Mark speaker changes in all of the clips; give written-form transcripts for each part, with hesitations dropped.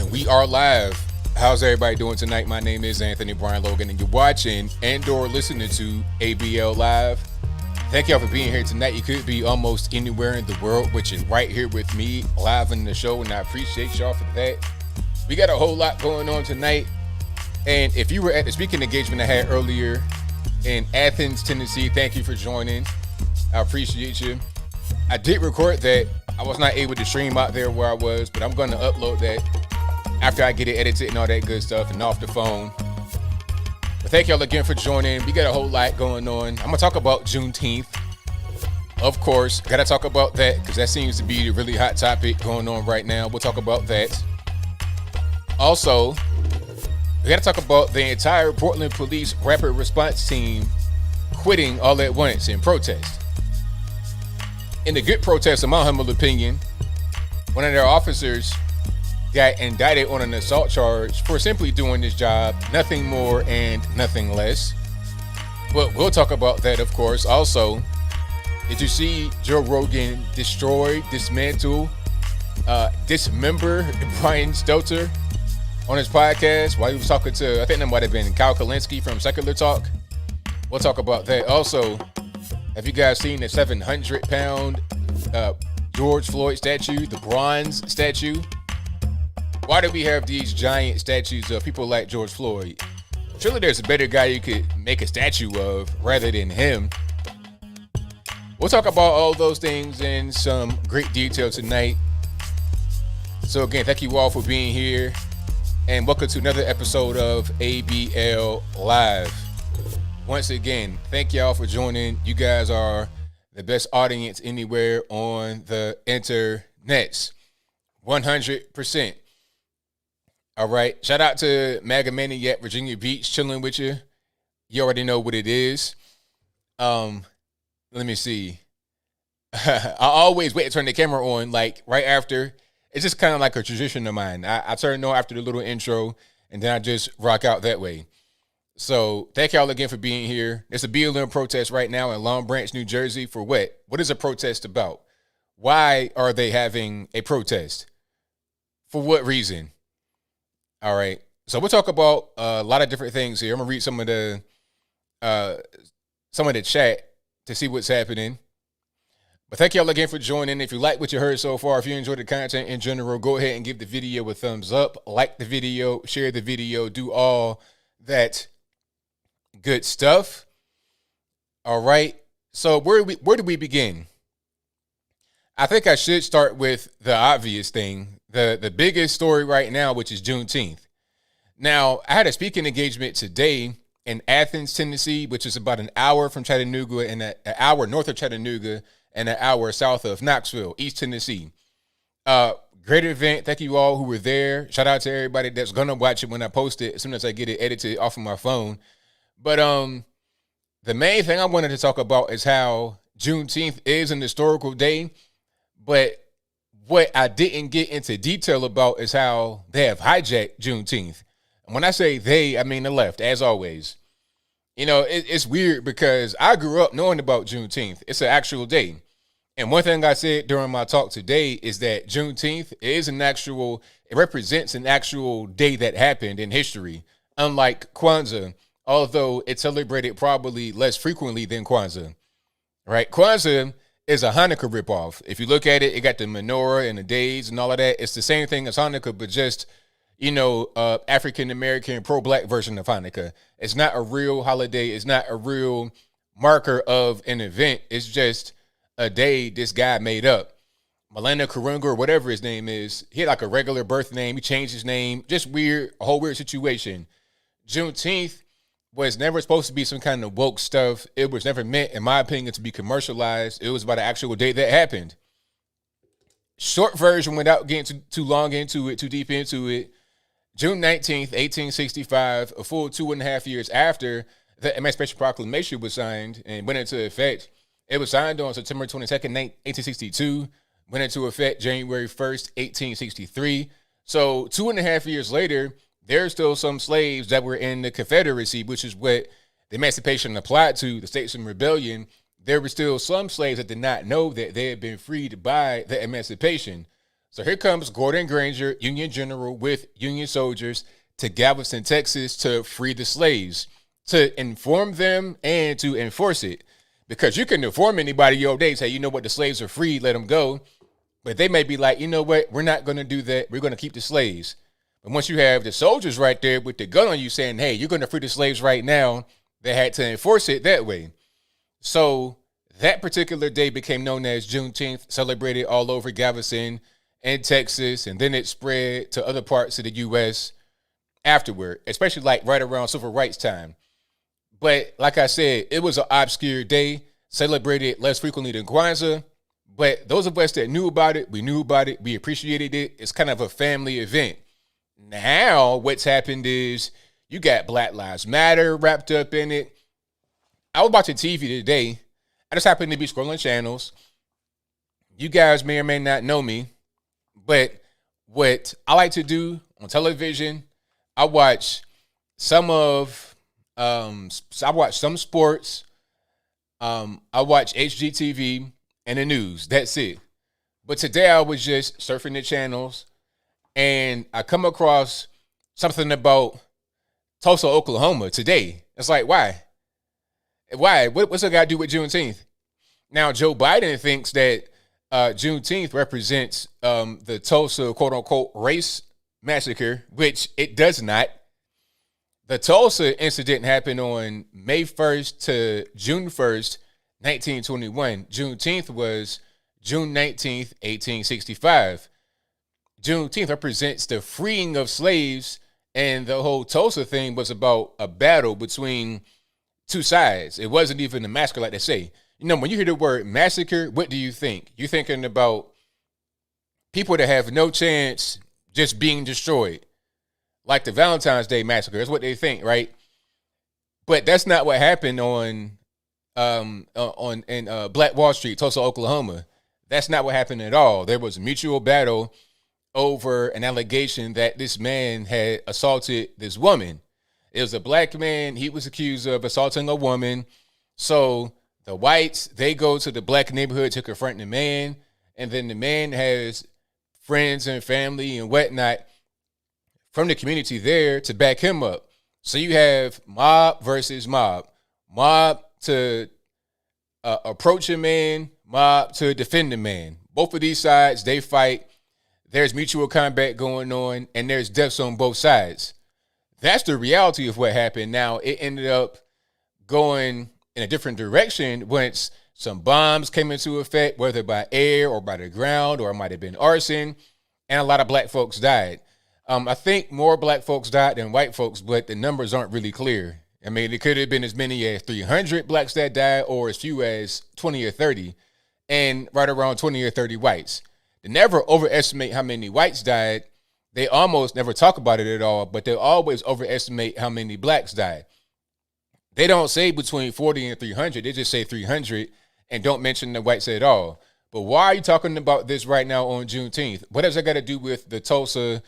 Speaker 1: And we are live. How's everybody doing tonight? My name is Anthony Brian Logan, and you're watching and/or listening to ABL Live. Thank y'all for being here tonight. You could be almost anywhere in the world, but you're right here with me, live in the show, and I appreciate y'all for that. We got a whole lot going on tonight, and if you were at the speaking engagement I had earlier in Athens, Tennessee, thank you for joining. I appreciate you. I did record that. I was not able to stream out there where I was, but I'm going to upload that after I get it edited and all that good stuff and off the phone. But thank y'all again for joining. We got a whole lot going on. I'm going to talk about Juneteenth. Of course, got to talk about that because that seems to be a really hot topic going on right now. We'll talk about that. Also, we got to talk about the entire Portland Police Rapid Response Team quitting all at once in protest. In the good protest, in my humble opinion, one of their officers got indicted on an assault charge for simply doing his job, nothing more and nothing less. But we'll talk about that, of course. Also, did you see Joe Rogan dismantle, dismember Brian Stelter on his podcast while he was talking to, I think that might have been Kyle Kalinske from Secular Talk? We'll talk about that. Also, have you guys seen the 700-pound George Floyd statue, the bronze statue? Why do we have these giant statues of people like George Floyd? Surely there's a better guy you could make a statue of rather than him. We'll talk about all those things in some great detail tonight. So again, thank you all for being here, and welcome to another episode of ABL Live. Once again, thank y'all for joining. You guys are the best audience anywhere on the internets. 100%. All right. Shout out to MAGA Maniac Virginia Beach chilling with you. You already know what it is. Let me see. I always wait to turn the camera on like right after. It's just kind of like a tradition of mine. I turn it on after the little intro, and then I just rock out that way. So thank y'all again for being here. There's a BLM protest right now in Long Branch, New Jersey for what? What is a protest about? Why are they having a protest? For what reason? All right. So we'll talk about a lot of different things here. I'm gonna read some of the chat to see what's happening. But thank y'all again for joining. If you like what you heard so far, if you enjoyed the content in general, go ahead and give the video a thumbs up, like the video, share the video, do all that good stuff. All right. So where do we begin? I think I should start with the obvious thing, the biggest story right now, which is Juneteenth. Now, I had a speaking engagement today in Athens, Tennessee, which is about an hour from Chattanooga and an hour north of Chattanooga and an hour south of Knoxville, East Tennessee. Great event. Thank you all who were there. Shout out to everybody that's going to watch it when I post it as soon as I get it edited off of my phone. But the main thing I wanted to talk about is how Juneteenth is an historical day. But what I didn't get into detail about is how they have hijacked Juneteenth. And when I say they, I mean the left, as always. You know, it's weird because I grew up knowing about Juneteenth. It's an actual day. And one thing I said during my talk today is that Juneteenth is it represents an actual day that happened in history, unlike Kwanzaa, although it's celebrated probably less frequently than Kwanzaa, right? Kwanzaa is a Hanukkah ripoff. If you look at it, it got the menorah and the days and all of that. It's the same thing as Hanukkah, but just, African-American pro-black version of Hanukkah. It's not a real holiday. It's not a real marker of an event. It's just a day this guy made up. Malena Kurunga, or whatever his name is, he had like a regular birth name. He changed his name. Just weird, a whole weird situation. Juneteenth was never supposed to be some kind of woke stuff. It was never meant, in my opinion, to be commercialized. It was about an actual day that happened. Short version, without getting too deep into it, June 19th, 1865, a full 2.5 years after the Emancipation Proclamation was signed and went into effect. It was signed on September 22nd, 1862, went into effect January 1st, 1863. So 2.5 years later, there's still some slaves that were in the Confederacy, which is what the emancipation applied to, the states in rebellion. There were still some slaves that did not know that they had been freed by the emancipation. So here comes Gordon Granger, Union General with Union soldiers to Galveston, Texas to free the slaves, to inform them and to enforce it. Because you can inform anybody your days, hey, you know what, the slaves are free, let them go. But they may be like, you know what, we're not going to do that. We're going to keep the slaves. But once you have the soldiers right there with the gun on you saying, hey, you're going to free the slaves right now, they had to enforce it that way. So that particular day became known as Juneteenth, celebrated all over Galveston and Texas, and then it spread to other parts of the U.S. afterward, especially like right around civil rights time. But like I said, it was an obscure day, celebrated less frequently than Kwanzaa. But those of us that knew about it, we knew about it, we appreciated it. It's kind of a family event. Now, what's happened is you got Black Lives Matter wrapped up in it. I was watching TV today. I just happened to be scrolling channels. You guys may or may not know me, but what I like to do on television, I watch some sports. I watch HGTV and the news. That's it. But today I was just surfing the channels and I come across something about Tulsa, Oklahoma today. It's like, why? Why? What's it got to do with Juneteenth? Now, Joe Biden thinks that Juneteenth represents the Tulsa, quote unquote, race massacre, which it does not. The Tulsa incident happened on May 1st to June 1st, 1921. Juneteenth was June 19th, 1865. Juneteenth represents the freeing of slaves, and the whole Tulsa thing was about a battle between two sides. It wasn't even a massacre like they say. You know, when you hear the word massacre, what do you think? You're thinking about people that have no chance just being destroyed. Like the Valentine's Day massacre. That's what they think, right? But that's not what happened on Black Wall Street, Tulsa, Oklahoma. That's not what happened at all. There was a mutual battle over an allegation that this man had assaulted this woman. It was a black man. He was accused of assaulting a woman. So the whites, they go to the black neighborhood to confront the man. And then the man has friends and family and whatnot from the community there to back him up. So you have mob versus mob. Mob to approach a man, mob to defend the man. Both of these sides, they fight. There's mutual combat going on, and there's deaths on both sides. That's the reality of what happened. Now, it ended up going in a different direction once some bombs came into effect, whether by air or by the ground, or it might have been arson, and a lot of black folks died. I think more black folks died than white folks, but the numbers aren't really clear. I mean, it could have been as many as 300 blacks that died, or as few as 20 or 30, and right around 20 or 30 whites. They never overestimate how many whites died. They almost never talk about it at all, but they always overestimate how many blacks died. They don't say between 40 and 300. They just say 300 and don't mention the whites at all. But why are you talking about this right now on Juneteenth? What has that got to do with the Tulsa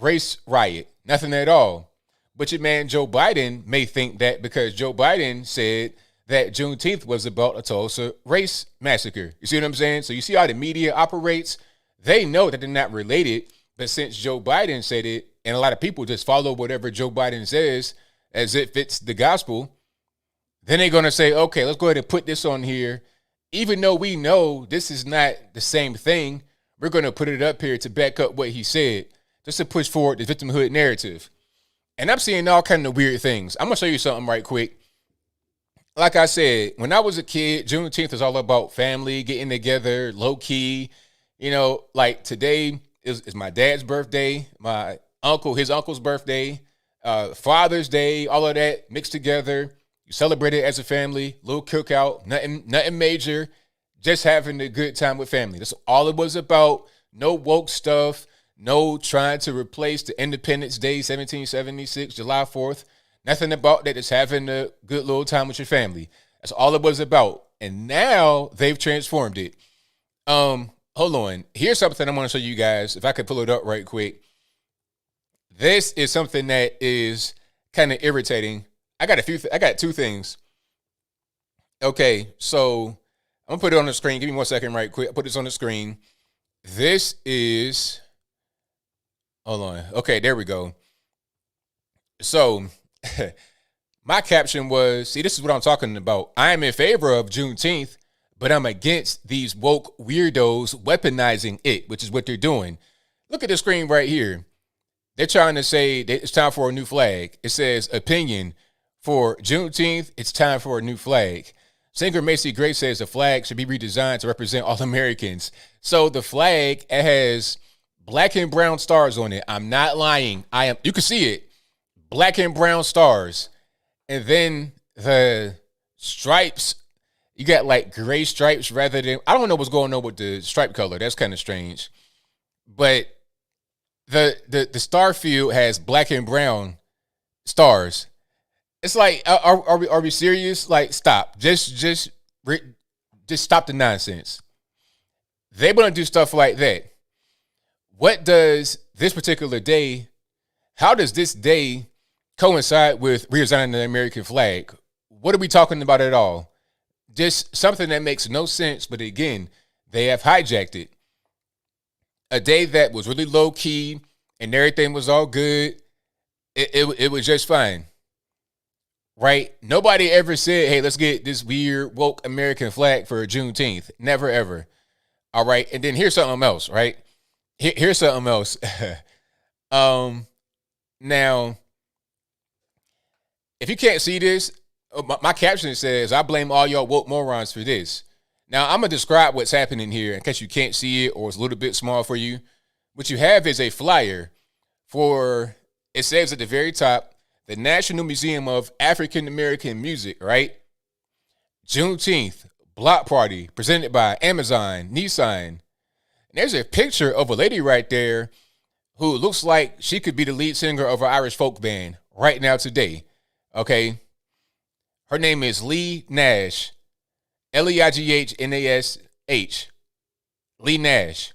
Speaker 1: race riot? Nothing at all. But your man Joe Biden may think that because Joe Biden said that Juneteenth was about a Tulsa race massacre. You see what I'm saying? So you see how the media operates? They know that they're not related, but since Joe Biden said it, and a lot of people just follow whatever Joe Biden says as if it's the gospel, then they're going to say, okay, let's go ahead and put this on here. Even though we know this is not the same thing, we're going to put it up here to back up what he said, just to push forward the victimhood narrative. And I'm seeing all kinds of weird things. I'm going to show you something right quick. Like I said, when I was a kid, Juneteenth was all about family, getting together, low key. You know, like today is my dad's birthday, my uncle, his uncle's birthday, Father's Day, all of that mixed together. You celebrate it as a family, little cookout, nothing major, just having a good time with family. That's all it was about. No woke stuff, no trying to replace the Independence Day, 1776, July 4th. Nothing about that. Just having a good little time with your family. That's all it was about. And now they've transformed it. Hold on. Here's something I want to show you guys. If I could pull it up right quick. This is something that is kind of irritating. I got two things. Okay, so I'm gonna put it on the screen. Give me 1 second right quick. I'll put this on the screen. This is, hold on. Okay, there we go. So, my caption was, see, this is what I'm talking about. I am in favor of Juneteenth, but I'm against these woke weirdos weaponizing it, which is what they're doing. Look at the screen right here. They're trying to say that it's time for a new flag. It says opinion for Juneteenth. It's time for a new flag. Singer Macy Gray says the flag should be redesigned to represent all Americans. So the flag, it has black and brown stars on it. I'm not lying. You can see it. Black and brown stars. And then the stripes, you got like gray stripes rather than, I don't know what's going on with the stripe color. That's kind of strange. But the star field has black and brown stars. It's like, are we serious? Like, stop. Just stop the nonsense. They want to do stuff like that. What does this particular day, how does this day coincide with redesigning the American flag? What are we talking about at all? Just something that makes no sense, but again, they have hijacked it. A day that was really low key and everything was all good. It was just fine. Right? Nobody ever said, hey, let's get this weird woke American flag for Juneteenth. Never, ever. All right. And then here's something else, right? Here's something else. Now, if you can't see this, my caption says, I blame all y'all woke morons for this. Now, I'm going to describe what's happening here in case you can't see it or it's a little bit small for you. What you have is a flyer for, it says at the very top, the National Museum of African American Music, right? Juneteenth, block party, presented by Amazon, Nissan. And there's a picture of a lady right there who looks like she could be the lead singer of an Irish folk band right now today, okay? Her name is Leigh Nash, Leigh-Nash, Leigh Nash.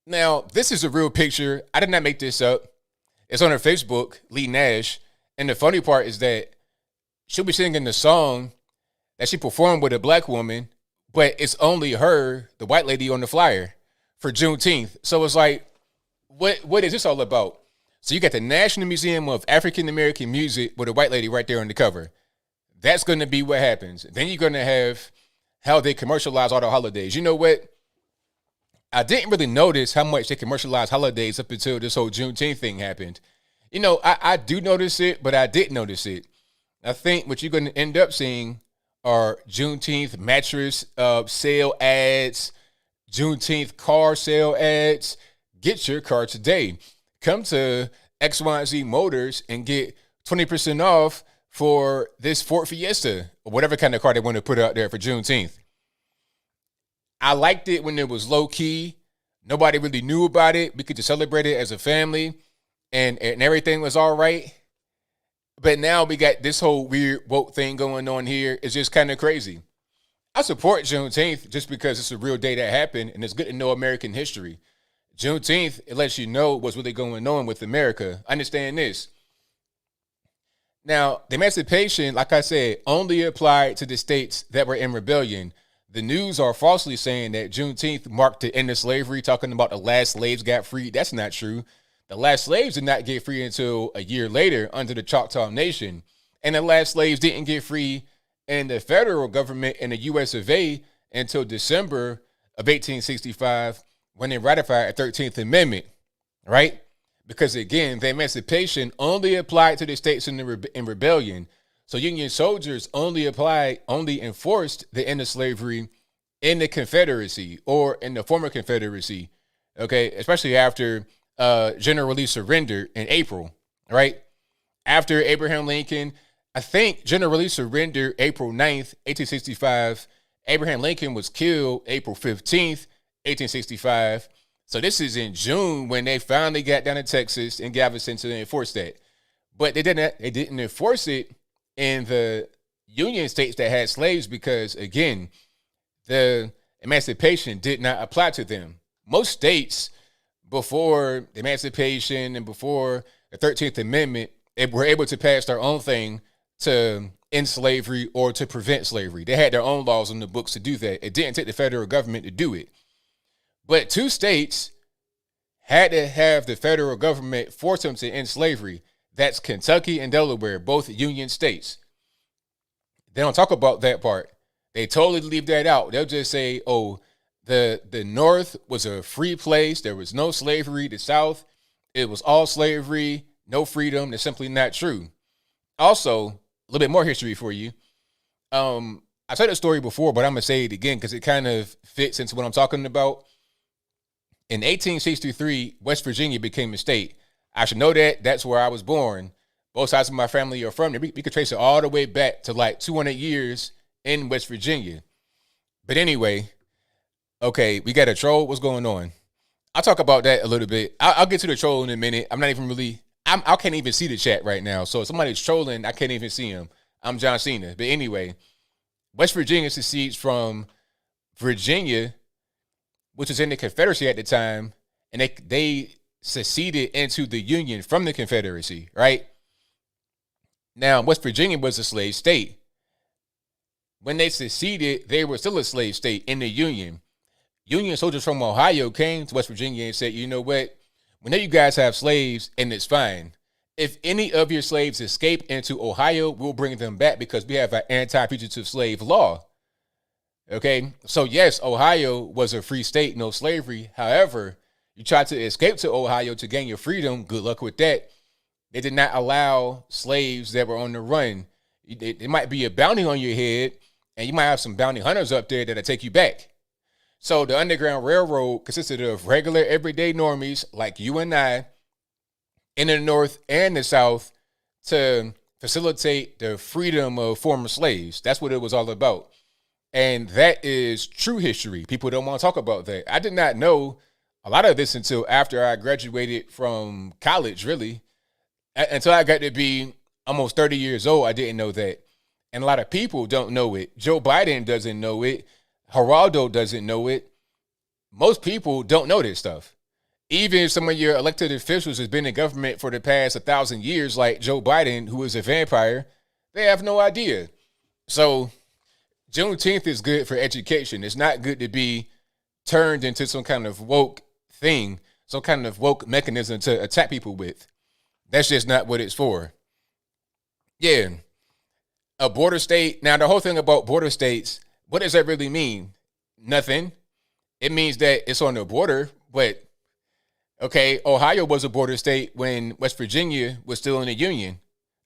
Speaker 1: Now, this is a real picture. I did not make this up. It's on her Facebook, Leigh Nash. And the funny part is that she'll be singing the song that she performed with a black woman, but it's only her, the white lady, on the flyer for Juneteenth. So it's like, what is this all about? So you got the National Museum of African American Music with a white lady right there on the cover. That's going to be what happens. Then you're going to have how they commercialize all the holidays. You know what? I didn't really notice how much they commercialized holidays up until this whole Juneteenth thing happened. You know, I do notice it, but I didn't notice it. I think what you're going to end up seeing are Juneteenth mattress sale ads, Juneteenth car sale ads. Get your car today. Come to XYZ Motors and get 20% off for this Ford Fiesta or whatever kind of car they want to put out there for Juneteenth. I liked it when it was low key. Nobody really knew about it. We could just celebrate it as a family. And everything was all right. But now we got this whole weird woke thing going on here. It's just kind of crazy. I support Juneteenth just because it's a real day that happened, and it's good to know American history. Juneteenth, it lets you know what's really going on with America. Understand this. Now, the emancipation, like I said, only applied to the states that were in rebellion. The news are falsely saying that Juneteenth marked the end of slavery, talking about the last slaves got freed. That's not true. The last slaves did not get free until a year later under the Choctaw Nation. And the last slaves didn't get free in the federal government in the U.S. of A. until December of 1865 when they ratified the 13th Amendment, right? Because, again, the emancipation only applied to the states in rebellion. So Union soldiers only enforced the end of slavery in the Confederacy or in the former Confederacy, okay? Especially after General Lee surrendered in April, right? After Abraham Lincoln, I think General Lee surrendered April 9th, 1865. Abraham Lincoln was killed April 15th, 1865. So this is in June when they finally got down to Texas and Galveston to enforce that. But they didn't enforce it in the Union states that had slaves because, again, the emancipation did not apply to them. Most states before the emancipation and before the 13th Amendment, they were able to pass their own thing to end slavery or to prevent slavery. They had their own laws on the books to do that. It didn't take the federal government to do it. But 2 states had to have the federal government force them to end slavery. That's Kentucky and Delaware, both Union states. They don't talk about that part. They totally leave that out. They'll just say, oh, the North was a free place. There was no slavery. The South, it was all slavery, no freedom. That's simply not true. Also, a little bit more history for you. I told the story before, but I'm going to say it again because it kind of fits into what I'm talking about. In 1863, West Virginia became a state. I should know that. That's where I was born. Both sides of my family are from there. We could trace it all the way back to like 200 years in West Virginia. But anyway, okay, we got a troll. What's going on? I'll talk about that a little bit. I'll get to the troll in a minute. I'm not even really, I can't even see the chat right now. So if somebody's trolling, I can't even see him. I'm John Cena. But anyway, West Virginia secedes from Virginia, which was in the Confederacy at the time, and they seceded into the Union from the Confederacy, right? Now, West Virginia was a slave state. When they seceded, they were still a slave state in the Union. Union soldiers from Ohio came to West Virginia and said, you know what? We know you guys have slaves, and it's fine. If any of your slaves escape into Ohio, we'll bring them back because we have an anti-fugitive slave law. Okay, so yes, Ohio was a free state, no slavery. However, you tried to escape to Ohio to gain your freedom. Good luck with that. They did not allow slaves that were on the run. It might be a bounty on your head, and you might have some bounty hunters up there that'll take you back. So the Underground Railroad consisted of regular, everyday normies like you and I in the North and the South to facilitate the freedom of former slaves. That's what it was all about. And that is true history. People don't want to talk about that. I did not know a lot of this until after I graduated from college, really. Until I got to be almost 30 years old, I didn't know that. And a lot of people don't know it. Joe Biden doesn't know it. Geraldo doesn't know it. Most people don't know this stuff. Even if some of your elected officials has been in government for the past 1,000 years, like Joe Biden, who is a vampire, they have no idea. So Juneteenth is good for education. It's not good to be turned into some kind of woke thing, some kind of woke mechanism to attack people with. That's just not what it's for. Yeah. A border state. Now, the whole thing about border states, what does that really mean? Nothing. It means that it's on the border, but okay, Ohio was a border state when West Virginia was still in the Union.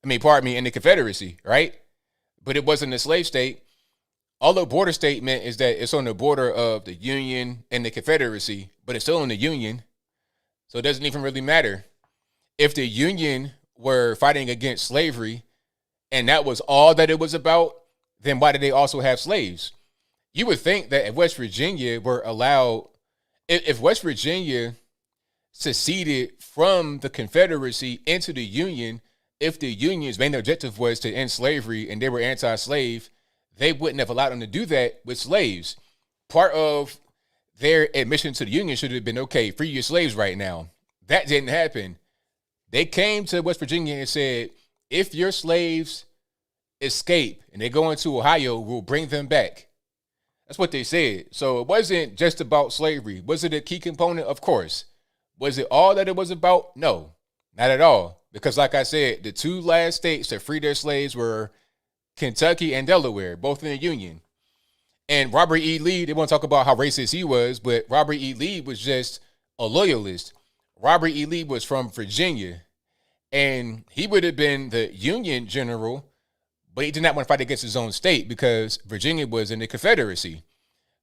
Speaker 1: in the Confederacy, right? But it wasn't a slave state. All the border state meant is that it's on the border of the Union and the Confederacy, but it's still in the Union. So it doesn't even really matter. If the Union were fighting against slavery and that was all that it was about, then why did they also have slaves? You would think that if West Virginia were allowed, if West Virginia seceded from the Confederacy into the Union, if the Union's main objective was to end slavery and they were anti-slave, they wouldn't have allowed them to do that with slaves. Part of their admission to the Union should have been, okay, free your slaves right now. That didn't happen. They came to West Virginia and said, if your slaves escape and they go into Ohio, we'll bring them back. That's what they said. So it wasn't just about slavery. Was it a key component? Of course. Was it all that it was about? No, not at all. Because like I said, the two last states that freed their slaves were Kentucky and Delaware, both in the Union. And Robert E. Lee, they want to talk about how racist he was, but Robert E. Lee was just a loyalist. Robert E. Lee was from Virginia, and he would have been the Union general, but he did not want to fight against his own state because Virginia was in the Confederacy.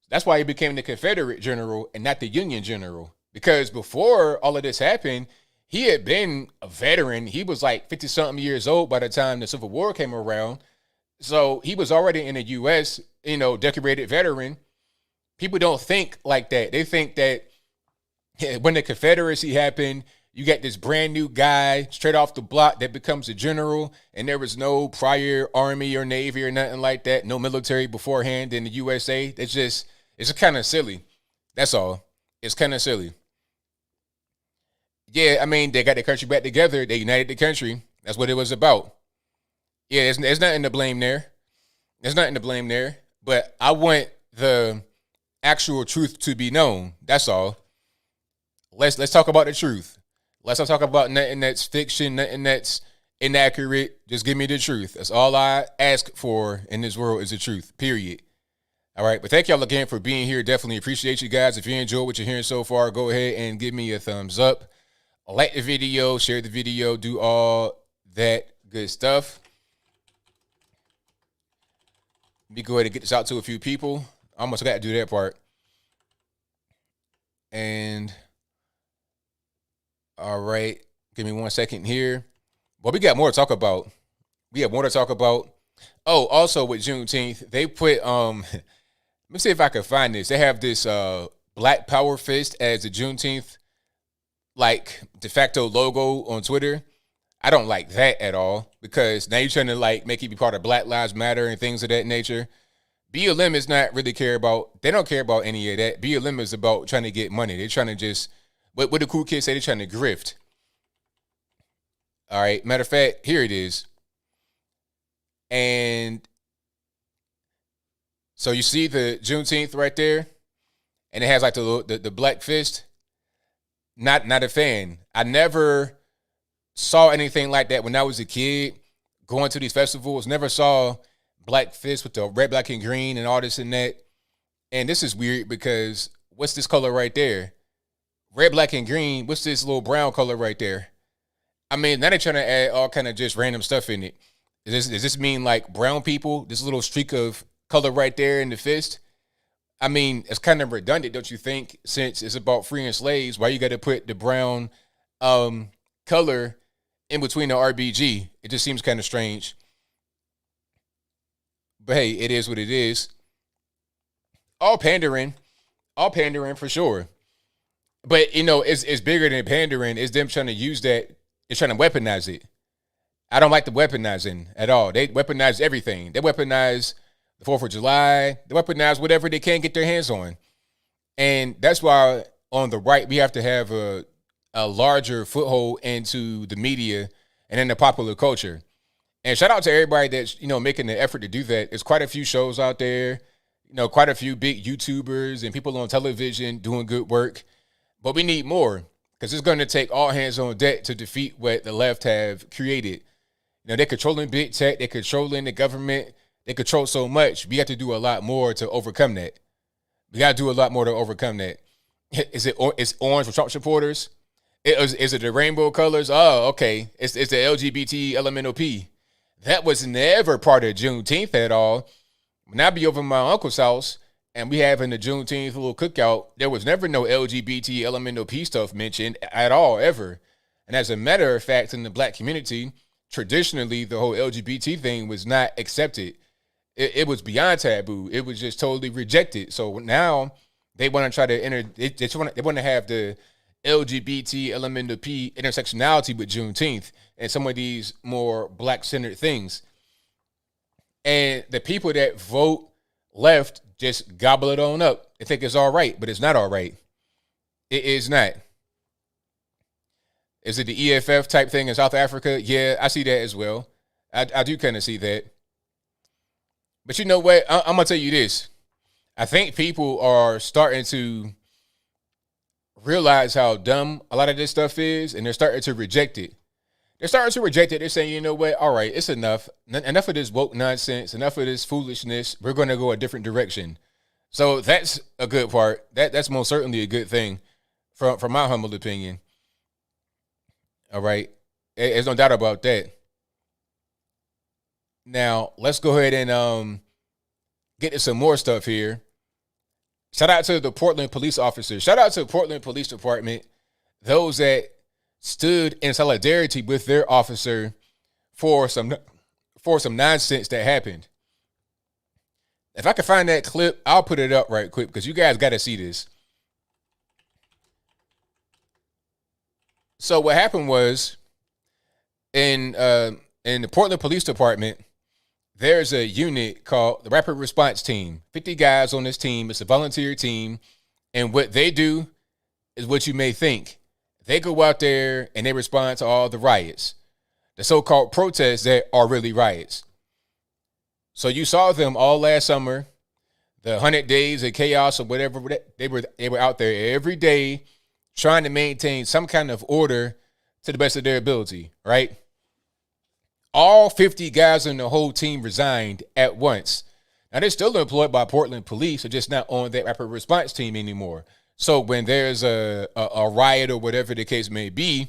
Speaker 1: That's why he became the Confederate general and not the Union general. Because before all of this happened, he had been a veteran. He was like 50-something years old by the time the Civil War came around. So he was already in the U.S., decorated veteran. People don't think like that. They think that when the Confederacy happened, you got this brand new guy straight off the block that becomes a general, and there was no prior Army or Navy or nothing like that, no military beforehand in the USA. It's just kind of silly. That's all. It's kind of silly. Yeah, they got the country back together. They united the country. That's what it was about. Yeah, there's nothing to blame there. There's nothing to blame there. But I want the actual truth to be known. That's all. Let's talk about the truth. Let's not talk about nothing that's fiction, nothing that's inaccurate. Just give me the truth. That's all I ask for in this world is the truth. Period. All right. But thank y'all again for being here. Definitely appreciate you guys. If you enjoy what you're hearing so far, go ahead and give me a thumbs up. Like the video, share the video, do all that good stuff. Let me go ahead and get this out to a few people. I almost got to do that part. And all right, give me 1 second here. Well, we got more to talk about. We have more to talk about. Oh, also with Juneteenth, they put let me see if I can find this. They have this Black Power fist as the Juneteenth like de facto logo on Twitter. I don't like that at all because now you're trying to like make it be part of Black Lives Matter and things of that nature. BLM is not really care about, they don't care about any of that. BLM is about trying to get money. They're trying to just, what the cool kids say, they're trying to grift. All right, matter of fact, here it is. And so you see the Juneteenth right there, and it has like the black fist. Not a fan. I never saw anything like that when I was a kid going to these festivals. Never saw black fist with the red, black, and green and all this and that. And this is weird because what's this color right there? Red, black, and green. What's this little brown color right there? I mean, now they're trying to add all kind of just random stuff in it. Does this mean like brown people? This little streak of color right there in the fist? I mean, it's kind of redundant, don't you think? Since it's about freeing slaves, why you got to put the brown color in between the RBG? It just seems kind of strange. But hey, it is what it is. All pandering for sure. But you know, it's bigger than pandering. It's them trying to use that. It's trying to weaponize it. I don't like the weaponizing at all. They weaponize everything. They weaponize the 4th of July. They weaponize whatever they can get their hands on. And that's why on the right, we have to have a larger foothold into the media and in the popular culture. And shout out to everybody that's, making the effort to do that. There's quite a few shows out there, quite a few big YouTubers and people on television doing good work. But we need more because it's going to take all hands on deck to defeat what the left have created. They're controlling big tech. They're controlling the government. They control so much. We have to do a lot more to overcome that. We got to do a lot more to overcome that. It's orange for Trump supporters? Is it the rainbow colors? Oh, okay. It's the LGBT elemental P. That was never part of Juneteenth at all. When I be over my uncle's house and we having the Juneteenth little cookout, there was never no LGBT elemental P stuff mentioned at all, ever. And as a matter of fact, in the black community, traditionally, the whole LGBT thing was not accepted. It was beyond taboo. It was just totally rejected. So now they want to try to they want to have the LGBT elemental P intersectionality with Juneteenth and some of these more black-centered things. And the people that vote left just gobble it on up. They think it's all right, but it's not all right. It is not. Is it the EFF type thing in South Africa? Yeah, I see that as well. I do kind of see that. But you know what? I'm going to tell you this. I think people are starting to realize how dumb a lot of this stuff is, and they're starting to reject it. They're saying, you know what? All right, it's enough. Enough of this woke nonsense. Enough of this foolishness. We're going to go a different direction. So that's a good part. That's most certainly a good thing from my humble opinion. All right. There's no doubt about that. Now, let's go ahead and get to some more stuff here. Shout out to the Portland police officers. Shout out to the Portland Police Department. Those that stood in solidarity with their officer for some nonsense that happened. If I can find that clip, I'll put it up right quick because you guys got to see this. So what happened was in the Portland Police Department, there's a unit called the Rapid Response Team. 50 guys on this team. It's a volunteer team. And what they do is what you may think. They go out there and they respond to all the riots, the so-called protests that are really riots. So you saw them all last summer. the 100 days of chaos or whatever, they were out there every day trying to maintain some kind of order to the best of their ability, right? All 50 guys on the whole team resigned at once. Now, they're still employed by Portland police, they're just not on that rapid response team anymore. So when there's a riot or whatever the case may be,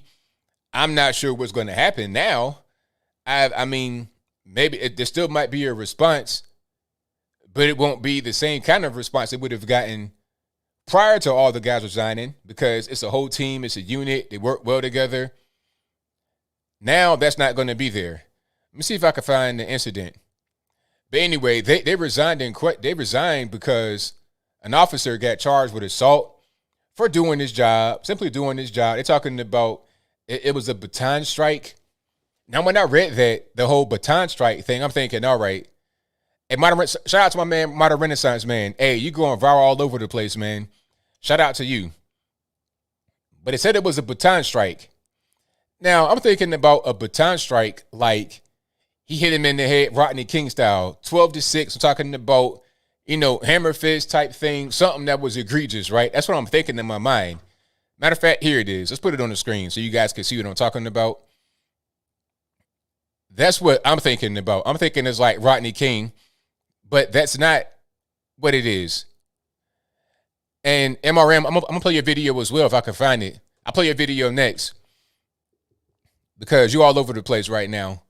Speaker 1: I'm not sure what's going to happen now. I mean, maybe there still might be a response, but it won't be the same kind of response it would have gotten prior to all the guys resigning, because it's a whole team, it's a unit, they work well together. Now that's not going to be there. Let me see if I can find the incident. But anyway, they resigned because an officer got charged with assault for doing his job, simply doing his job. They're talking about it was a baton strike. Now, when I read that, the whole baton strike thing, I'm thinking, all right, hey, shout out to my man, Modern Renaissance Man. Hey, you going viral all over the place, man. Shout out to you. But it said it was a baton strike. Now, I'm thinking about a baton strike like he hit him in the head, Rodney King style, 12-6. I'm talking about, hammer fist type thing, something that was egregious, right? That's what I'm thinking in my mind. Matter of fact, here it is. Let's put it on the screen so you guys can see what I'm talking about. That's what I'm thinking about. I'm thinking it's like Rodney King, but that's not what it is. And MRM, I'm going to play your video as well if I can find it. I'll play your video next because you're all over the place right now.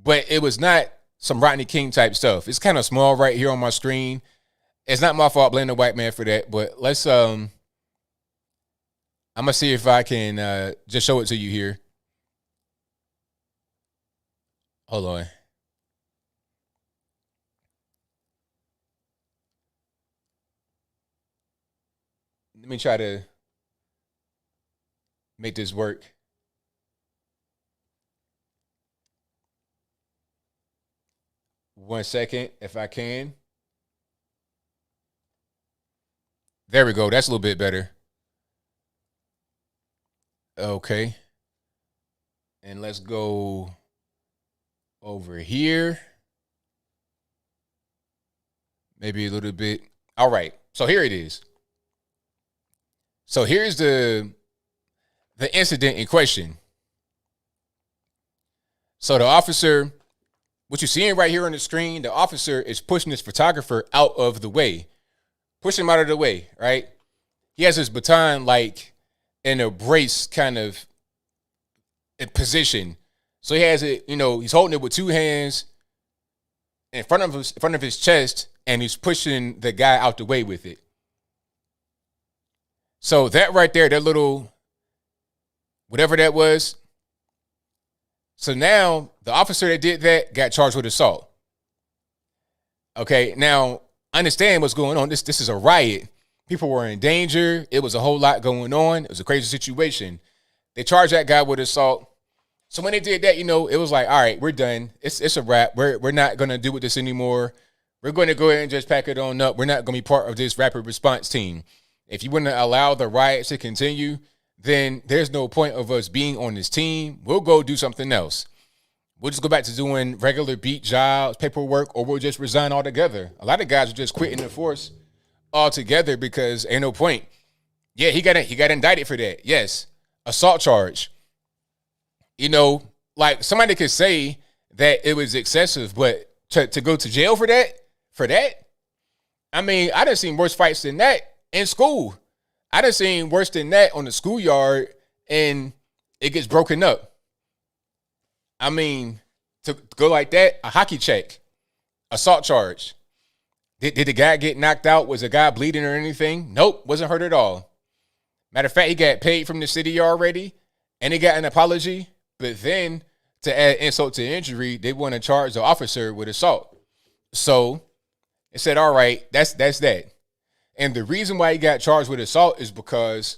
Speaker 1: But it was not some Rodney King type stuff. It's kind of small right here on my screen. It's not my fault, blame the white man for that. But let's, I'm going to see if I can just show it to you here. Hold on. Let me try to make this work. One second, if I can. There we go. That's a little bit better. Okay. And let's go over here. Maybe a little bit. All right. So here it is. So here's the incident in question. So the officer, what you're seeing right here on the screen, the officer is pushing this photographer out of the way. Push him out of the way, right? He has his baton like in a brace kind of position. So he has it, he's holding it with two hands in front of his chest, and he's pushing the guy out the way with it. So that right there, that little, whatever that was. So now the officer that did that got charged with assault. Okay, now understand what's going on. This is a riot. People were in danger. It was a whole lot going on. It was a crazy situation. They charged that guy with assault. So when they did that, it was like, all right, we're done. It's a wrap. We're not going to do with this anymore. We're going to go ahead and just pack it on up. We're not going to be part of this rapid response team. If you want to allow the riots to continue, then there's no point of us being on this team. We'll go do something else. We'll just go back to doing regular beat jobs, paperwork, or we'll just resign altogether. A lot of guys are just quitting the force altogether because ain't no point. Yeah, he got indicted for that. Yes, assault charge. Like somebody could say that it was excessive, but to go to jail for that, I mean, I done seen worse fights than that in school. I done seen worse than that on the schoolyard, and it gets broken up. I mean, to go like that, a hockey check, assault charge. Did the guy get knocked out? Was the guy bleeding or anything? Nope, wasn't hurt at all. Matter of fact, he got paid from the city already, and he got an apology. But then, to add insult to injury, they want to charge the officer with assault. So they said, all right, that's that. And the reason why he got charged with assault is because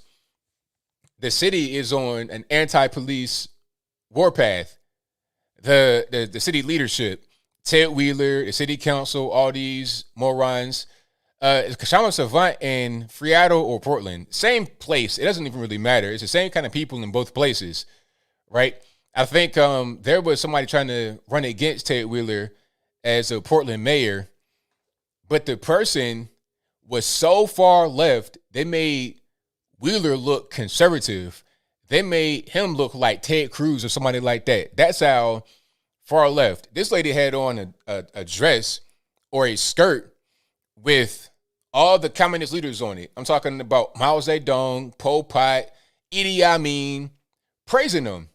Speaker 1: the city is on an anti-police warpath. The city leadership, Ted Wheeler, the city council, all these morons, Kashama Savant in Friado or Portland, same place. It doesn't even really matter. It's the same kind of people in both places, right? I think there was somebody trying to run against Ted Wheeler as a Portland mayor, But the person was so far left, they made Wheeler look conservative. They made him look like Ted Cruz or somebody like that. That's how far left. This lady had on a dress or a skirt with all the communist leaders on it. I'm talking about Mao Zedong, Pol Pot, Idi Amin, praising them.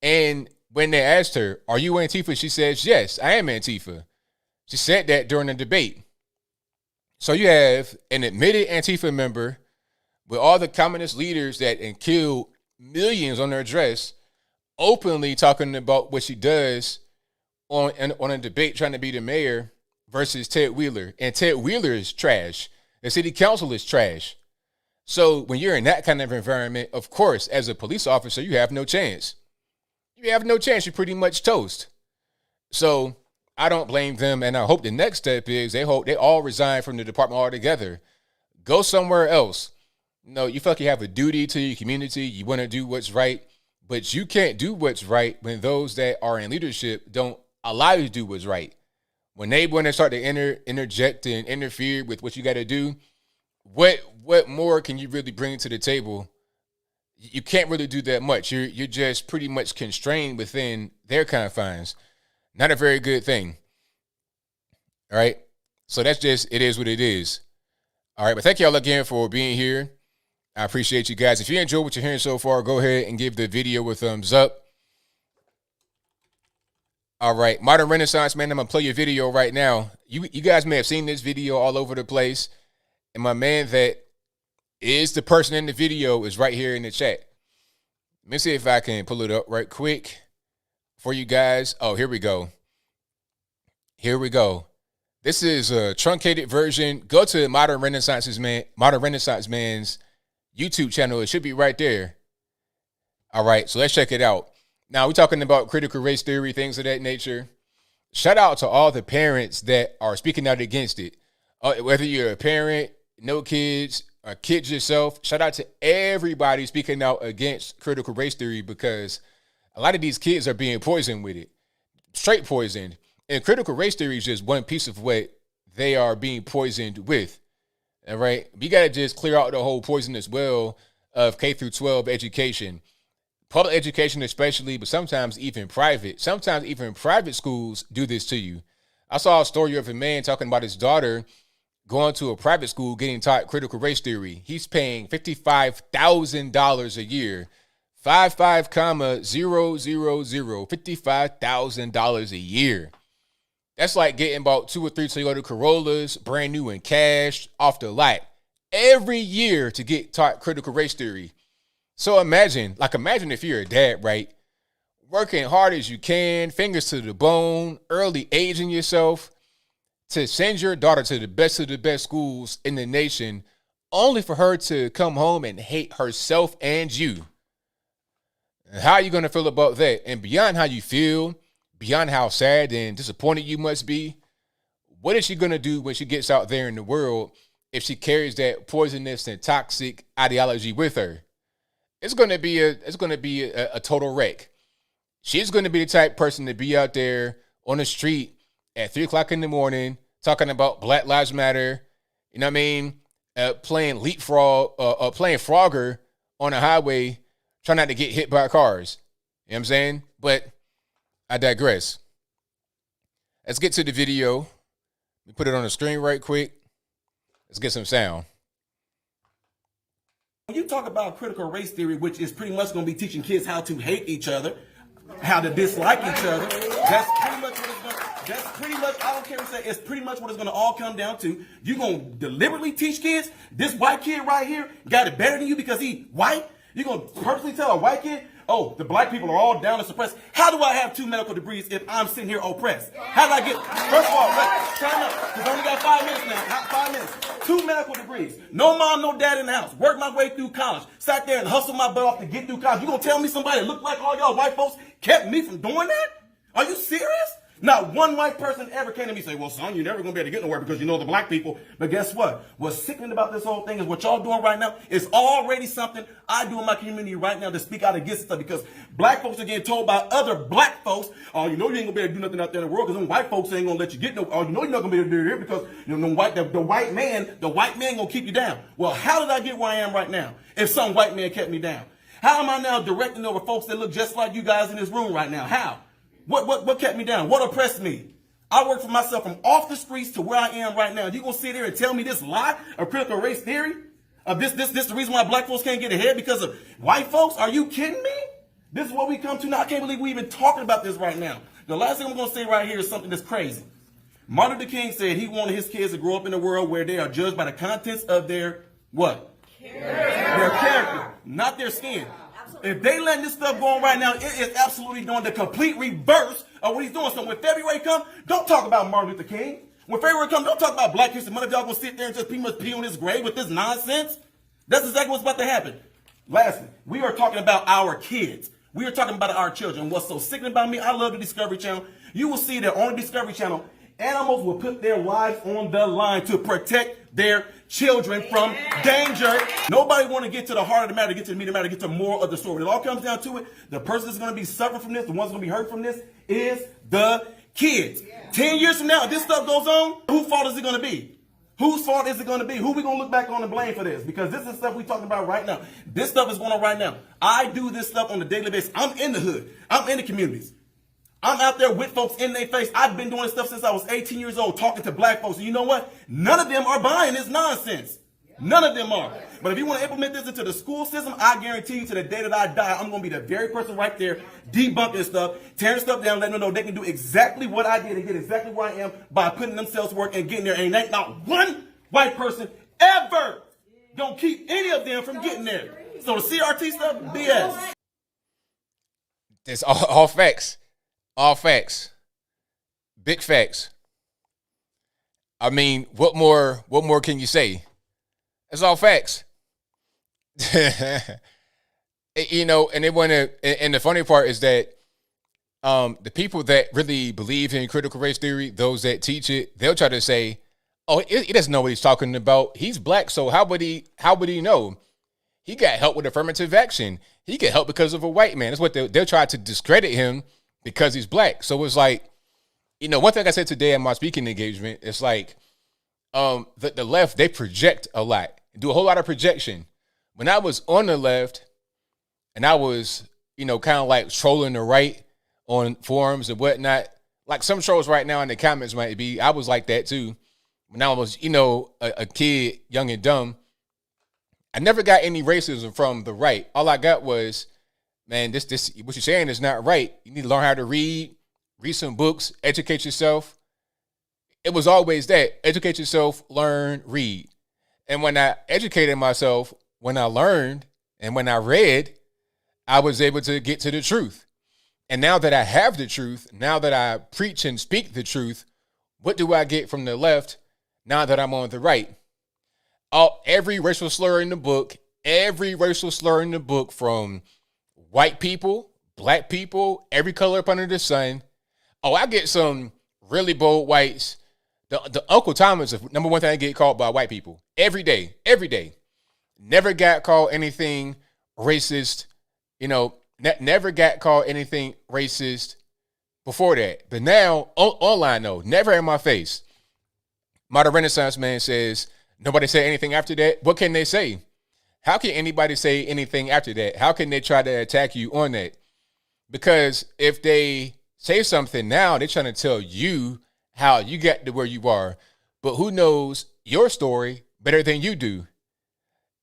Speaker 1: And when they asked her, "Are you Antifa?" she says, "Yes, I am Antifa." She said that during the debate. So you have an admitted Antifa member with all the communist leaders that killed millions on their dress, openly talking about what she does on a debate trying to be the mayor versus Ted Wheeler. And Ted Wheeler is trash. The city council is trash. So when you're in that kind of environment, of course, as a police officer, you have no chance. You have no chance. You're pretty much toast. So I don't blame them. And I hope the next step is they all resign from the department altogether. Go somewhere else. No, you fucking have a duty to your community. You want to do what's right, but you can't do what's right when those that are in leadership don't allow you to do what's right. When they want to start to interject and interfere with what you got to do, what more can you really bring to the table? You can't really do that much. You're just pretty much constrained within their confines. Not a very good thing. All right. So that's just, it is what it is. All right. But thank y'all again for being here. I appreciate you guys. If you enjoyed what you're hearing so far, go ahead and give the video a thumbs up. All right. Modern Renaissance, man, I'm going to play your video right now. You guys may have seen this video all over the place. And my man that is the person in the video is right here in the chat. Let me see if I can pull it up right quick for you guys. Oh, here we go. Here we go. This is a truncated version. Go to Modern Renaissance Man's YouTube channel. It should be right there. All right, so let's check it out. Now, we're talking about critical race theory, things of that nature. Shout out to all the parents that are speaking out against it. Whether you're a parent, no kids, or kids yourself, shout out to everybody speaking out against critical race theory, because a lot of these kids are being poisoned with it. Straight poisoned. And critical race theory is just one piece of what they are being poisoned with. All right. We got to just clear out the whole poisonous well of K through 12 education, public education especially, but sometimes even private. Sometimes even private schools do this to you. I saw a story of a man talking about his daughter going to a private school getting taught critical race theory. He's paying $55,000 a year. 55,000, $55,000 a year. That's like getting about 2 or 3 Toyota Corollas, brand new and cash, off the lot, every year to get taught critical race theory. So imagine if you're a dad, right? Working hard as you can, fingers to the bone, early aging yourself to send your daughter to the best of the best schools in the nation, only for her to come home and hate herself and you. How are you going to feel about that? And beyond how you feel, beyond how sad and disappointed you must be, what is she going to do when she gets out there in the world if she carries that poisonous and toxic ideology with her? It's going to be a total wreck. She's going to be the type person to be out there on the street at 3 o'clock in the morning talking about Black Lives Matter, you know what I mean? Playing leapfrog, playing Frogger on a highway, trying not to get hit by cars. You know what I'm saying? But I digress. Let's get to the video. Let me put it on the screen right quick. Let's get some sound.
Speaker 2: When you talk about critical race theory, which is pretty much going to be teaching kids how to hate each other, how to dislike each other, that's pretty much, I don't care what you say, it's pretty much what it's going to all come down to. You're going to deliberately teach kids, this white kid right here got it better than you because he white? You're going to purposely tell a white kid, oh, the black people are all down and suppressed. How do I have 2 medical degrees if I'm sitting here oppressed? How did I get, first of all, time up, because I only got 5 minutes now, 5 minutes. 2 medical degrees. No mom, no dad in the house. Worked my way through college. Sat there and hustled my butt off to get through college. You gonna tell me somebody that looked like all y'all white folks kept me from doing that? Are you serious? Not one white person ever came to me and said, well, son, you're never going to be able to get nowhere because you know the black people. But guess what? What's sickening about this whole thing is what y'all doing right now is already something I do in my community right now to speak out against stuff, because black folks are getting told by other black folks, oh, you know you ain't going to be able to do nothing out there in the world because them white folks ain't going to let you get no, oh, you know you're not going to be able to do it here because you know, the white man going to keep you down. Well, how did I get where I am right now if some white man kept me down? How am I now directing over folks that look just like you guys in this room right now? How? What kept me down? What oppressed me? I worked for myself from off the streets to where I am right now. You gonna sit there and tell me this lie of critical race theory? This the reason why black folks can't get ahead because of white folks? Are you kidding me? This is what we come to now. I can't believe we even talking about this right now. The last thing I'm gonna say right here is something that's crazy. Martin Luther King said he wanted his kids to grow up in a world where they are judged by the contents of their what? Their character, not their skin. If they letting this stuff go on right now, it is absolutely doing the complete reverse of what he's doing. So when February comes, don't talk about Martin Luther King. When February comes, don't talk about Black History Month. If y'all gonna sit there and just pretty much pee on his grave with this nonsense, that's exactly what's about to happen. Lastly, we are talking about our kids. We are talking about our children. What's so sickening about me, I love the Discovery Channel. You will see that on the Discovery Channel, animals will put their lives on the line to protect their children from danger. Nobody want to get to the heart of the matter, get to the meat of the matter, get to the moral of the story. When it all comes down to it, the person that's going to be suffering from this, the ones going to be hurt from this, is the kids. 10 years from now, if this stuff goes on, whose fault is it going to be? Whose fault is it going to be? Who we going to look back on and blame for this? Because this is stuff we talking about right now. This stuff is going on right now. I do this stuff on a daily basis. I'm in the hood. I'm in the communities. I'm out there with folks in their face. I've been doing this stuff since I was 18 years old, talking to black folks. And you know what? None of them are buying this nonsense. None of them are. But if you want to implement this into the school system, I guarantee you to the day that I die, I'm going to be the very person right there debunking stuff, tearing stuff down, letting them know they can do exactly what I did and get exactly where I am by putting themselves to work and getting there. And ain't not one white person ever going to keep any of them from getting there. So the CRT stuff, BS.
Speaker 1: It's all facts. All facts. Big facts. I mean, what more can you say? It's all facts. You know, and and the funny part is that the people that really believe in critical race theory, those that teach it, they'll try to say, oh, he doesn't know what he's talking about. He's black, so how would he know? He got help with affirmative action. He get help because of a white man. That's what they'll try to discredit him because he's black. So it's like, you know, one thing I said today in my speaking engagement, it's like the left, they project a lot, do a whole lot of projection. When I was on the left and I was, you know, kind of like trolling the right on forums and whatnot, like some trolls right now in the comments might be, I was like that too. When I was, you know, a kid, young and dumb, I never got any racism from the right. All I got was, man, this what you're saying is not right. You need to learn how to read some books, educate yourself. It was always that. Educate yourself, learn, read. And when I educated myself, when I learned, and when I read, I was able to get to the truth. And now that I have the truth, now that I preach and speak the truth, what do I get from the left now that I'm on the right? Every racial slur in the book, from white people, black people, every color up under the sun. Oh, I get some really bold whites. The Uncle Thomas is the number one thing I get called by white people every day. Never got called anything racist, you know, never got called anything racist before that. But now, online though, never in my face. Modern Renaissance man says, nobody say anything after that. What can they say? How can anybody say anything after that? How can they try to attack you on that? Because if they say something now, they're trying to tell you how you got to where you are. But who knows your story better than you do?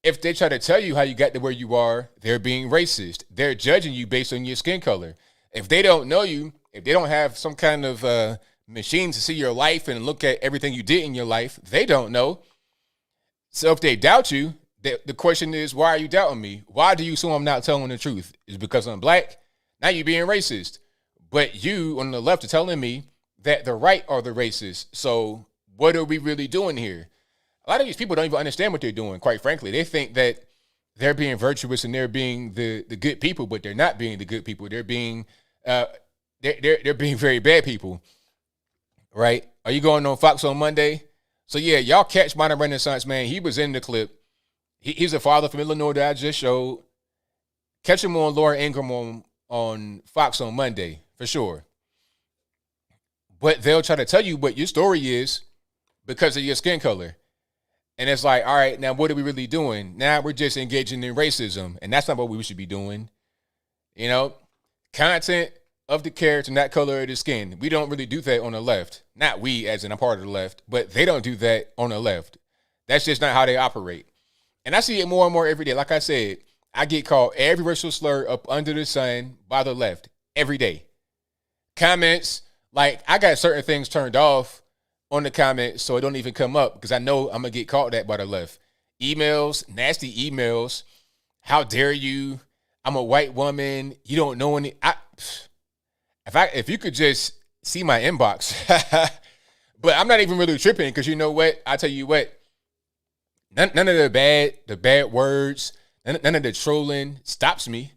Speaker 1: If they try to tell you how you got to where you are, they're being racist. They're judging you based on your skin color. If they don't know you, if they don't have some kind of machine to see your life and look at everything you did in your life, they don't know. So if they doubt you, the question is, why are you doubting me? Why do you assume I'm not telling the truth? Is it because I'm black? Now you're being racist. But you on the left are telling me that the right are the racists. So what are we really doing here? A lot of these people don't even understand what they're doing, quite frankly. They think that they're being virtuous and they're being the good people, but they're not being the good people. They're being they're being very bad people. right? Are you going on Fox on Monday? So yeah, y'all catch Modern Renaissance, man. He was in the clip. He's a father from Illinois that I just showed. Catch him on Laura Ingraham on Fox on Monday, for sure. But they'll try to tell you what your story is because of your skin color. And it's like, all right, now what are we really doing? Now we're just engaging in racism. And that's not what we should be doing. You know, content of the character, not color of the skin. We don't really do that on the left. Not we, as in I'm part of the left, but they don't do that on the left. That's just not how they operate. And I see it more and more every day. Like I said, I get called every racial slur up under the sun by the left every day. Comments, like I got certain things turned off on the comments so it don't even come up because I know I'm going to get called that by the left. Emails, nasty emails. How dare you? I'm a white woman. You don't know any. If you could just see my inbox. But I'm not even really tripping because you know what? I tell you what. None of the bad words, none of the trolling stops me.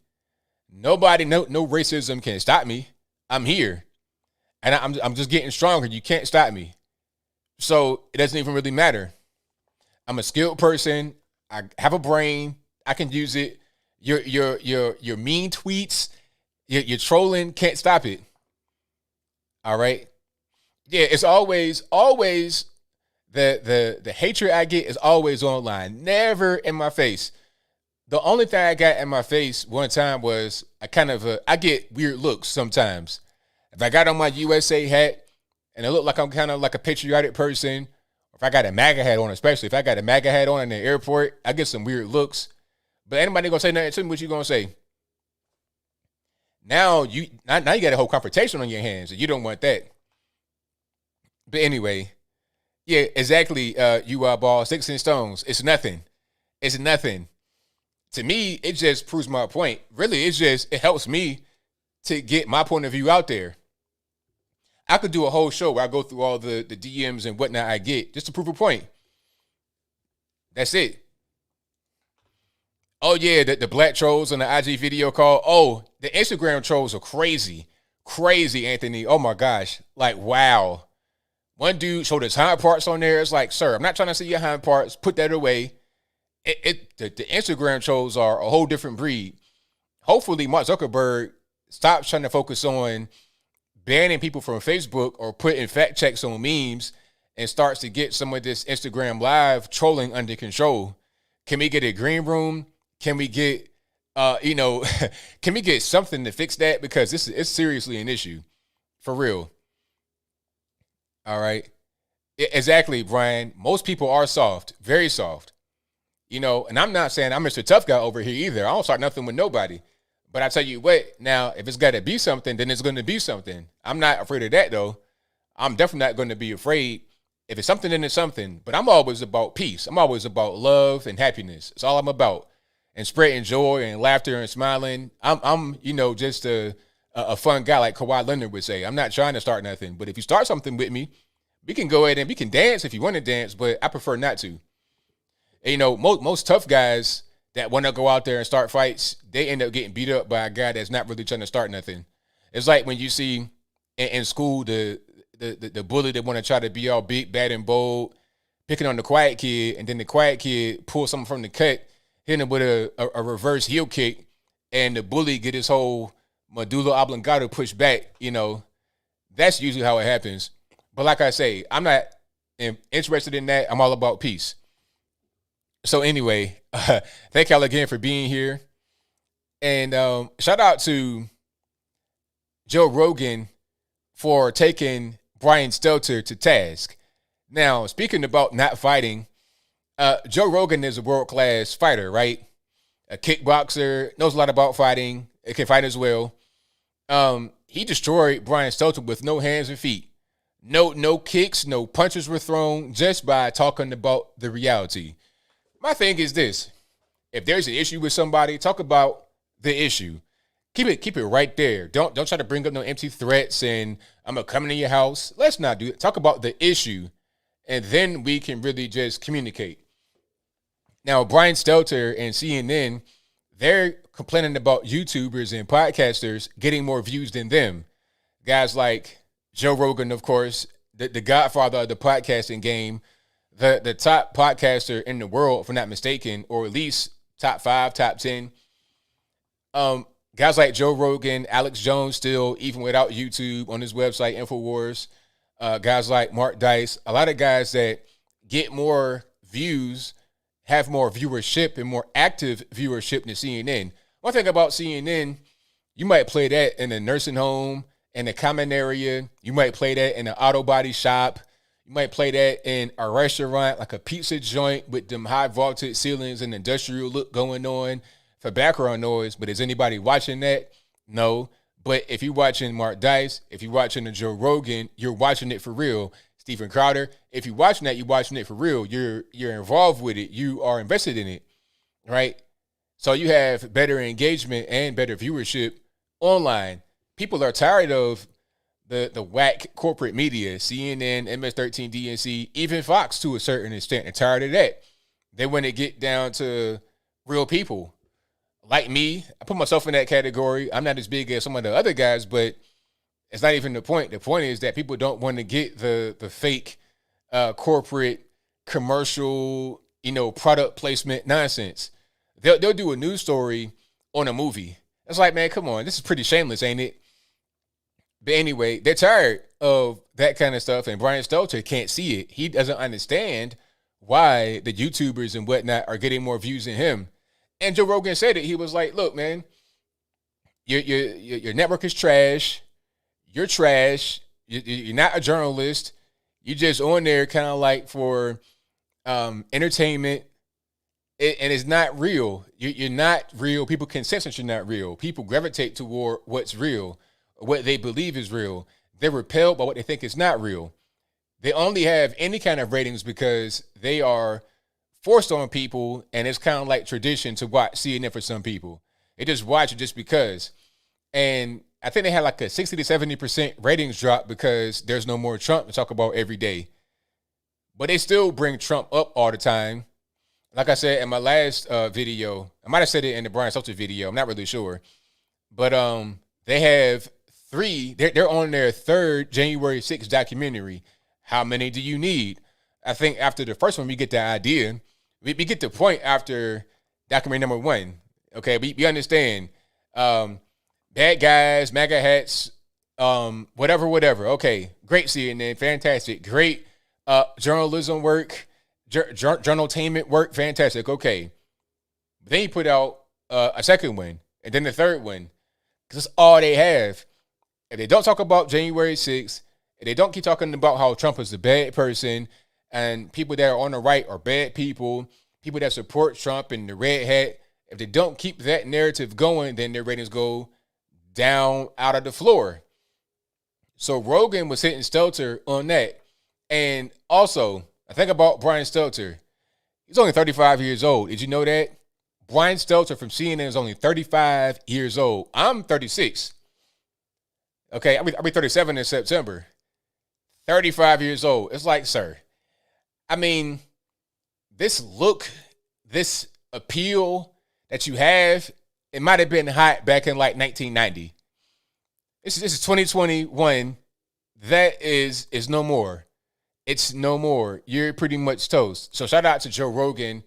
Speaker 1: Nobody, no racism can stop me. I'm here. And I'm just getting stronger. You can't stop me. So it doesn't even really matter. I'm a skilled person. I have a brain. I can use it. Your mean tweets, your trolling can't stop it. All right. Yeah, it's always the hatred I get is always online, never in my face. The only thing I got in my face one time was I get weird looks sometimes. If I got on my USA hat and it looked like I'm kind of like a patriotic person, if I got a MAGA hat on, especially if I got a MAGA hat on in the airport, I get some weird looks. But anybody gonna say nothing to me, what you gonna say? Now you got a whole confrontation on your hands, and you don't want that. But anyway, yeah, exactly. You are ball, sticks and stones. It's nothing. It's nothing. To me, it just proves my point. Really, it helps me to get my point of view out there. I could do a whole show where I go through all the DMs and whatnot I get just to prove a point. That's it. Oh, yeah, the black trolls on the IG video call. Oh, the Instagram trolls are crazy. Crazy, Anthony. Oh, my gosh. Like, wow. One dude showed his hind parts on there. It's like, sir, I'm not trying to see your hind parts. Put that away. The Instagram trolls are a whole different breed. Hopefully, Mark Zuckerberg stops trying to focus on banning people from Facebook or putting fact checks on memes and starts to get some of this Instagram live trolling under control. Can we get a green room? Can we get, can we get something to fix that? Because it's seriously an issue. For real. All right. Exactly, Brian. Most people are soft, very soft. And I'm not saying I'm Mr. Tough Guy over here either. I don't start nothing with nobody. But I tell you what, now, if it's got to be something, then it's going to be something. I'm not afraid of that, though. I'm definitely not going to be afraid. If it's something, then it's something. But I'm always about peace. I'm always about love and happiness. It's all I'm about. And spreading joy and laughter and smiling. I'm just a fun guy like Kawhi Leonard would say. I'm not trying to start nothing. But if you start something with me, we can go ahead and we can dance if you want to dance, but I prefer not to. And, most tough guys that want to go out there and start fights, they end up getting beat up by a guy that's not really trying to start nothing. It's like when you see in school the bully that want to try to be all big, bad, and bold, picking on the quiet kid, and then the quiet kid pulls something from the cut, hitting him with a reverse heel kick, and the bully get his whole medulla oblongata pushed back. That's usually how it happens. But like I say, I'm not interested in that. I'm all about peace. So anyway, thank y'all again for being here. And shout out to Joe Rogan for taking Brian Stelter to task. Now, speaking about not fighting, Joe Rogan is a world-class fighter, right? A kickboxer, knows a lot about fighting, can fight as well. He destroyed Brian Stelter with no hands and feet. No kicks, no punches were thrown, just by talking about the reality. My thing is this: if there's an issue with somebody, talk about the issue. Keep it right there. Don't try to bring up no empty threats and I'm gonna come into your house. Let's not do it. Talk about the issue, and then we can really just communicate. Now, Brian Stelter and CNN, they're complaining about YouTubers and podcasters getting more views than them. Guys like Joe Rogan, of course, the godfather of the podcasting game, the top podcaster in the world, if I'm not mistaken, or at least top 5, top 10. Guys like Joe Rogan, Alex Jones, still, even without YouTube, on his website, InfoWars. Guys like Mark Dice, a lot of guys that get more views, have more viewership and more active viewership than CNN. One thing about CNN, you might play that in a nursing home, in a common area. You might play that in an auto body shop. You might play that in a restaurant, like a pizza joint with them high vaulted ceilings and industrial look going on for background noise. But is anybody watching that? No. But if you're watching Mark Dice, if you're watching a Joe Rogan, you're watching it for real. Stephen Crowder, if you're watching that, you're watching it for real. You're involved with it. You are invested in it, right? So you have better engagement and better viewership online. People are tired of the whack corporate media, CNN, MS-13, DNC, even Fox to a certain extent. They're tired of that. They want to get down to real people. Like me, I put myself in that category. I'm not as big as some of the other guys, but it's not even the point. The point is that people don't want to get the fake corporate commercial, product placement nonsense. They'll do a news story on a movie. It's like, man, come on. This is pretty shameless, ain't it? But anyway, they're tired of that kind of stuff, and Brian Stelter can't see it. He doesn't understand why the YouTubers and whatnot are getting more views than him. And Joe Rogan said it. He was like, look, man, your network is trash. You're trash. You're not a journalist. You're just on there kind of like for entertainment. And it's not real. You're not real. People can sense that you're not real. People gravitate toward what's real, what they believe is real. They're repelled by what they think is not real. They only have any kind of ratings because they are forced on people, and it's kind of like tradition to watch CNN for some people. They just watch it just because. And I think they had like a 60 to 70% ratings drop because there's no more Trump to talk about every day. But they still bring Trump up all the time. Like I said in my last video, I might have said it in the Brian Stelter video, I'm not really sure. But they have 3, they're on their 3rd January 6th documentary. How many do you need? I think after the first one, we get the idea. We get the point after documentary number 1. Okay, we understand. Bad guys, MAGA hats, whatever. Okay, great CNN, fantastic. Great journalism work, journaltainment work, fantastic. Okay. Then you put out a second one, and then the third one, because that's all they have. If they don't talk about January 6th, if they don't keep talking about how Trump is a bad person, and people that are on the right are bad people that support Trump and the red hat, if they don't keep that narrative going, then their ratings go down out of the floor. So Rogan was hitting Stelter on that. And also, I think about Brian Stelter. He's only 35 years old. Did you know that? Brian Stelter from CNN is only 35 years old. I'm 36. Okay, I'll be 37 in September. 35 years old. It's like, sir, I mean, this look, this appeal that you have, it might have been hot back in like 1990. This is 2021. That is no more. It's no more. You're pretty much toast. So shout out to Joe Rogan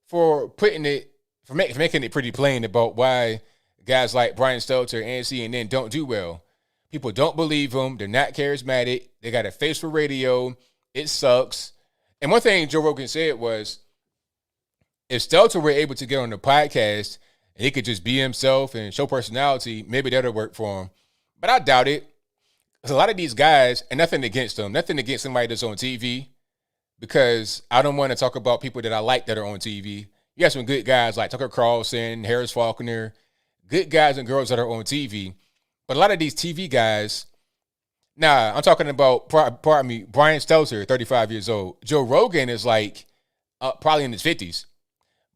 Speaker 1: for making it pretty plain about why guys like Brian Stelter and CNN don't do well. People don't believe them. They're not charismatic. They got a face for radio. It sucks. And one thing Joe Rogan said was, if Stelter were able to get on the podcast and he could just be himself and show personality, maybe that'll work for him. But I doubt it. Because a lot of these guys, and nothing against them, nothing against somebody that's on TV, because I don't want to talk about people that I like that are on TV. You have some good guys like Tucker Carlson, Harris Faulkner, good guys and girls that are on TV. But a lot of these TV guys, I'm talking about, pardon me, Brian Stelter, 35 years old. Joe Rogan is like probably in his 50s.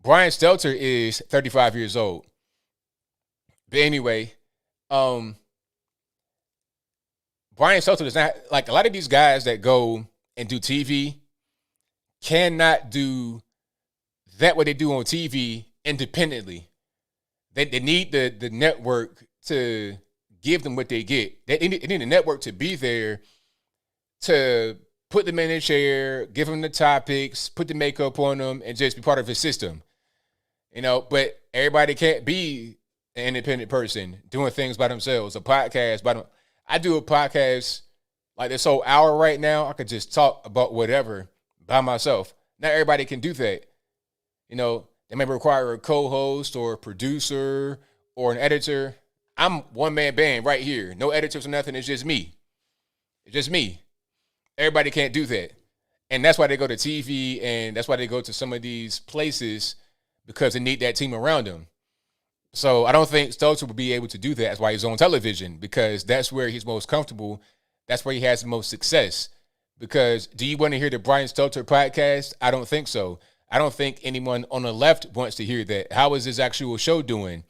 Speaker 1: Brian Stelter is 35 years old. But anyway, Brian Stelter does not, like a lot of these guys that go and do TV cannot do that what they do on TV independently. They need the network to give them what they get. They need the network to be there to put them in a chair, give them the topics, put the makeup on them, and just be part of his system. But everybody can't be an independent person doing things by themselves. A podcast by them. I do a podcast like this whole hour right now. I could just talk about whatever by myself. Not everybody can do that. They may require a co-host or a producer or an editor. I'm one-man band right here. No editors or nothing. It's just me. It's just me. Everybody can't do that. And that's why they go to TV, and that's why they go to some of these places, because they need that team around them. So I don't think Stelter will be able to do that. That's why he's on television, because that's where he's most comfortable. That's where he has the most success. Because do you want to hear the Brian Stelter podcast? I don't think so. I don't think anyone on the left wants to hear that. How is this actual show doing?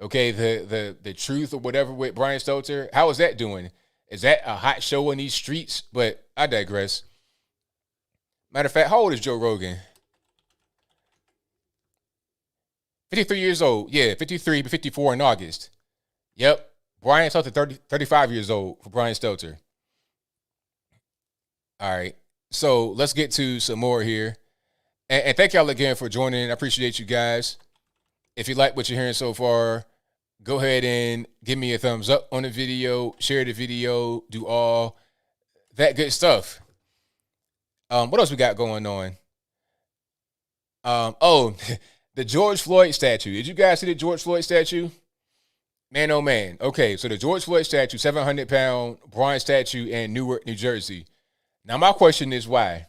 Speaker 1: Okay, the truth or whatever with Brian Stelter, how is that doing? Is that a hot show in these streets? But I digress. Matter of fact, how old is Joe Rogan? 53 years old. Yeah, 53, but 54 in August. Yep. Brian Stelter, 35 years old for Brian Stelter. All right. So let's get to some more here. And thank y'all again for joining. I appreciate you guys. If you like what you're hearing so far, go ahead and give me a thumbs up on the video, share the video, do all that good stuff. What else we got going on? The George Floyd statue. Did you guys see the George Floyd statue? Man, oh man. Okay, so the George Floyd statue, 700-pound bronze statue in Newark, New Jersey. Now, my question is why?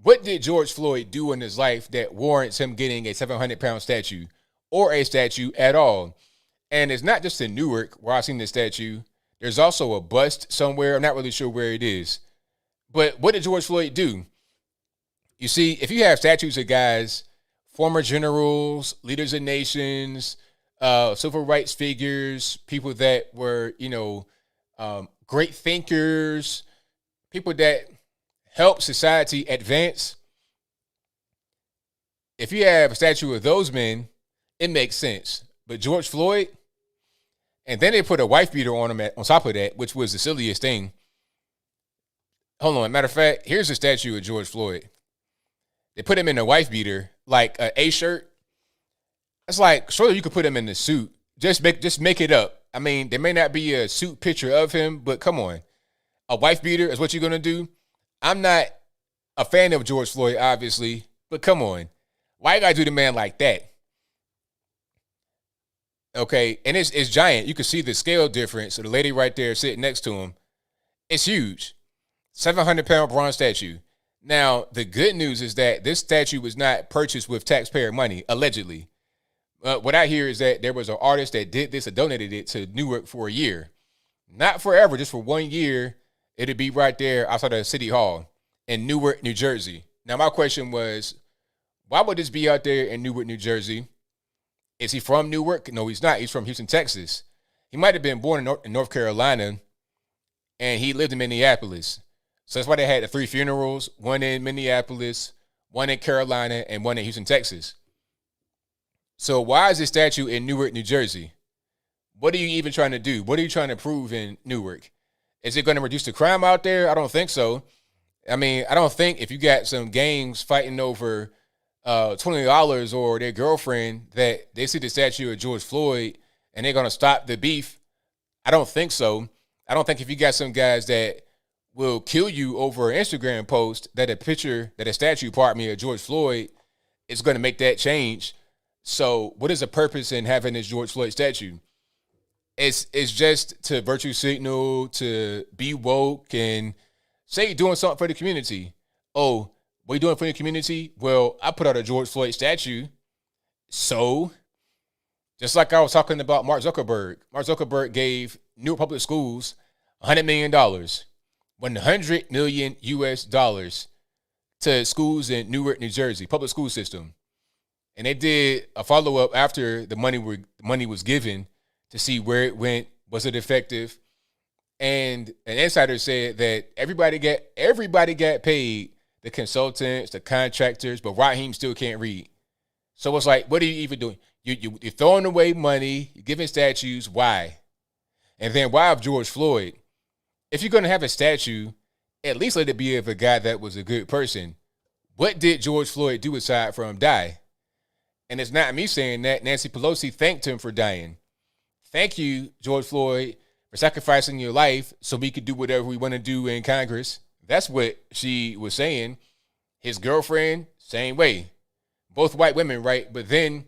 Speaker 1: What did George Floyd do in his life that warrants him getting a 700-pound statue or a statue at all? And it's not just in Newark where I've seen the statue. There's also a bust somewhere. I'm not really sure where it is. But what did George Floyd do? You see, if you have statues of guys, former generals, leaders of nations, civil rights figures, people that were, great thinkers, people that help society advance. If you have a statue of those men, it makes sense. But George Floyd, and then they put a wife beater on him on top of that, which was the silliest thing. Hold on. Matter of fact, here's a statue of George Floyd. They put him in a wife beater, like an A shirt. It's like, surely you could put him in the suit. Just make it up. I mean, there may not be a suit picture of him, but come on. A wife beater is what you're going to do? I'm not a fan of George Floyd, obviously, but come on. Why you got to do the man like that? Okay, and it's giant. You can see the scale difference. So the lady right there sitting next to him, it's huge. 700-pound bronze statue. Now, the good news is that this statue was not purchased with taxpayer money, allegedly. What I hear is that there was an artist that did this and donated it to Newark for a year. Not forever, just for 1 year. It'd be right there outside of City Hall in Newark, New Jersey. Now, my question was, why would this be out there in Newark, New Jersey? Is he from Newark? No, he's not. He's from Houston, Texas. He might have been born in North Carolina, and he lived in Minneapolis. So that's why they had the 3 funerals, one in Minneapolis, one in Carolina, and one in Houston, Texas. So why is this statue in Newark, New Jersey? What are you even trying to do? What are you trying to prove in Newark? Is it going to reduce the crime out there? I don't think so. I mean, I don't think if you got some gangs fighting over $20 or their girlfriend that they see the statue of George Floyd and they're going to stop the beef. I don't think so. I don't think if you got some guys that will kill you over an Instagram post that a statue, of George Floyd is going to make that change. So what is the purpose in having this George Floyd statue? It's just to virtue signal, to be woke and say you're doing something for the community. Oh, what are you doing for the community? Well, I put out a George Floyd statue. So, just like I was talking about Mark Zuckerberg. Mark Zuckerberg gave Newark Public Schools $100 million, $100 million US to schools in Newark, New Jersey, public school system. And they did a follow-up after the money was given to see where it went, was it effective? And an insider said that everybody got paid, the consultants, the contractors, but Raheem still can't read. So it's like, what are you even doing? You're throwing away money, you're giving statues, why? And then why of George Floyd? If you're going to have a statue, at least let it be of a guy that was a good person. What did George Floyd do aside from die? And it's not me saying that. Nancy Pelosi thanked him for dying. Thank you, George Floyd, for sacrificing your life so we could do whatever we want to do in Congress. That's what she was saying. His girlfriend, same way. Both white women, right? But then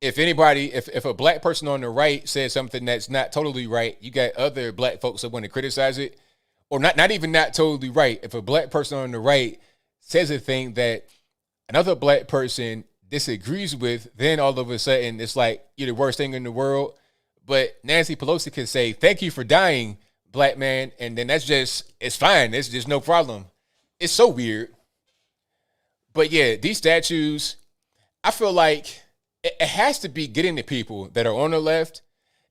Speaker 1: if anybody, if a black person on the right says something that's not totally right, you got other black folks that want to criticize it. Or not even not totally right. If a black person on the right says a thing that another black person disagrees with, then all of a sudden it's like you're the worst thing in the world. But Nancy Pelosi can say, thank you for dying, black man. And then that's just, it's fine. It's just no problem. It's so weird. But yeah, these statues, I feel like it has to be getting to people that are on the left.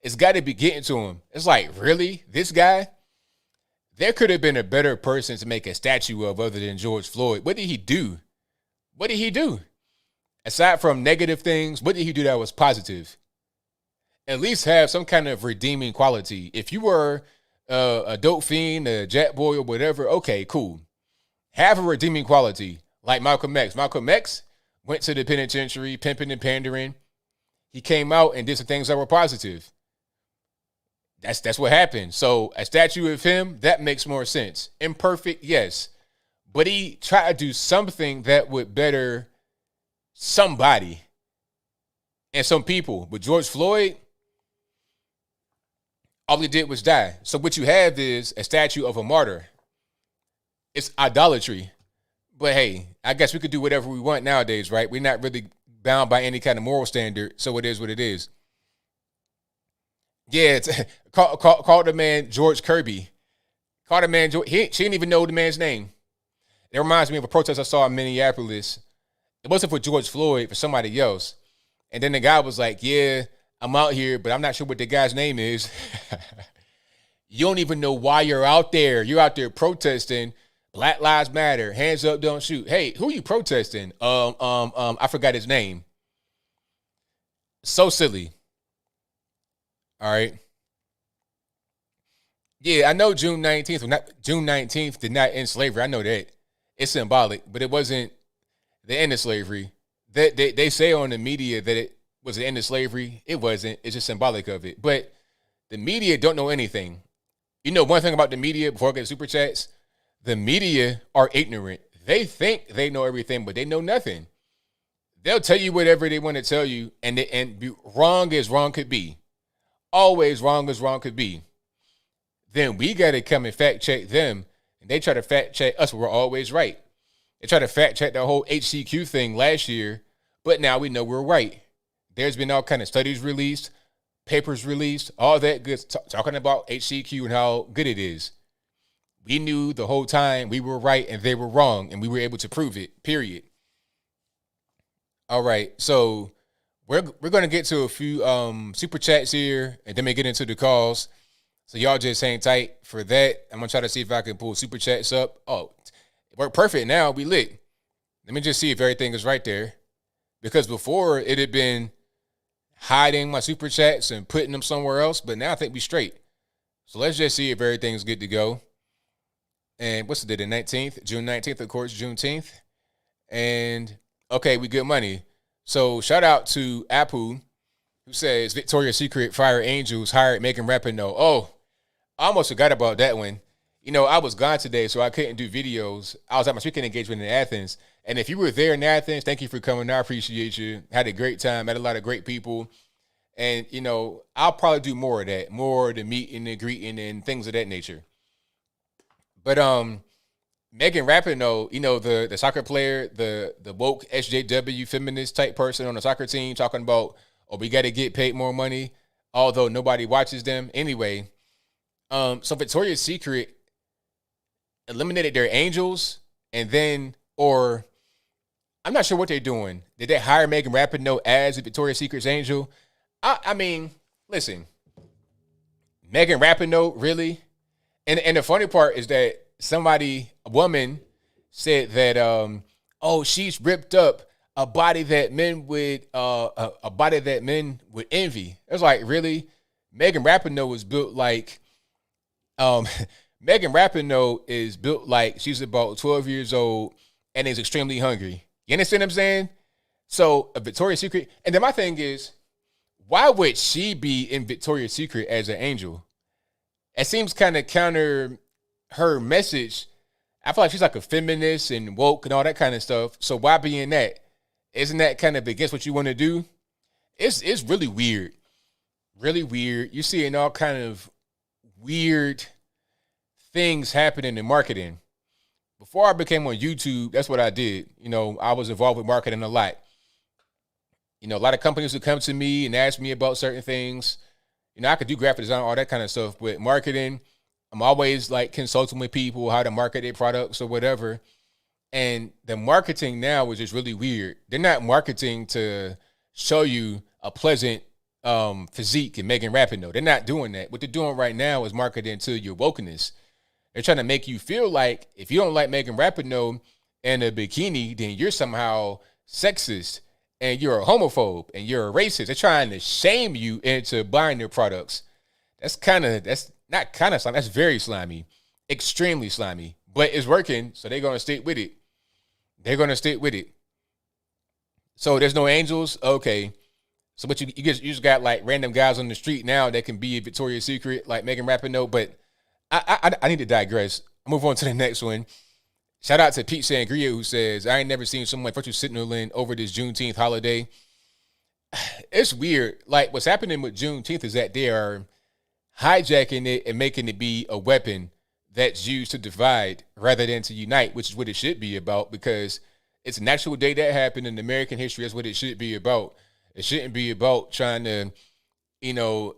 Speaker 1: It's got to be getting to them. It's like, really? This guy? There could have been a better person to make a statue of other than George Floyd. What did he do? What did he do? Aside from negative things, what did he do that was positive? At least have some kind of redeeming quality. If you were a dope fiend, a jack boy, or whatever, okay, cool. Have a redeeming quality. Like Malcolm X. Malcolm X went to the penitentiary, pimping and pandering. He came out and did some things that were positive. That's what happened. So a statue of him, that makes more sense. Imperfect, yes. But he tried to do something that would better somebody and some people. But George Floyd, all he did was die. So what you have is a statue of a martyr. It's idolatry. But hey, I guess we could do whatever we want nowadays, right? We're not really bound by any kind of moral standard. So it is what it is. Yeah, call the man George Kirby. Call the man George. She didn't even know the man's name. It reminds me of a protest I saw in Minneapolis. It wasn't for George Floyd, for somebody else. And then the guy was like, yeah, I'm out here, but I'm not sure what the guy's name is. You don't even know why you're out there. You're out there protesting. Black Lives Matter. Hands up, don't shoot. Hey, who are you protesting? I forgot his name. So silly. All right. Yeah, I know June 19th did not end slavery. I know that. It's symbolic, but it wasn't the end of slavery. They say on the media that it was the end of slavery. It wasn't. It's just symbolic of it. But the media don't know anything. You know one thing about the media before I get to super chats? The media are ignorant. They think they know everything, but they know nothing. They'll tell you whatever they want to tell you, and be wrong as wrong could be. Always wrong as wrong could be. Then we got to come and fact check them, and they try to fact check us. We're always right. They try to fact check the whole HCQ thing last year, but now we know we're right. There's been all kind of studies released, papers released, all that good talking about HCQ and how good it is. We knew the whole time we were right and they were wrong, and we were able to prove it, period. All right, so we're going to get to a few super chats here, and then we get into the calls. So y'all just hang tight for that. I'm going to try to see if I can pull super chats up. Oh, it worked perfect now. We lit. Let me just see if everything is right there. Because before, it had been hiding my super chats and putting them somewhere else, but now I think we straight. So let's just see if everything's good to go. And what's the day? The 19th? June 19th, of course, Juneteenth. And, okay, we good money. So shout out to Apu, who says Victoria's Secret Fire Angels hired Megan Rapinoe. Oh, I almost forgot about that one. You know, I was gone today, so I couldn't do videos. I was at my speaking engagement in Athens. And if you were there in Athens, thank you for coming. I appreciate you. Had a great time. Met a lot of great people. And, you know, I'll probably do more of that. More of the meeting and greeting and things of that nature. But Megan Rapinoe, you know, the soccer player, the woke SJW feminist type person on the soccer team talking about, oh, we got to get paid more money, although nobody watches them. Anyway, so Victoria's Secret eliminated their angels, and then, or I'm not sure what they're doing. Did they hire Megan Rapinoe as a Victoria's Secret's angel? I mean, listen, Megan Rapinoe, really? And the funny part is that a woman said that, oh, she's ripped up a body that men would envy. It's like, really? Megan Rapinoe was built like Megan Rapinoe is built like she's about 12 years old and is extremely hungry. You understand what I'm saying? So a Victoria's Secret. And then my thing is, why would she be in Victoria's Secret as an angel? It seems kind of counter her message. I feel like she's like a feminist and woke and all that kind of stuff. So why be in that? Isn't that kind of against what you want to do? It's really weird. Really weird. You're seeing all kind of weird things happening in marketing. Before I became on YouTube, that's what I did. You know, I was involved with marketing a lot. You know, a lot of companies would come to me and ask me about certain things. You know, I could do graphic design, all that kind of stuff, but marketing, I'm always like consulting with people how to market their products or whatever. And the marketing now is just really weird. They're not marketing to show you a pleasant physique and Megan Rapinoe. They're not doing that. What they're doing right now is marketing to your wokeness. They're trying to make you feel like if you don't like Megan Rapinoe in a bikini, then you're somehow sexist and you're a homophobe and you're a racist. They're trying to shame you into buying their products. That's not kind of slimy. That's very slimy, extremely slimy, but it's working. So they're going to stick with it. They're going to stick with it. So there's no angels. Okay. So but you just got like random guys on the street now that can be a Victoria's Secret like Megan Rapinoe. But I need to digress. I'll move on to the next one. Shout out to Pete Sangria, who says, I ain't never seen so much virtue signaling over this Juneteenth holiday. It's weird. Like, what's happening with Juneteenth is that they are hijacking it and making it be a weapon that's used to divide rather than to unite, which is what it should be about, because it's an actual day that happened in American history. That's what it should be about. It shouldn't be about trying to,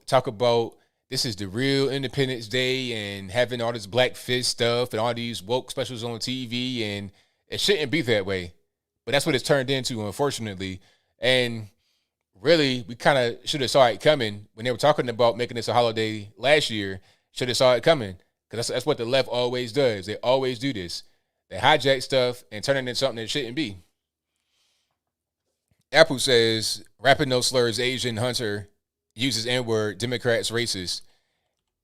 Speaker 1: talk about this is the real Independence Day and having all this black fist stuff and all these woke specials on TV, and it shouldn't be that way. But that's what it's turned into, unfortunately. And really, we kind of should have saw it coming when they were talking about making this a holiday last year. Should have saw it coming, because that's what the left always does. They always do this. They hijack stuff and turn it into something that shouldn't be. Apple says, Rapinoe slurs Asian hunter, uses N-word, Democrats racist.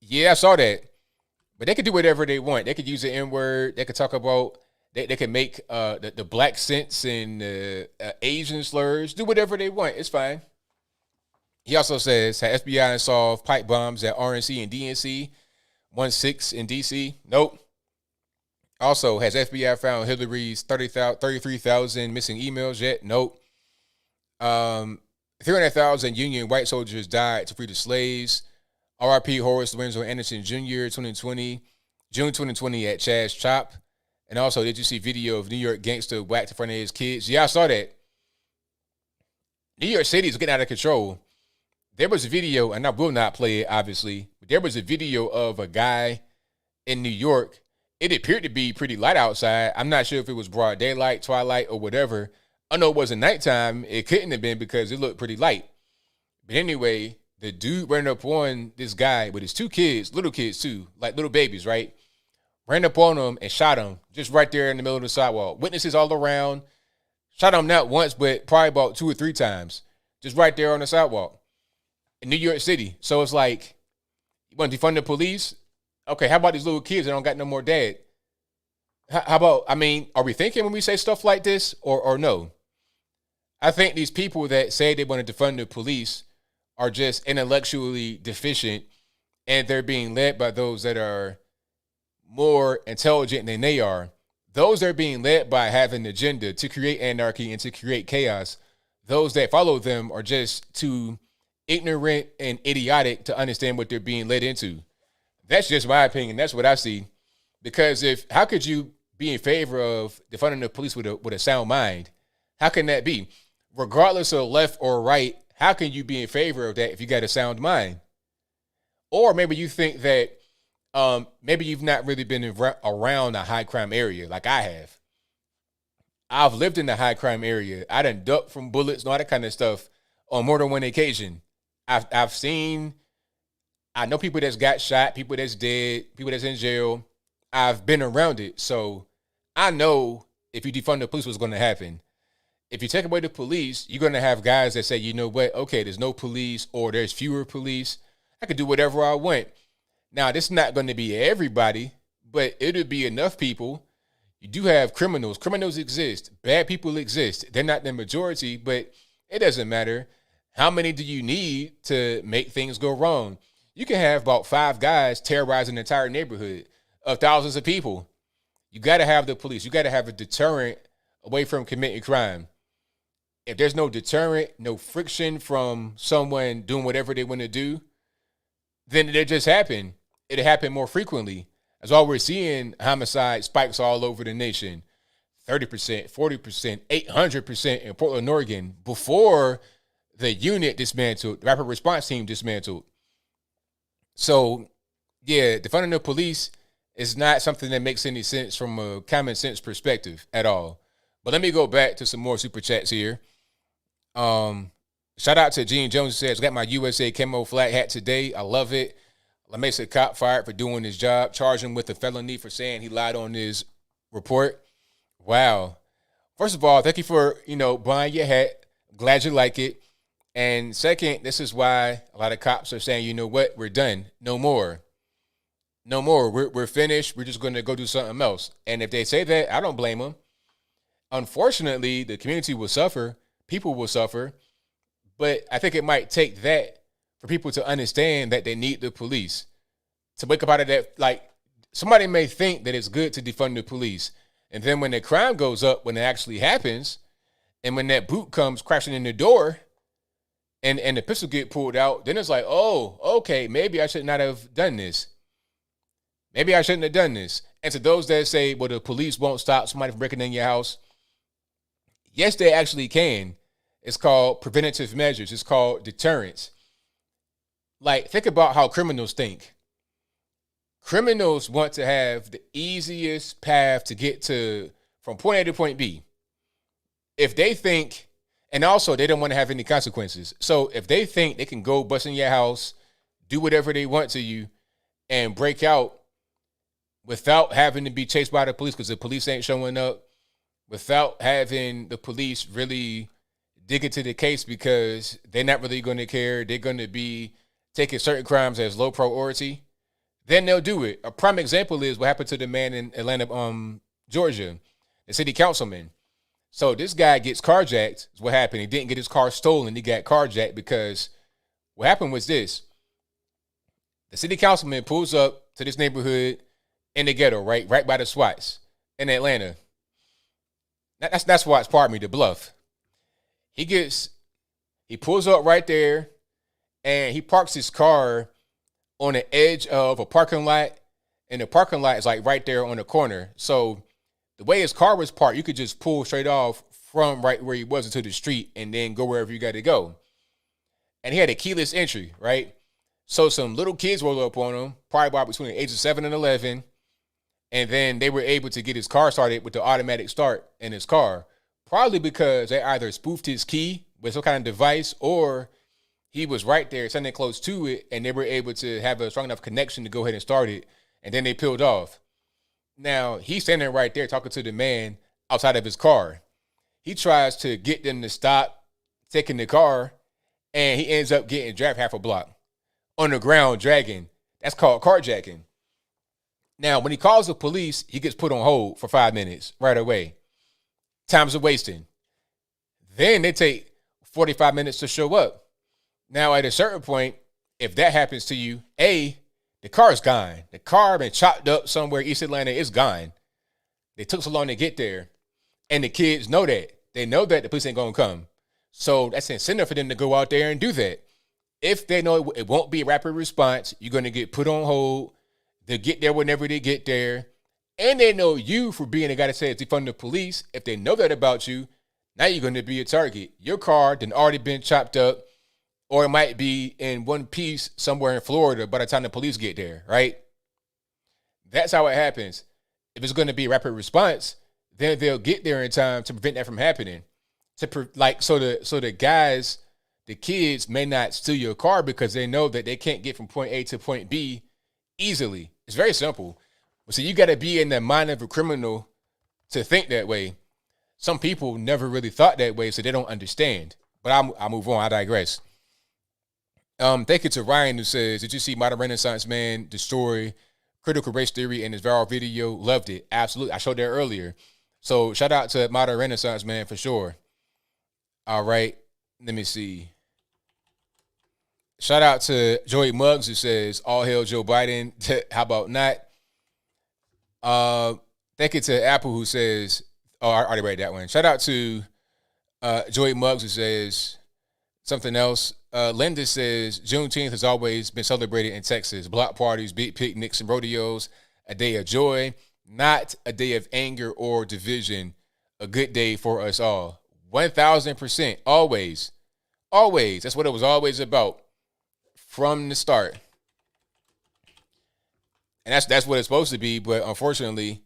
Speaker 1: Yeah, I saw that. But they could do whatever they want. They could use the N-word. They could talk about, they can make the black sense and Asian slurs. Do whatever they want. It's fine. He also says, has FBI solved pipe bombs at RNC and DNC? 1-6 in DC? Nope. Also, has FBI found Hillary's 33,000 missing emails yet? Nope. 300,000 Union white soldiers died to free the slaves. R.I.P. Horace Lorenzo Anderson Jr. 2020, June 2020 at Chad's Chop. And also, did you see video of New York gangster whacked in front of his kids? Yeah, I saw that. New York City is getting out of control. There was a video, and I will not play it, obviously, but there was a video of a guy in New York. It appeared to be pretty light outside. I'm not sure if it was broad daylight, twilight, or whatever. I know it wasn't nighttime. It couldn't have been because it looked pretty light. But anyway, the dude ran up on this guy with his two kids, little kids too, like little babies, right? Ran up on him and shot him just right there in the middle of the sidewalk. Witnesses all around. Shot him not once, but probably about 2 or 3 times. Just right there on the sidewalk in New York City. So it's like, you want to defund the police? Okay, how about these little kids that don't got no more dad? How about, are we thinking when we say stuff like this or no? I think these people that say they want to defund the police are just intellectually deficient, and they're being led by those that are more intelligent than they are. Those that are being led by have an agenda to create anarchy and to create chaos. Those that follow them are just too ignorant and idiotic to understand what they're being led into. That's just my opinion. That's what I see. Because how could you be in favor of defunding the police with a sound mind? How can that be? Regardless of left or right, how can you be in favor of that if you got a sound mind? Or maybe you think that maybe you've not really been around a high crime area like I have. I've lived in the high crime area. I done ducked from bullets and all that kind of stuff on more than one occasion. I know people that's got shot, people that's dead, people that's in jail. I've been around it. So I know if you defund the police, what's going to happen. If you take away the police, you're going to have guys that say, you know what, okay, there's no police or there's fewer police. I can do whatever I want. Now, this is not going to be everybody, but it'll be enough people. You do have criminals. Criminals exist. Bad people exist. They're not the majority, but it doesn't matter. How many do you need to make things go wrong? You can have about 5 guys terrorizing an entire neighborhood of thousands of people. You got to have the police. You got to have a deterrent away from committing crime. If there's no deterrent, no friction from someone doing whatever they want to do, then it just happen. It'll happen more frequently. That's why we're seeing homicide spikes all over the nation. 30%, 40%, 800% in Portland, Oregon, before the unit dismantled, the rapid response team dismantled. So, yeah, defunding the police is not something that makes any sense from a common sense perspective at all. But let me go back to some more super chats here. Shout out to Gene Jones, who says, got my USA camo flag hat today. I love it. La Mesa cop fired for doing his job. Charged him with a felony for saying he lied on his report. Wow. First of all, thank you for, buying your hat. Glad you like it. And second, this is why a lot of cops are saying, you know what, we're done. No more. No more. We're finished. We're just going to go do something else. And if they say that, I don't blame them. Unfortunately, the community will suffer. People will suffer. But I think it might take that for people to understand that they need the police. To wake up out of that, like, somebody may think that it's good to defund the police. And then when the crime goes up, when it actually happens, and when that boot comes crashing in the door, and the pistol get pulled out, then it's like, oh, okay, maybe I should not have done this. Maybe I shouldn't have done this. And to those that say, well, the police won't stop somebody from breaking in your house, yes, they actually can. It's called preventative measures. It's called deterrence. Like, think about how criminals think. Criminals want to have the easiest path to get from point A to point B. If they think, and also they don't want to have any consequences. So if they think they can go bust in your house, do whatever they want to you, and break out without having to be chased by the police because the police ain't showing up, without having the police really dig into the case because they're not really going to care, they're going to be taking certain crimes as low priority, then they'll do it. A prime example is what happened to the man in Atlanta, Georgia, the city councilman. So this guy gets carjacked. Is what happened. He didn't get his car stolen. He got carjacked because what happened was this. The city councilman pulls up to this neighborhood in the ghetto, right by the SWATs in Atlanta. That's SWATs, pardon me, the Bluff. He pulls up right there, and he parks his car on the edge of a parking lot, and the parking lot is like right there on the corner. So the way his car was parked, you could just pull straight off from right where he was into the street and then go wherever you got to go. And he had a keyless entry, right? So some little kids rolled up on him, probably about between the ages of 7 and 11, and then they were able to get his car started with the automatic start in his car, probably because they either spoofed his key with some kind of device or he was right there standing close to it, and they were able to have a strong enough connection to go ahead and start it, and then they peeled off. Now, he's standing right there talking to the man outside of his car. He tries to get them to stop taking the car, and he ends up getting dragged half a block on the ground, dragging. That's called carjacking. Now, when he calls the police, he gets put on hold for 5 minutes right away. Time's a wasting. Then they take 45 minutes to show up. Now, at a certain point, if that happens to you, the car's gone. The car been chopped up somewhere East Atlanta. It's gone. They took so long to get there. And the kids know that. They know that the police ain't going to come. So that's an incentive for them to go out there and do that. If they know it won't be a rapid response, you're going to get put on hold. They'll get there whenever they get there. And they know you for being the guy that says defund the police. If they know that about you, now you're going to be a target. Your car done already been chopped up. Or it might be in one piece somewhere in Florida by the time the police get there, right? That's how it happens. If it's going to be a rapid response, then they'll get there in time to prevent that from happening. So the guys, the kids may not steal your car because they know that they can't get from point A to point B easily. It's very simple. So you got to be in the mind of a criminal to think that way. Some people never really thought that way, so they don't understand. But I'll move on. I digress. Thank you to Ryan, who says, did you see Modern Renaissance Man destroy critical race theory in his viral video. Loved it. Absolutely. I showed that earlier. So shout out to Modern Renaissance, man, for sure. All right. Let me see. Shout out to Joey Muggs, who says, all hail Joe Biden. How about not? Thank you to Apple, who says, oh, I already read that one. Shout out to Joey Muggs, who says something else. Linda says, Juneteenth has always been celebrated in Texas. Block parties, big picnics, and rodeos. A day of joy, not a day of anger or division. A good day for us all. 1,000%. Always. Always. That's what it was always about from the start. And that's what it's supposed to be, but unfortunately,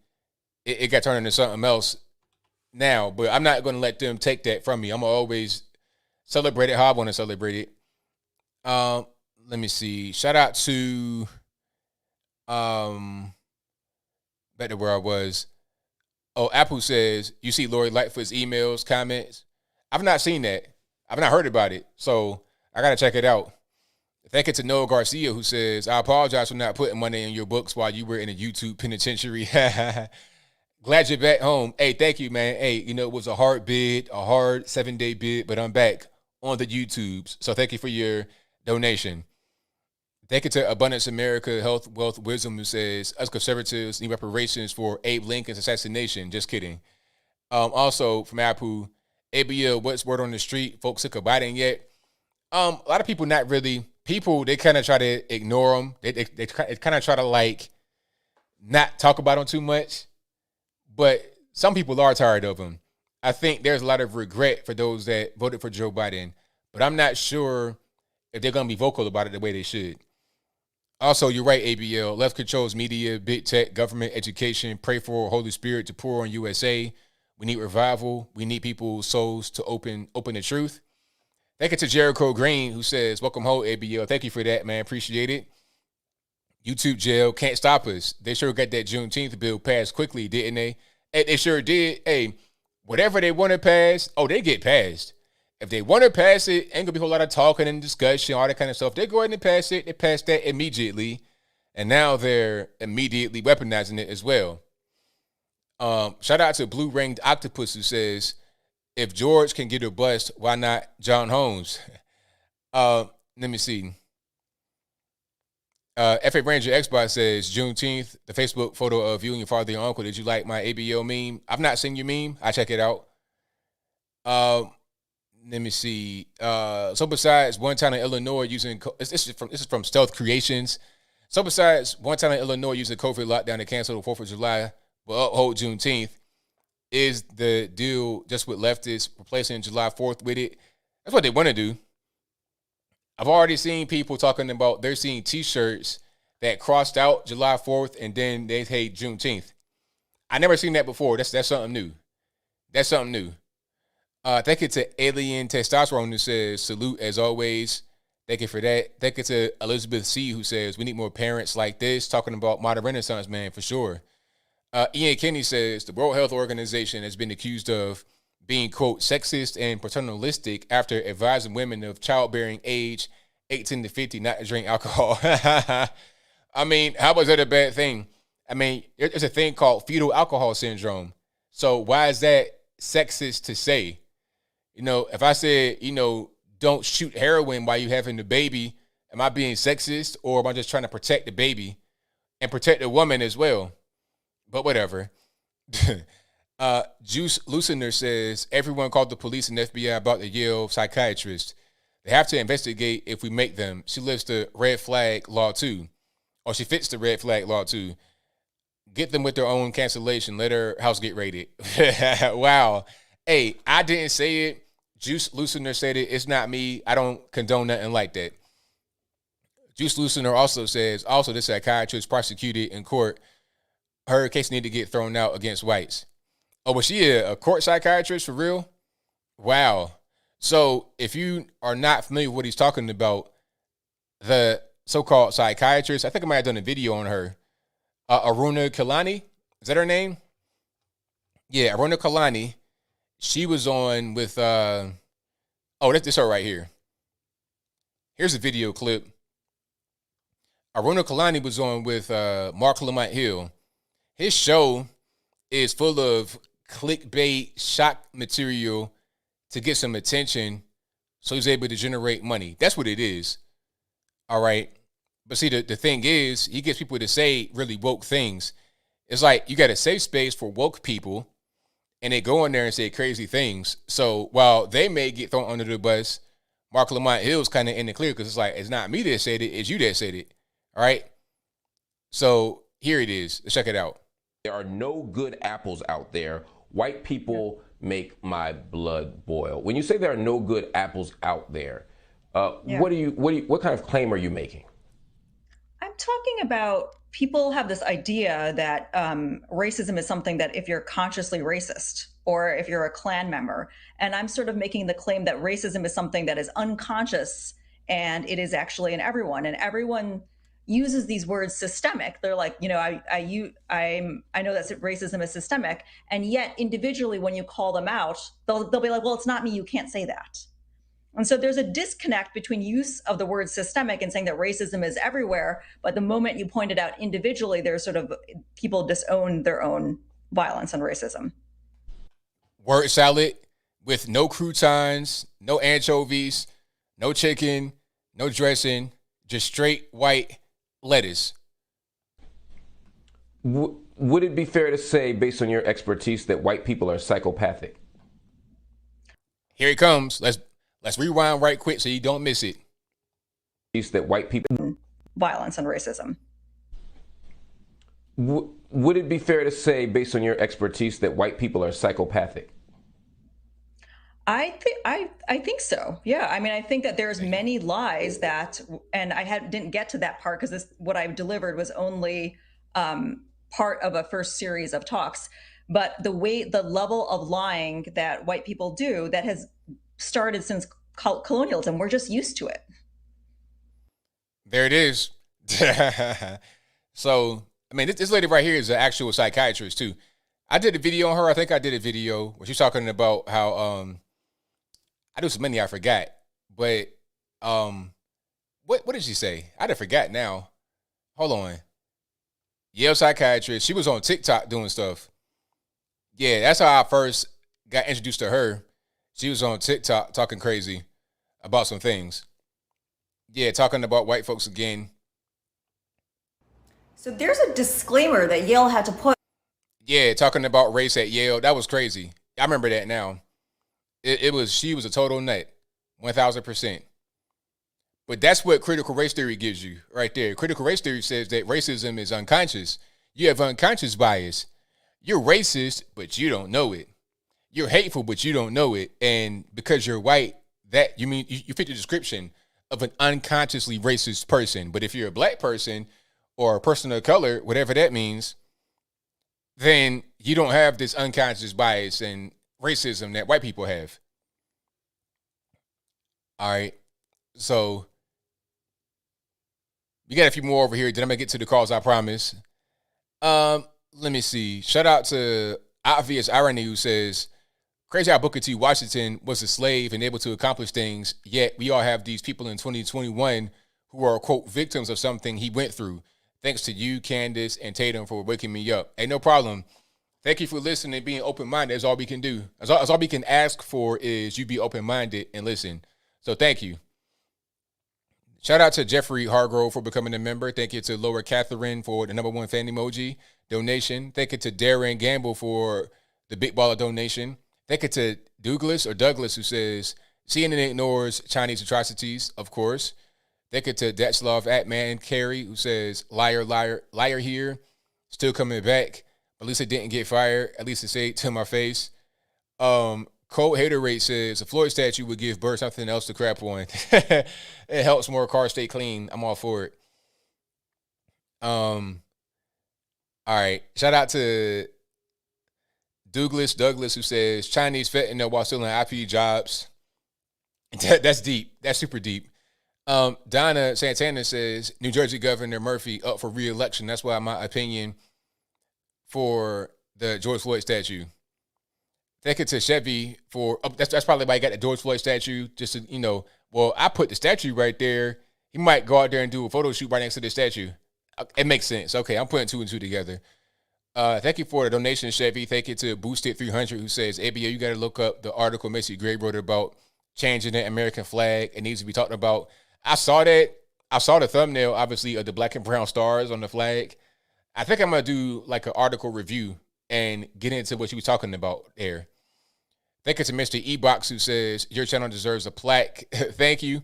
Speaker 1: it got turned into something else now. But I'm not going to let them take that from me. I'm going to always celebrate it how I want to celebrate it. Let me see. Shout out to back to where I was. Oh, Apple says, you see Lori Lightfoot's emails, comments. I've not seen that. I've not heard about it. So I got to check it out. Thank you to Noah Garcia, who says, I apologize for not putting money in your books while you were in a YouTube penitentiary. Glad you're back home. Hey, thank you, man. Hey, it was a hard bid, a hard 7-day bid, but I'm back on the YouTubes. So thank you for your donation. Thank you to Abundance America, Health, Wealth, Wisdom, who says, us conservatives need reparations for Abe Lincoln's assassination. Just kidding. Also, from Apple, ABL, what's word on the street? Folks sick of Biden yet? A lot of people not really. People, they kind of try to ignore them. They kind of try to, not talk about them too much. But some people are tired of them. I think there's a lot of regret for those that voted for Joe Biden. But I'm not sure if they're going to be vocal about it the way they should. Also, you're right, ABL. Left controls media, big tech, government, education. Pray for Holy Spirit to pour on USA. We need revival. We need people's souls to open the truth. Thank you to Jericho Green, who says, welcome home, ABL. Thank you for that, man. Appreciate it. YouTube jail can't stop us. They sure got that Juneteenth bill passed quickly, didn't they? They sure did. Hey, whatever they want to pass, they get passed. If they want to pass it, ain't going to be a whole lot of talking and discussion, all that kind of stuff. They go ahead and pass it. They pass that immediately. And now they're immediately weaponizing it as well. Shout out to Blue Ringed Octopus, who says, if George can get a bust, why not John Holmes? Let me see. F.A. Ranger Xbox says, Juneteenth, the Facebook photo of you and your father and your uncle. Did you like my ABL meme? I've not seen your meme. I check it out. Let me see. So besides one time in Illinois using, this is from Stealth Creations. So besides one time in Illinois using COVID lockdown to cancel the 4th of July, but uphold Juneteenth, is the deal just with leftists replacing July 4th with it? That's what they want to do. I've already seen people talking about they're seeing T-shirts that crossed out July 4th and then they hate Juneteenth. I never seen that before. That's something new. That's something new. Thank you to Alien Testosterone, who says, salute as always. Thank you for that. Thank you to Elizabeth C., who says, we need more parents like this, talking about modern renaissance, man, for sure. Ian Kinney says, the World Health Organization has been accused of being, quote, sexist and paternalistic after advising women of childbearing age 18 to 50 not to drink alcohol. I mean, how was that a bad thing? I mean, there's a thing called fetal alcohol syndrome. So why is that sexist to say? If I said, don't shoot heroin while you're having the baby, am I being sexist, or am I just trying to protect the baby and protect the woman as well? But whatever. Juice Luciner says, everyone called the police and FBI about the Yale psychiatrist. They have to investigate if we make them. She lives the red flag law too. Or she fits the red flag law too. Get them with their own cancellation. Let her house get raided. Wow. Hey, I didn't say it. Juice Luciner said it. It's not me. I don't condone nothing like that. Juice Luciner also says, the psychiatrist prosecuted in court. Her case need to get thrown out against whites. Oh, was she a court psychiatrist for real? Wow. So if you are not familiar with what he's talking about, the so-called psychiatrist, I think I might have done a video on her. Aruna Kalani, is that her name? Yeah, Aruna Kalani. She was on with, that's her right here. Here's a video clip. Aruna Kalani was on with Mark Lamont Hill. His show is full of clickbait, shock material to get some attention so he's able to generate money. That's what it is. All right. But see, the thing is, he gets people to say really woke things. It's like you got a safe space for woke people, and they go in there and say crazy things. So while they may get thrown under the bus, Mark Lamont Hill's kind of in the clear because it's like, it's not me that said it, it's you that said it. All right. So here it is. Let's check it out.
Speaker 3: There are no good apples out there. White people make my blood boil. When you say there are no good apples out there, what kind of claim are you making?
Speaker 4: I'm talking about people have this idea that racism is something that if you're consciously racist or if you're a Klan member, and I'm sort of making the claim that racism is something that is unconscious and it is actually in everyone, and everyone uses these words systemic. They're like, you know, I know that racism is systemic, and yet individually when you call them out, they'll be like, well, it's not me, you can't say that. And so there's a disconnect between use of the word systemic and saying that racism is everywhere, but the moment you point it out individually, there's sort of people disown their own violence and racism.
Speaker 1: Word salad with no croutons, no anchovies, no chicken, no dressing, just straight white lettuce.
Speaker 3: Would it be fair to say, based on your expertise, that white people are psychopathic?
Speaker 1: Here it comes. Let's rewind right quick so you don't miss it.
Speaker 3: That white people
Speaker 4: violence and racism.
Speaker 3: Would it be fair to say, based on your expertise, that white people are psychopathic?
Speaker 4: I think so. Yeah. I mean, I think that there's many lies that, and didn't get to that part because what I've delivered was only part of a first series of talks. But the level of lying that white people do that has started since colonialism, we're just used to it.
Speaker 1: There it is. So, I mean, this lady right here is an actual psychiatrist too. I did a video on her. I think I did a video where she's talking about how I do so many I forgot. But what did she say? I done forgot now. Hold on. Yale psychiatrist. She was on TikTok doing stuff. Yeah, that's how I first got introduced to her. She was on TikTok talking crazy about some things. Yeah, talking about white folks again.
Speaker 5: So there's a disclaimer that Yale had to put.
Speaker 1: Yeah, talking about race at Yale. That was crazy. I remember that now. She was a total nut, 1,000%. But that's what critical race theory gives you right there. Critical race theory says that racism is unconscious. You have unconscious bias. You're racist, but you don't know it. You're hateful, but you don't know it. And because you're white, that you fit the description of an unconsciously racist person. But if you're a black person or a person of color, whatever that means, then you don't have this unconscious bias and racism that white people have. All right. So we got a few more over here. Then I'm going to get to the calls, I promise. Let me see. Shout out to Obvious Irony, who says, crazy how Booker T. Washington was a slave and able to accomplish things, yet we all have these people in 2021 who are, quote, victims of something he went through. Thanks to you, Candace, and Tatum for waking me up. Hey, no problem. Thank you for listening and being open-minded. That's all we can do. That's all we can ask for is you be open-minded and listen. So thank you. Shout out to Jeffrey Hargrove for becoming a member. Thank you to Laura Catherine for the #1 fan emoji donation. Thank you to Darren Gamble for the big baller donation. Thank you to Douglas, who says, CNN ignores Chinese atrocities, of course. Thank you to Datslav Atman Carey, who says, liar, liar, liar here. Still coming back. At least it didn't get fired. At least it said to my face. Cold Hater Rate says, a Floyd statue would give Bird something else to crap on. It helps more cars stay clean. I'm all for it. All right. Shout out to Douglas, who says, Chinese fentanyl while stealing IP jobs. That's deep. That's super deep. Donna Santana says, New Jersey Governor Murphy up for re-election. That's why my opinion for the George Floyd statue. Thank you to Chevy for, that's probably why I got the George Floyd statue, just to, well, I put the statue right there. He might go out there and do a photo shoot right next to the statue. It makes sense. Okay, I'm putting two and two together. Thank you for the donation, Chevy. Thank you to Boosted 300 who says, ABL, you got to look up the article Missy Gray wrote about changing the American flag. It needs to be talked about. I saw that. I saw the thumbnail, obviously, of the black and brown stars on the flag. I think I'm going to do like an article review and get into what you were talking about there. Thank you to Mr. E-Box who says, your channel deserves a plaque. Thank you.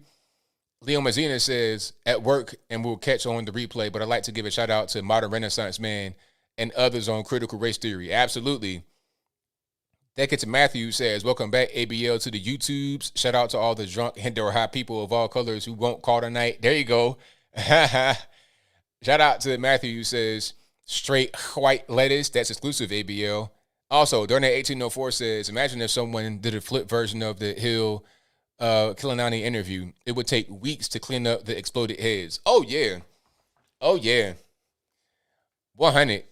Speaker 1: Leo Mazzina says, at work and we'll catch on the replay, but I'd like to give a shout out to Modern Renaissance Man and others on critical race theory. Absolutely. Thank you to Matthew who says, welcome back, ABL, to the YouTubes. Shout out to all the drunk and/or high people of all colors who won't call tonight. There you go. Shout out to Matthew who says, straight white lettuce. That's exclusive, ABL. Also, Darnay 1804 says, imagine if someone did a flip version of the Hill Killinani interview. It would take weeks to clean up the exploded heads. Oh, yeah. Oh, yeah. 100%.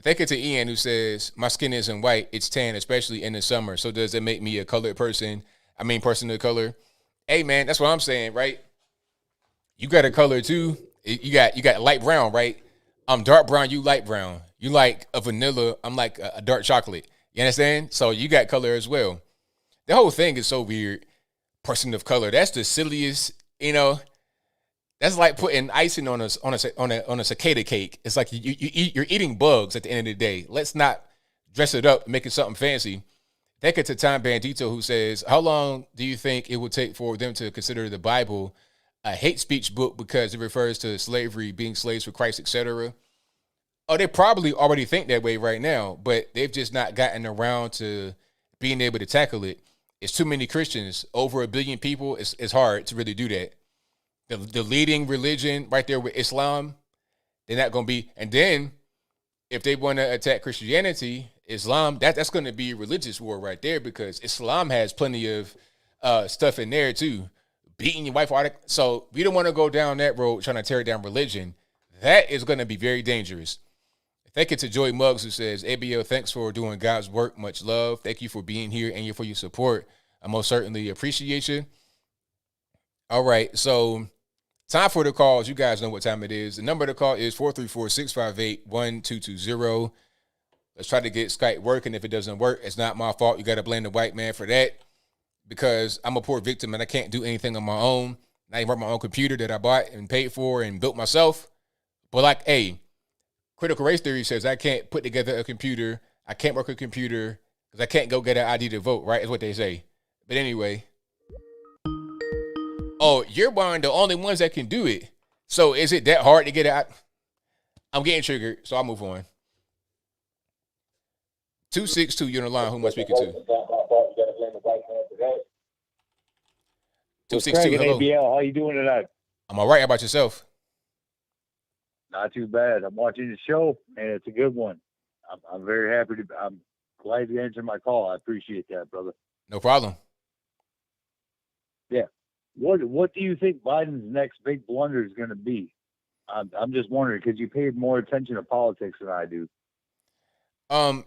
Speaker 1: Thank you to Ian who says, my skin isn't white. It's tan, especially in the summer. So does it make me a colored person? I mean, person of color. Hey, man, that's what I'm saying, right? You got a color, too. You got light brown, right? I'm dark brown, you light brown. You like a vanilla, I'm like a dark chocolate. You understand? So you got color as well. The whole thing is so weird. Person of color. That's the silliest, that's like putting icing on a cicada cake. It's like you're eating bugs at the end of the day. Let's not dress it up and make it something fancy. Thank you to Tom Bandito who says, how long do you think it would take for them to consider the Bible a hate speech book because it refers to slavery, being slaves for Christ, etc.? Oh, they probably already think that way right now, but they've just not gotten around to being able to tackle it. It's too many Christians, over 1 billion people. It's hard to really do that. The leading religion right there with Islam, they're not going to be. And then if they want to attack Christianity, Islam, that's going to be a religious war right there because Islam has plenty of stuff in there too. Beating your wife. So we don't want to go down that road trying to tear down religion. That is going to be very dangerous. Thank you to Joy Muggs who says, ABL, thanks for doing God's work. Much love. Thank you for being here and for your support. I most certainly appreciate you. All right. So time for the calls. You guys know what time it is. The number to call is 434-658-1220. Let's try to get Skype working. If it doesn't work, it's not my fault. You got to blame the white man for that because I'm a poor victim and I can't do anything on my own. Not even my own computer that I bought and paid for and built myself. But like, hey, critical race theory says I can't put together a computer. I can't work a computer because I can't go get an ID to vote, right? Is what they say. But anyway. Oh, you're one of the only ones that can do it. So is it that hard to get out? I'm getting triggered, so I'll move on. 262, you're on the line. Who am I speaking to? 262, hello.
Speaker 6: ABL, how you doing tonight?
Speaker 1: I'm all right. How about yourself?
Speaker 6: Not too bad. I'm watching the show, and it's a good one. I'm very happy to. I'm glad you answered my call. I appreciate that, brother.
Speaker 1: No problem.
Speaker 6: Yeah. What do you think Biden's next big blunder is going to be? I'm just wondering because you paid more attention to politics than I do.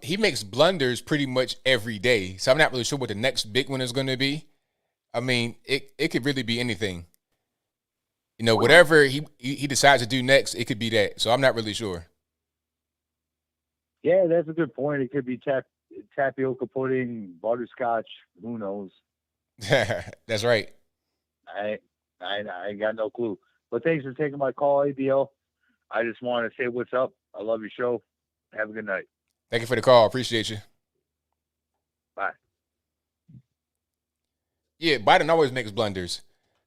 Speaker 1: He makes blunders pretty much every day, so I'm not really sure what the next big one is going to be. I mean, it could really be anything. Whatever he decides to do next, it could be that. So I'm not really sure.
Speaker 6: Yeah, that's a good point. It could be tapioca pudding, butterscotch. Who knows?
Speaker 1: That's right.
Speaker 6: I ain't got no clue. But thanks for taking my call, ABL. I just want to say what's up. I love your show. Have a good night.
Speaker 1: Thank you for the call. Appreciate you.
Speaker 6: Bye.
Speaker 1: Yeah, Biden always makes blunders.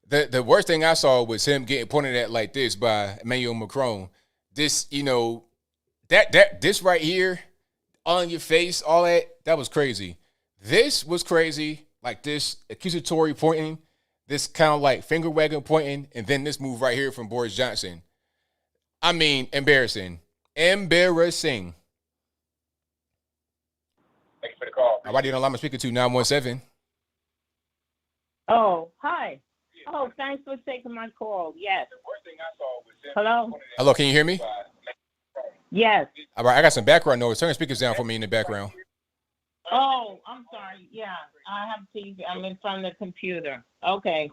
Speaker 1: The worst thing I saw was him getting pointed at like this by Emmanuel Macron. This, this right here on your face, all that was crazy. This was crazy, like this accusatory pointing, this kind of like finger wagging pointing, and then this move right here from Boris Johnson. I mean, embarrassing. Embarrassing. Thank you for the call. All right, you know, I'm speaking to 917.
Speaker 7: Oh, hi. Oh, thanks for taking my call. Yes. Hello?
Speaker 1: Hello, can you hear me?
Speaker 7: Yes.
Speaker 1: All right, I got some background noise. Turn the speakers down for me in the background.
Speaker 7: Oh, I'm sorry. Yeah, I have TV. I'm in front of the computer. Okay.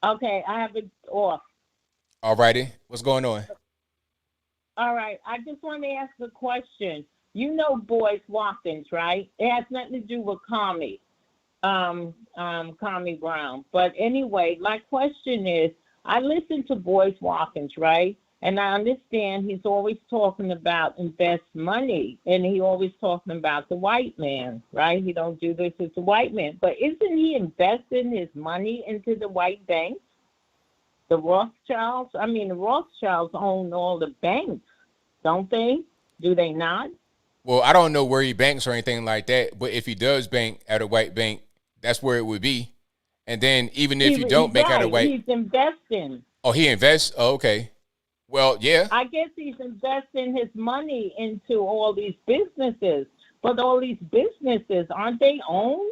Speaker 7: Okay, I have it off.
Speaker 1: All righty. What's going on?
Speaker 7: All right, I just want to ask a question. You know Boyce Watkins, right? It has nothing to do with Kami, Kami Brown. But anyway, my question is, I listen to Boyce Watkins, right? And I understand he's always talking about invest money, and he always talking about the white man, right? He don't do this as the white man. But isn't he investing his money into the white banks? The Rothschilds? I mean, the Rothschilds own all the banks, don't they? Do they not?
Speaker 1: Well, I don't know where he banks or anything like that, but if he does bank at a white bank, that's where it would be. And then even if you don't bank at a white,
Speaker 7: he's investing.
Speaker 1: oh, he invests. Oh, okay. Well, yeah.
Speaker 7: I guess he's investing his money into all these businesses, but all these businesses, aren't they owned?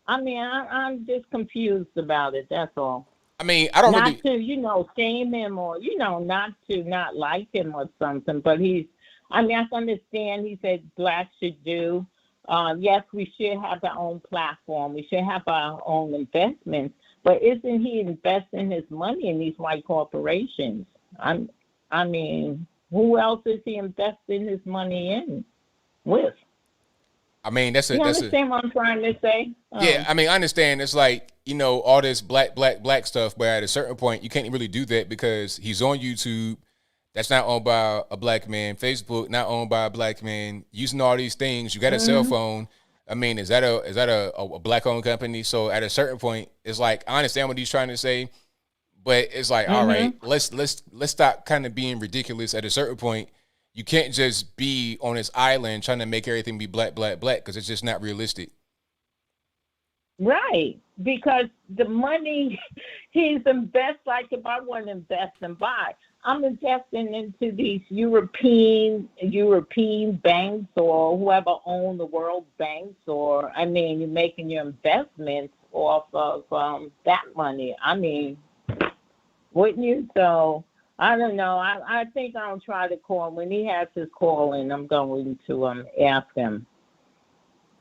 Speaker 7: I mean, I'm just confused about it. That's all.
Speaker 1: I mean, I don't
Speaker 7: not
Speaker 1: really
Speaker 7: to, shame him or, not to not like him or something, but I can understand he said blacks should do. Yes, we should have our own platform. We should have our own investments, but isn't he investing his money in these white corporations? I mean, who else is he investing his money in with?
Speaker 1: I mean,
Speaker 7: you understand what I'm trying to say?
Speaker 1: Yeah, I mean, I understand. It's like, all this black stuff, but at a certain point, you can't really do that because he's on YouTube. That's not owned by a black man. Facebook, not owned by a black man. Using all these things, you got a cell phone. I mean, is that a black-owned company? So at a certain point, it's like, I understand what he's trying to say, but it's like, all right, let's stop kind of being ridiculous. At a certain point, you can't just be on this island trying to make everything be black, because it's just not realistic.
Speaker 7: Right, because the money he's like if I want to invest and buy, I'm investing into these European banks or whoever own the world banks, or you're making your investments off of that money. I mean, wouldn't you? So I don't know. I think I'll try to call him. When he has his call in, I'm going to ask him.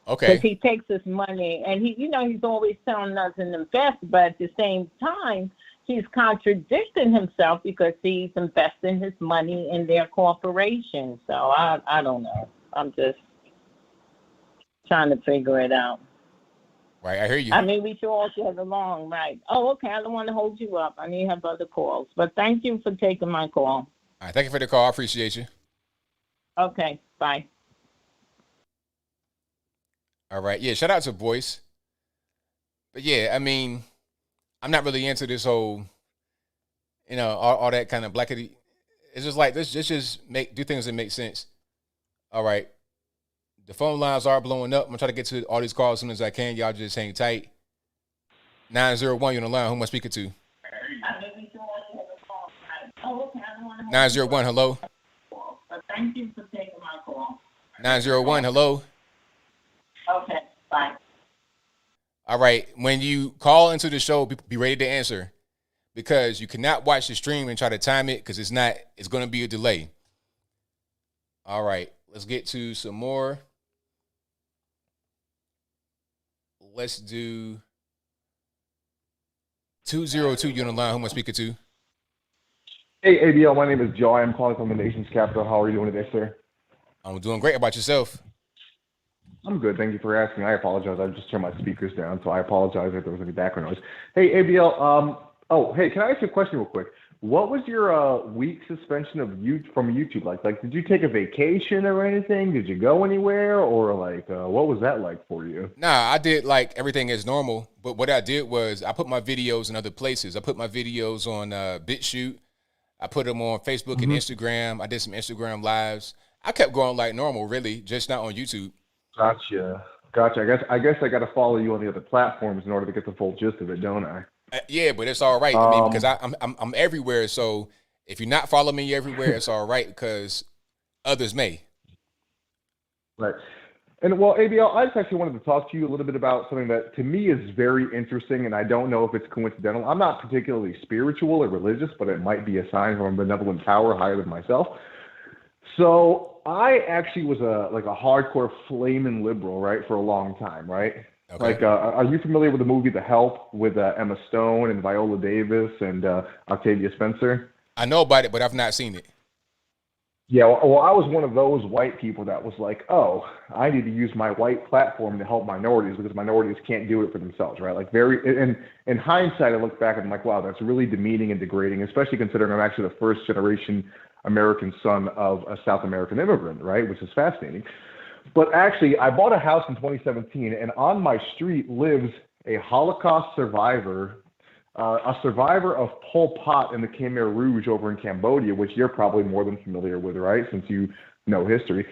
Speaker 1: Okay.
Speaker 7: Because he takes his money and he's always telling us to invest, but at the same time, he's contradicting himself because he's investing his money in their corporation. So I don't know. I'm just trying to figure it out.
Speaker 1: Right, I hear you.
Speaker 7: I mean, we should all get along, right? Oh, okay. I don't want to hold you up. I need to have other calls. But thank you for taking my call.
Speaker 1: All right, thank you for the call. I appreciate you.
Speaker 7: Okay, bye.
Speaker 1: All right, yeah, shout out to Boyce. But yeah, I mean, I'm not really into this whole, all that kind of blackity. It's just like, let's just do things that make sense. All right. The phone lines are blowing up. I'm going to try to get to all these calls as soon as I can. Y'all just hang tight. 901, you're on the line. Who am I speaking to? 901, hello?
Speaker 7: Thank you for taking my call.
Speaker 1: 901, hello?
Speaker 7: Okay, bye.
Speaker 1: All right. When you call into the show, be ready to answer because you cannot watch the stream and try to time it because it's going to be a delay. All right. Let's get to some more. Let's do 202. You're on the line. Who am I speaking to?
Speaker 8: Hey, ABL. My name is Joe. I'm calling from the nation's capital. How are you doing today, sir?
Speaker 1: I'm doing great. How about yourself?
Speaker 8: I'm good. Thank you for asking. I apologize. I just turned my speakers down, so I apologize if there was any background noise. Hey, ABL. Hey, can I ask you a question real quick? What was your week suspension from YouTube like? Like, did you take a vacation or anything? Did you go anywhere, or what was that like for you?
Speaker 1: Nah, I did like everything as normal. But what I did was I put my videos in other places. I put my videos on BitChute. I put them on Facebook and Instagram. I did some Instagram lives. I kept going like normal, really, just not on YouTube.
Speaker 8: Gotcha. I guess I got to follow you on the other platforms in order to get the full gist of it, don't I?
Speaker 1: Yeah, but it's all right. I mean, because I'm everywhere. So if you're not following me everywhere, it's all right because others may.
Speaker 8: Right. And well, ABL, I just actually wanted to talk to you a little bit about something that to me is very interesting, and I don't know if it's coincidental. I'm not particularly spiritual or religious, but it might be a sign from a benevolent power higher than myself. So I actually was a hardcore flaming liberal, right, for a long time, right?
Speaker 1: Okay.
Speaker 8: Like, are you familiar with the movie The Help with Emma Stone and Viola Davis and Octavia Spencer?
Speaker 1: I know about it, but I've not seen it.
Speaker 8: Yeah, well, I was one of those white people that was like, oh, I need to use my white platform to help minorities because minorities can't do it for themselves, right? Like, in hindsight, I look back and I'm like, wow, that's really demeaning and degrading, especially considering I'm actually the first generation American son of a South American immigrant, right? Which is fascinating. But actually, I bought a house in 2017, and on my street lives a Holocaust survivor, a survivor of Pol Pot in the Khmer Rouge over in Cambodia, which you're probably more than familiar with, right? Since you know history.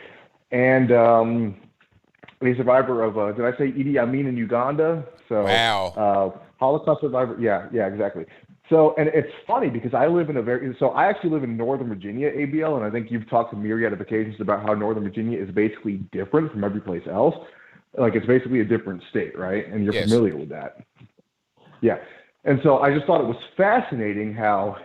Speaker 8: And a survivor of, did I say Idi Amin in Uganda? So,
Speaker 1: Wow.
Speaker 8: Holocaust survivor. Yeah, exactly. So, and it's funny because I actually live in Northern Virginia, ABL, and I think you've talked to myriad of occasions about how Northern Virginia is basically different from every place else. Like, it's basically a different state, right? And you're familiar with that. Yeah. And so I just thought it was fascinating how,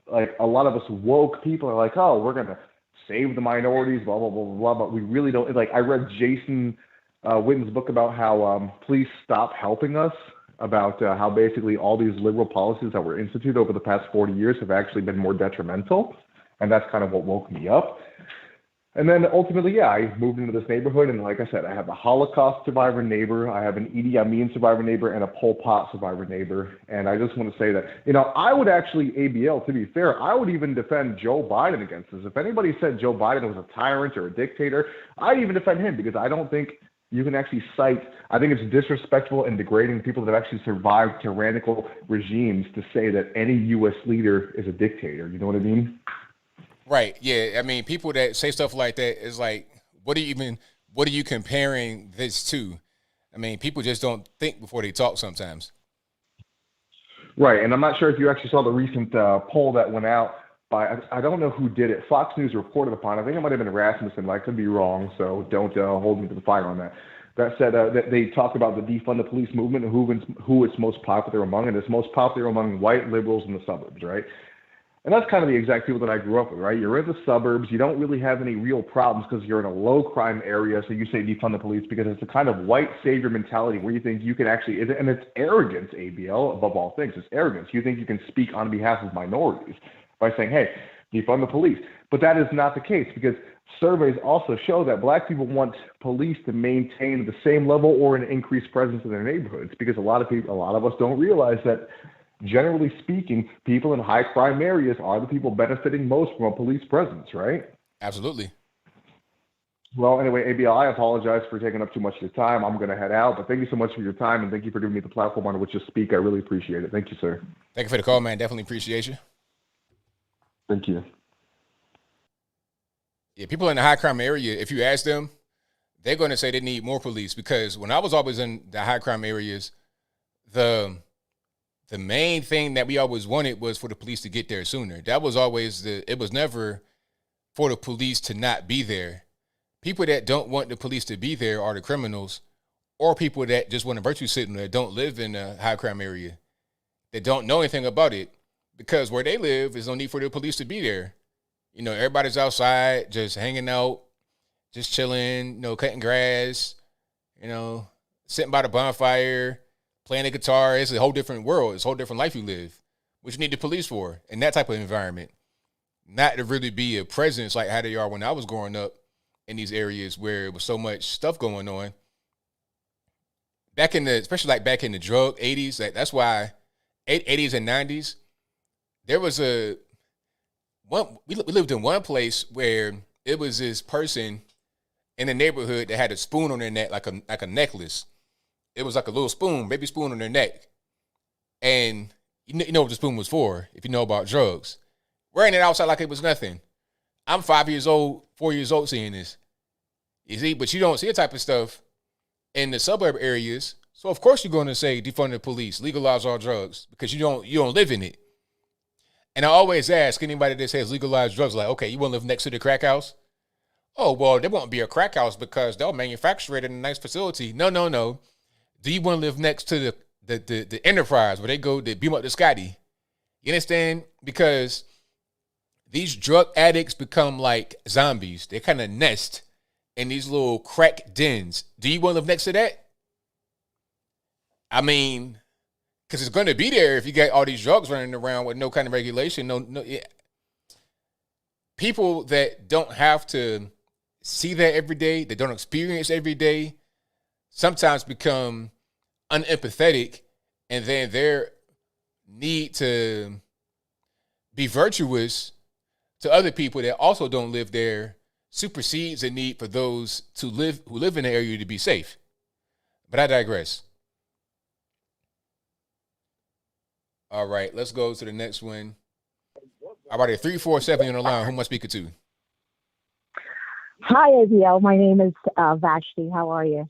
Speaker 8: like a lot of us woke people are like, oh, we're going to save the minorities, blah, blah, blah, blah, but we really don't. Like, I read Jason Witten's book about how police stop helping us, about how basically all these liberal policies that were instituted over the past 40 years have actually been more detrimental. And that's kind of what woke me up. And then ultimately, I moved into this neighborhood. And like I said, I have a Holocaust survivor neighbor. I have an Idi Amin survivor neighbor and a Pol Pot survivor neighbor. And I just want to say that, I would actually, ABL, to be fair, I would even defend Joe Biden against this. If anybody said Joe Biden was a tyrant or a dictator, I'd even defend him because I don't think you can actually cite, I think it's disrespectful and degrading people that have actually survived tyrannical regimes to say that any U.S. leader is a dictator. You know what I mean?
Speaker 1: Right. Yeah. I mean, people that say stuff like that is like, what are you comparing this to? I mean, people just don't think before they talk sometimes.
Speaker 8: Right. And I'm not sure if you actually saw the recent poll that went out by, I don't know who did it. Fox News reported upon it. I think it might have been Rasmussen, but I could be wrong, so don't hold me to the fire on that. That said that they talked about the defund the police movement and who it's most popular among, and it's most popular among white liberals in the suburbs, right? And that's kind of the exact people that I grew up with, right? You're in the suburbs. You don't really have any real problems because you're in a low crime area. So you say defund the police because it's a kind of white savior mentality where you think you can actually, and it's arrogance, ABL, above all things. It's arrogance. You think you can speak on behalf of minorities by saying, hey, defund the police. But that is not the case because surveys also show that black people want police to maintain the same level or an increased presence in their neighborhoods because a lot of us don't realize that, generally speaking, people in high crime areas are the people benefiting most from a police presence, right?
Speaker 1: Absolutely.
Speaker 8: Well, anyway, ABL, I apologize for taking up too much of your time. I'm going to head out, but thank you so much for your time, and thank you for giving me the platform on which to speak. I really appreciate it. Thank you, sir.
Speaker 1: Thank you for the call, man. Definitely appreciate you.
Speaker 8: Thank you.
Speaker 1: Yeah, people in the high crime area, if you ask them, they're going to say they need more police because when I was always in the high crime areas, the main thing that we always wanted was for the police to get there sooner. That was always it was never for the police to not be there. People that don't want the police to be there are the criminals or people that just want a virtue signal that don't live in a high crime area, that don't know anything about it because where they live is no need for the police to be there. Everybody's outside, just hanging out, just chilling, cutting grass, sitting by the bonfire, playing the guitar. It's a whole different world. It's a whole different life you live, which you need the police for in that type of environment. Not to really be a presence like how they are when I was growing up in these areas where it was so much stuff going on. Especially back in the drug 80s, that's why 80s and 90s, there was we lived in one place where it was this person in the neighborhood that had a spoon on their neck, like a necklace. It was like a little spoon, baby spoon on their neck. And you know what the spoon was for, if you know about drugs. Wearing it outside like it was nothing. I'm 4 years old seeing this. You see, but you don't see that type of stuff in the suburb areas. So of course you're going to say defund the police, legalize all drugs, because you don't live in it. And I always ask anybody that says legalize drugs, like, okay, you want to live next to the crack house? Oh, well, there won't be a crack house because they'll manufacture it in a nice facility. No. Do you want to live next to the enterprise where they go to beam up the Scotty? You understand? Because these drug addicts become like zombies. They kind of nest in these little crack dens. Do you want to live next to that? I mean, because it's going to be there if you got all these drugs running around with no kind of regulation. No, yeah. People that don't have to see that every day, that don't experience every day, sometimes become unempathetic, and then their need to be virtuous to other people that also don't live there supersedes the need for those who live in the area to be safe. But I digress. All right, let's go to the next one. All right, 347 on the line. Who am I speaking to?
Speaker 9: Hi, ABL. My name is Vashti. How are you?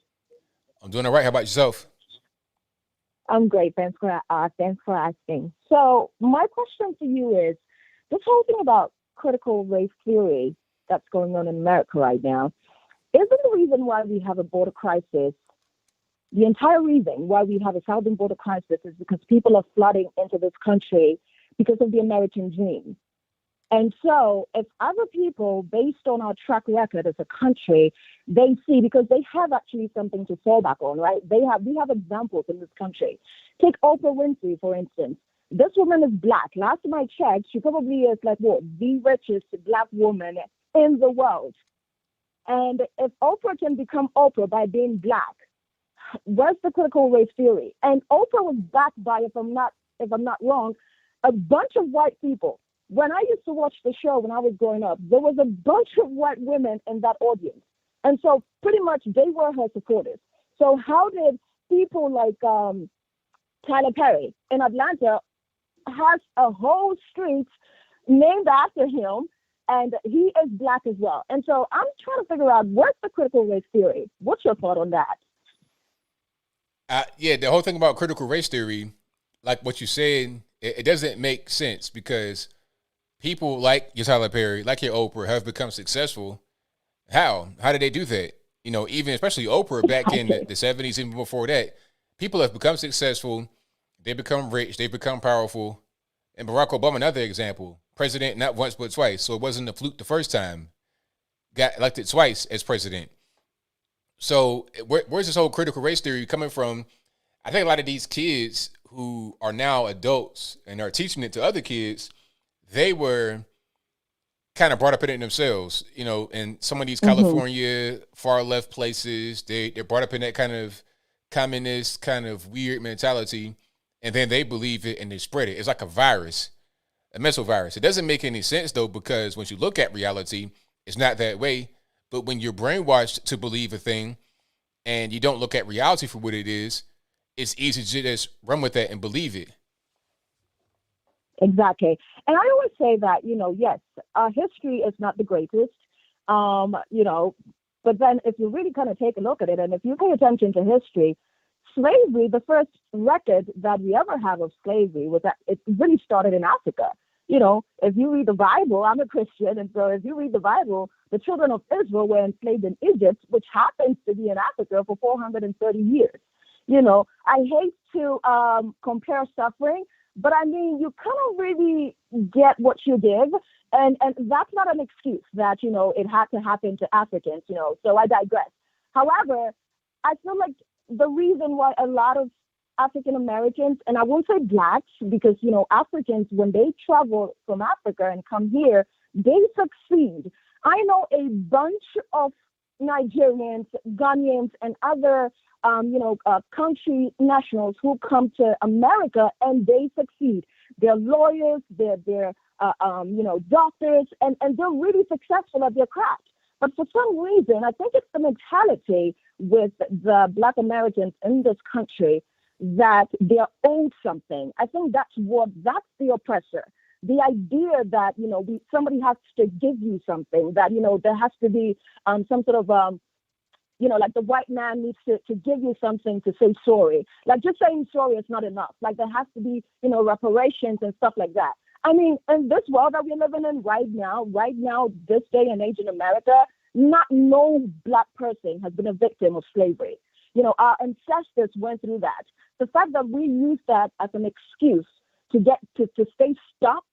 Speaker 1: I'm doing all right. How about yourself?
Speaker 9: I'm great. Thanks for asking. So my question to you is, this whole thing about critical race theory that's going on in America right now, isn't the reason why we have a border crisis, the entire reason why we have a southern border crisis is because people are flooding into this country because of the American dream. And so if other people, based on our track record as a country, they see, because they have actually something to fall back on, right? We have examples in this country. Take Oprah Winfrey, for instance. This woman is black. Last time I checked, she probably is like, what, the richest black woman in the world. And if Oprah can become Oprah by being black, where's the critical race theory? And Oprah was backed by, if I'm not wrong, a bunch of white people. When I used to watch the show when I was growing up, there was a bunch of white women in that audience. And so pretty much they were her supporters. So how did people like Tyler Perry in Atlanta has a whole street named after him, and he is black as well. And so I'm trying to figure out, what's the critical race theory? What's your thought on that?
Speaker 1: Yeah, the whole thing about critical race theory, like what you said, it doesn't make sense because people like your Tyler Perry, like your Oprah, have become successful. How? How did they do that? You know, even especially Oprah back in the 70s, even before that, people have become successful. They become rich. They become powerful. And Barack Obama, another example, president not once but twice. So it wasn't a fluke the first time. Got elected twice as president. So where's this whole critical race theory coming from? I think a lot of these kids who are now adults and are teaching it to other kids, they were kind of brought up in it themselves, you know, in some of these California far left places. They're brought up in that kind of communist kind of weird mentality, and then they believe it and they spread it. It's like a virus, a mental virus. It doesn't make any sense though, because when you look at reality, it's not that way. But when you're brainwashed to believe a thing and you don't look at reality for what it is, it's easy to just run with that and believe it.
Speaker 9: Exactly. And I always say that, you know, yes, history is not the greatest, you know, but then if you really kind of take a look at it, and if you pay attention to history, slavery, the first record that we ever have of slavery was that it really started in Africa. You know, if you read the Bible, I'm a Christian, and so if you read the Bible, the children of Israel were enslaved in Egypt, which happens to be in Africa for 430 years. You know, I hate to compare suffering, but I mean, you kind of really get what you give. And that's not an excuse that, you know, it had to happen to Africans, you know, so I digress. However, I feel like the reason why a lot of African Americans, and I won't say blacks, because, you know, Africans, when they travel from Africa and come here, they succeed. I know a bunch of Nigerians, Ghanaians, and other country nationals who come to America and they succeed. They're lawyers, they're doctors, and they're really successful at their craft. But for some reason, I think it's the mentality with the Black Americans in this country that they're owed something. I think that's the oppressor. The idea that, you know, somebody has to give you something, that, you know, there has to be some sort of, like the white man needs to give you something to say sorry. Like just saying sorry is not enough. Like there has to be, you know, reparations and stuff like that. I mean, in this world that we're living in right now, this day and age in America, not no Black person has been a victim of slavery. You know, our ancestors went through that. The fact that we use that as an excuse to get to stay stuck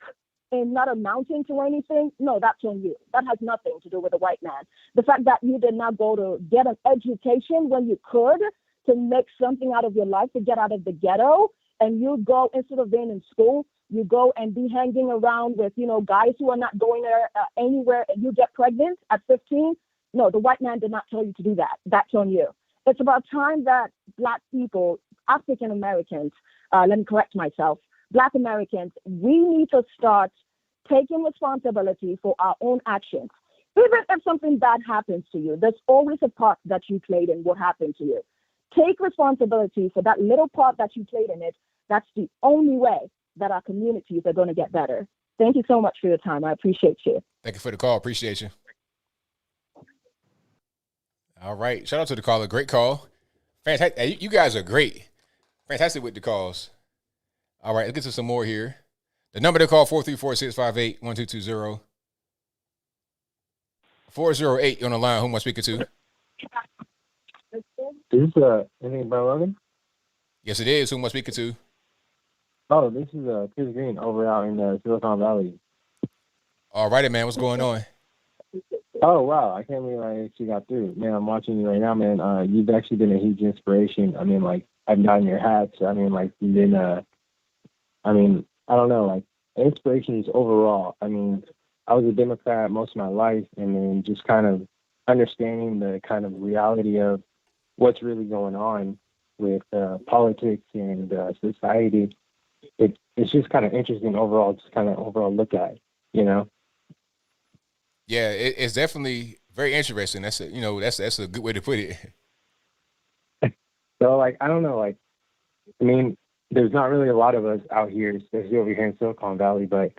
Speaker 9: and not amounting to anything, no, that's on you. That has nothing to do with the white man. The fact that you did not go to get an education when you could, to make something out of your life, to get out of the ghetto, and you go, instead of being in school, you go and be hanging around with, guys who are not going there anywhere, and you get pregnant at 15. No, the white man did not tell you to do that. That's on you. It's about time that Black people, African Americans, let me correct myself, Black Americans, we need to start taking responsibility for our own actions. Even if something bad happens to you, there's always a part that you played in what happened to you. Take responsibility for that little part that you played in it. That's the only way that our communities are going to get better. Thank you so much for your time. I appreciate you.
Speaker 1: Thank you for the call. Appreciate you. All right. Shout out to the caller. Great call. Fantastic. You guys are great. Fantastic with the calls. All right. Let's get to some more here. The number to call, 434-658-1220. 408 on the line. Who am I speaking to?
Speaker 10: Is this anything about Rogan?
Speaker 1: Yes, it is. Who am I speaking to?
Speaker 10: Oh, this is Chris Green over out in Silicon Valley.
Speaker 1: All righty, man. What's going on?
Speaker 10: Oh, wow. I can't believe I actually got through. Man, I'm watching you right now, man. You've actually been a huge inspiration. I mean, like, I've gotten your hats. I mean, like, you've been, I don't know, like, inspirations overall. I mean, I was a Democrat most of my life, and then just kind of understanding the kind of reality of what's really going on with politics and society. It's just kind of interesting overall, just kind of overall look at,
Speaker 1: Yeah, it's definitely very interesting. That's a good way to put it.
Speaker 10: So, like, I don't know, like, I mean, there's not really a lot of us out here, especially over here in Silicon Valley, but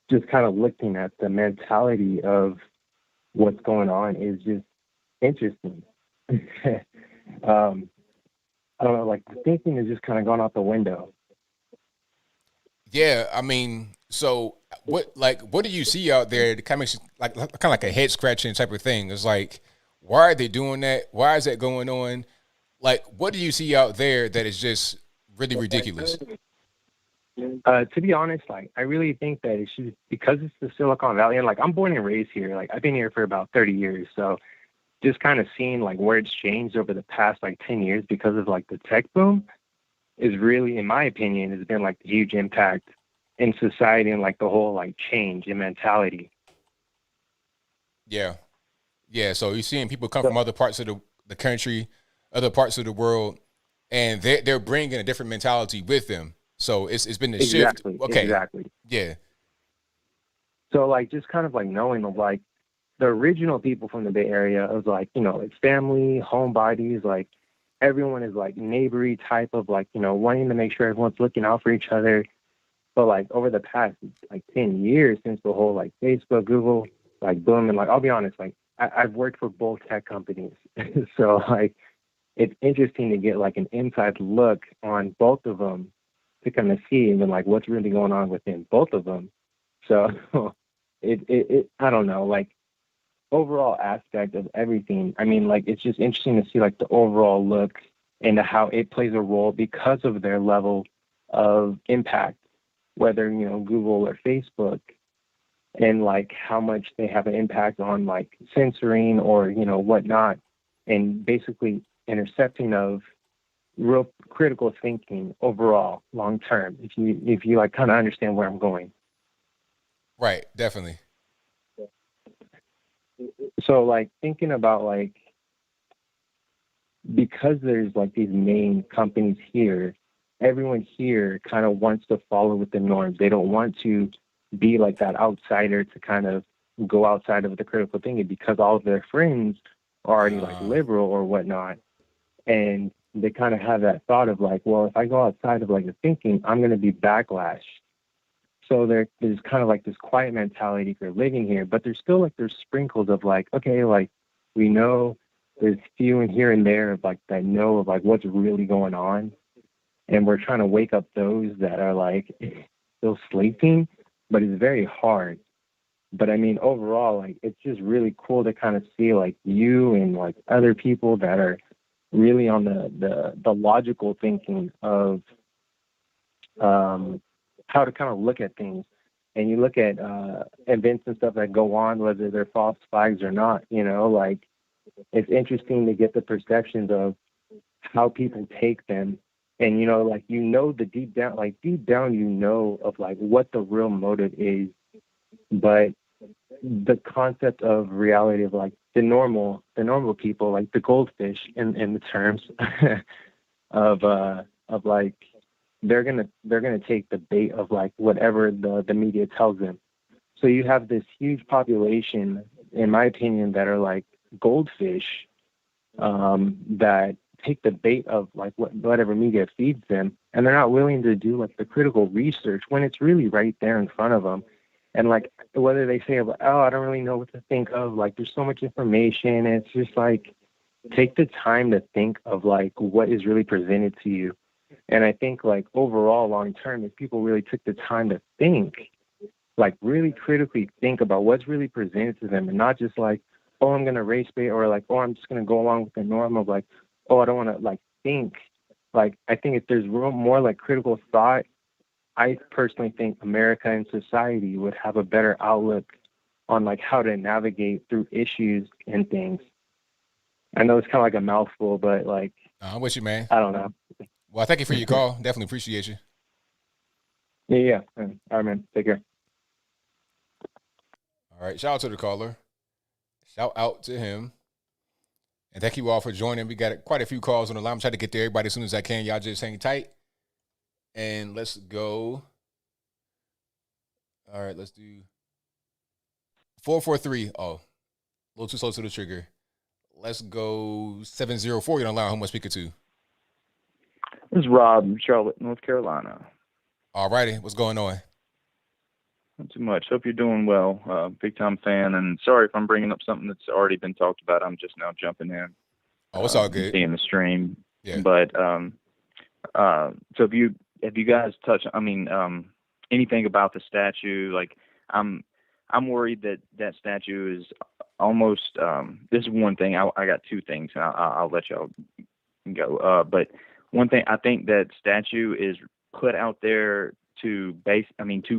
Speaker 10: just kind of looking at the mentality of what's going on is just interesting. I don't know, like, the thinking has just kind of gone out the window.
Speaker 1: Yeah, I mean, so what do you see out there that kind of makes like a head scratching type of thing? It's like, why are they doing that? Why is that going on? Like, what do you see out there that is just really ridiculous?
Speaker 10: To be honest, like, I really think that it should, because it's the Silicon Valley, and like, I'm born and raised here. Like, I've been here for about 30 years. So just kind of seeing like where it's changed over the past like 10 years because of like the tech boom is really, in my opinion, has been like a huge impact in society and like the whole like change in mentality.
Speaker 1: Yeah. Yeah. So you're seeing people come from other parts of the country, other parts of the world, and they're bringing a different mentality with them. So it's been a shift. Okay.
Speaker 10: Exactly.
Speaker 1: Yeah.
Speaker 10: So like just kind of like knowing of like the original people from the Bay Area of like, like family, homebodies, like everyone is like neighbory type of like, wanting to make sure everyone's looking out for each other. But like over the past like 10 years since the whole like Facebook, Google, like boom, and like I'll be honest, like I've worked for both tech companies. So like it's interesting to get like an inside look on both of them to kind of see and then like what's really going on within both of them. So it I don't know, like overall aspect of everything. I mean, like it's just interesting to see like the overall look into how it plays a role because of their level of impact, whether, Google or Facebook, and like how much they have an impact on like censoring or, whatnot, and basically intercepting of real critical thinking overall long term, if you like kind of understand where I'm going.
Speaker 1: Right, definitely.
Speaker 10: So like thinking about like, because there's like these main companies here, everyone here kind of wants to follow with the norms. They don't want to be like that outsider to kind of go outside of the critical thinking because all of their friends are already like liberal or whatnot. And they kind of have that thought of like, well, if I go outside of like the thinking, I'm going to be backlash. So there's kind of like this quiet mentality for living here, but there's still like there's sprinkles of like, okay, like we know there's few in here and there of like that know of like what's really going on. And we're trying to wake up those that are like still sleeping, but it's very hard. But I mean, overall, like it's just really cool to kind of see like you and like other people that are really on the logical thinking of how to kind of look at things. And you look at events and stuff that go on, whether they're false flags or not, like it's interesting to get the perceptions of how people take them. And, like, the deep down, of like what the real motive is. But the concept of reality of like the normal people, like the goldfish in the terms of like, they're gonna take the bait of like whatever the media tells them. So you have this huge population, in my opinion, that are like goldfish, that take the bait of like whatever media feeds them, and they're not willing to do like the critical research when it's really right there in front of them. And like, whether they say, oh, I don't really know what to think of, like there's so much information, and it's just like, take the time to think of like what is really presented to you. And I think like overall, long term, if people really took the time to think, like really critically think about what's really presented to them, and not just like, oh, I'm going to race bait, or like, oh, I'm just going to go along with the norm of like, oh, I don't want to like think. Like, I think if there's more like critical thought, I personally think America and society would have a better outlook on like how to navigate through issues and things. I know it's kind of like a mouthful, but like,
Speaker 1: I'm with you, man.
Speaker 10: I don't know.
Speaker 1: Well, thank you for your call. Definitely appreciate you.
Speaker 10: Yeah. All right, man. Take care.
Speaker 1: All right. Shout out to the caller. Shout out to him. And thank you all for joining. We got quite a few calls on the line. I'm trying to get to everybody as soon as I can. Y'all just hang tight. And let's go. All right, let's do 443. Oh, a little too close to the trigger. Let's go 704. You're on the line. Who am I speaking to?
Speaker 11: This is Rob in Charlotte, North Carolina.
Speaker 1: All righty. What's going on?
Speaker 11: Not too much. Hope you're doing well. Big time fan. And sorry if I'm bringing up something that's already been talked about. I'm just now jumping in.
Speaker 1: Oh, it's all good.
Speaker 11: Seeing the stream.
Speaker 1: Yeah.
Speaker 11: But so have you guys touched, anything about the statue? Like, I'm worried that statue is almost, this is one thing. I got two things, and I'll let y'all go. But one thing, I think that statue is put out there to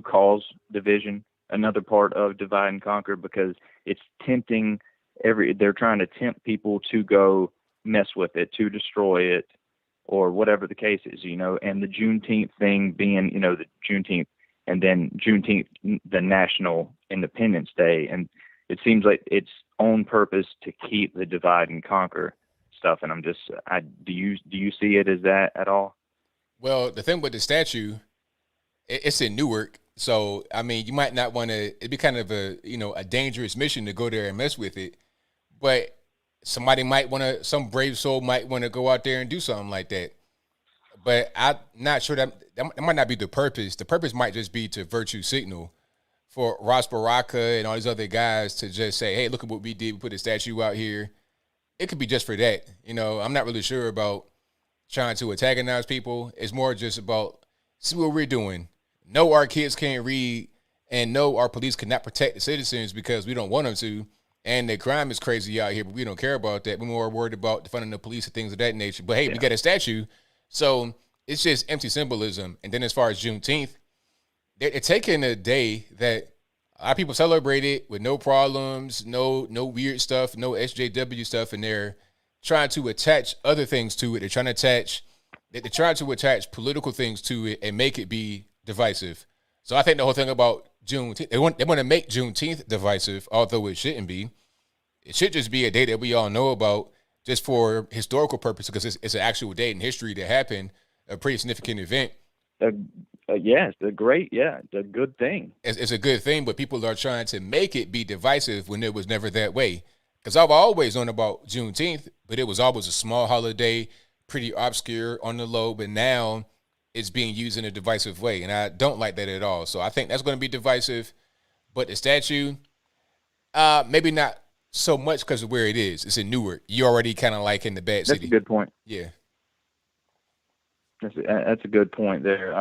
Speaker 11: cause division, another part of divide and conquer, because it's tempting they're trying to tempt people to go mess with it, to destroy it, or whatever the case is, and the Juneteenth thing being, the Juneteenth, and then Juneteenth, the National Independence Day. And it seems like it's on purpose to keep the divide and conquer stuff. And I'm just, do you see it as that at all?
Speaker 1: Well, the thing with the statue, it's in Newark. So, you might not want to, it'd be kind of a dangerous mission to go there and mess with it. But somebody might want to, some brave soul might want to go out there and do something like that. But I'm not sure that might not be the purpose. The purpose might just be to virtue signal for Ross Baraka and all these other guys to just say, hey, look at what we did. We put a statue out here. It could be just for that. I'm not really sure about trying to antagonize people. It's more just about, see what we're doing. No, our kids can't read, and no, our police cannot protect the citizens because we don't want them to. And the crime is crazy out here, but we don't care about that. We're more worried about defunding the police and things of that nature. But hey, we got a statue. So it's just empty symbolism. And then as far as Juneteenth, they're taking a day that a lot of people celebrate it with no problems, no weird stuff, no SJW stuff, and they're trying to attach other things to it. They're trying to attach political things to it and make it be divisive. So I think the whole thing about Juneteenth, they want to make Juneteenth divisive, although it shouldn't be. It should just be a day that we all know about, just for historical purposes, because it's an actual date in history that happened, a pretty significant event.
Speaker 11: It's a good thing.
Speaker 1: It's a good thing, but people are trying to make it be divisive when it was never that way. Because I've always known about Juneteenth, but it was always a small holiday, pretty obscure on the low, but now it's being used in a divisive way, and I don't like that at all. So I think that's going to be divisive. But the statue, maybe not so much because of where it is. It's in Newark. You're already kind of like in the bad city.
Speaker 11: That's a good point.
Speaker 1: Yeah.
Speaker 11: That's a good point there.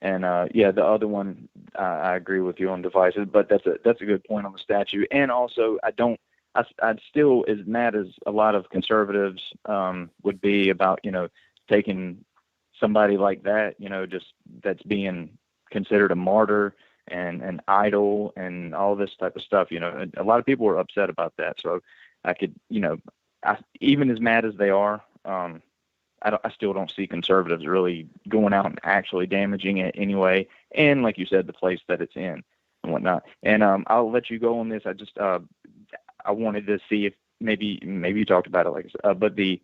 Speaker 11: The other one, I agree with you on divisive, but that's a good point on the statue. And also, I'd still as mad as a lot of conservatives would be about, taking somebody like that, just that's being considered a martyr and an idol and all this type of stuff. A lot of people were upset about that. So I could, even as mad as they are, I still don't see conservatives really going out and actually damaging it anyway. And like you said, the place that it's in and whatnot. And I'll let you go on this. I just I wanted to see if maybe you talked about it, like but the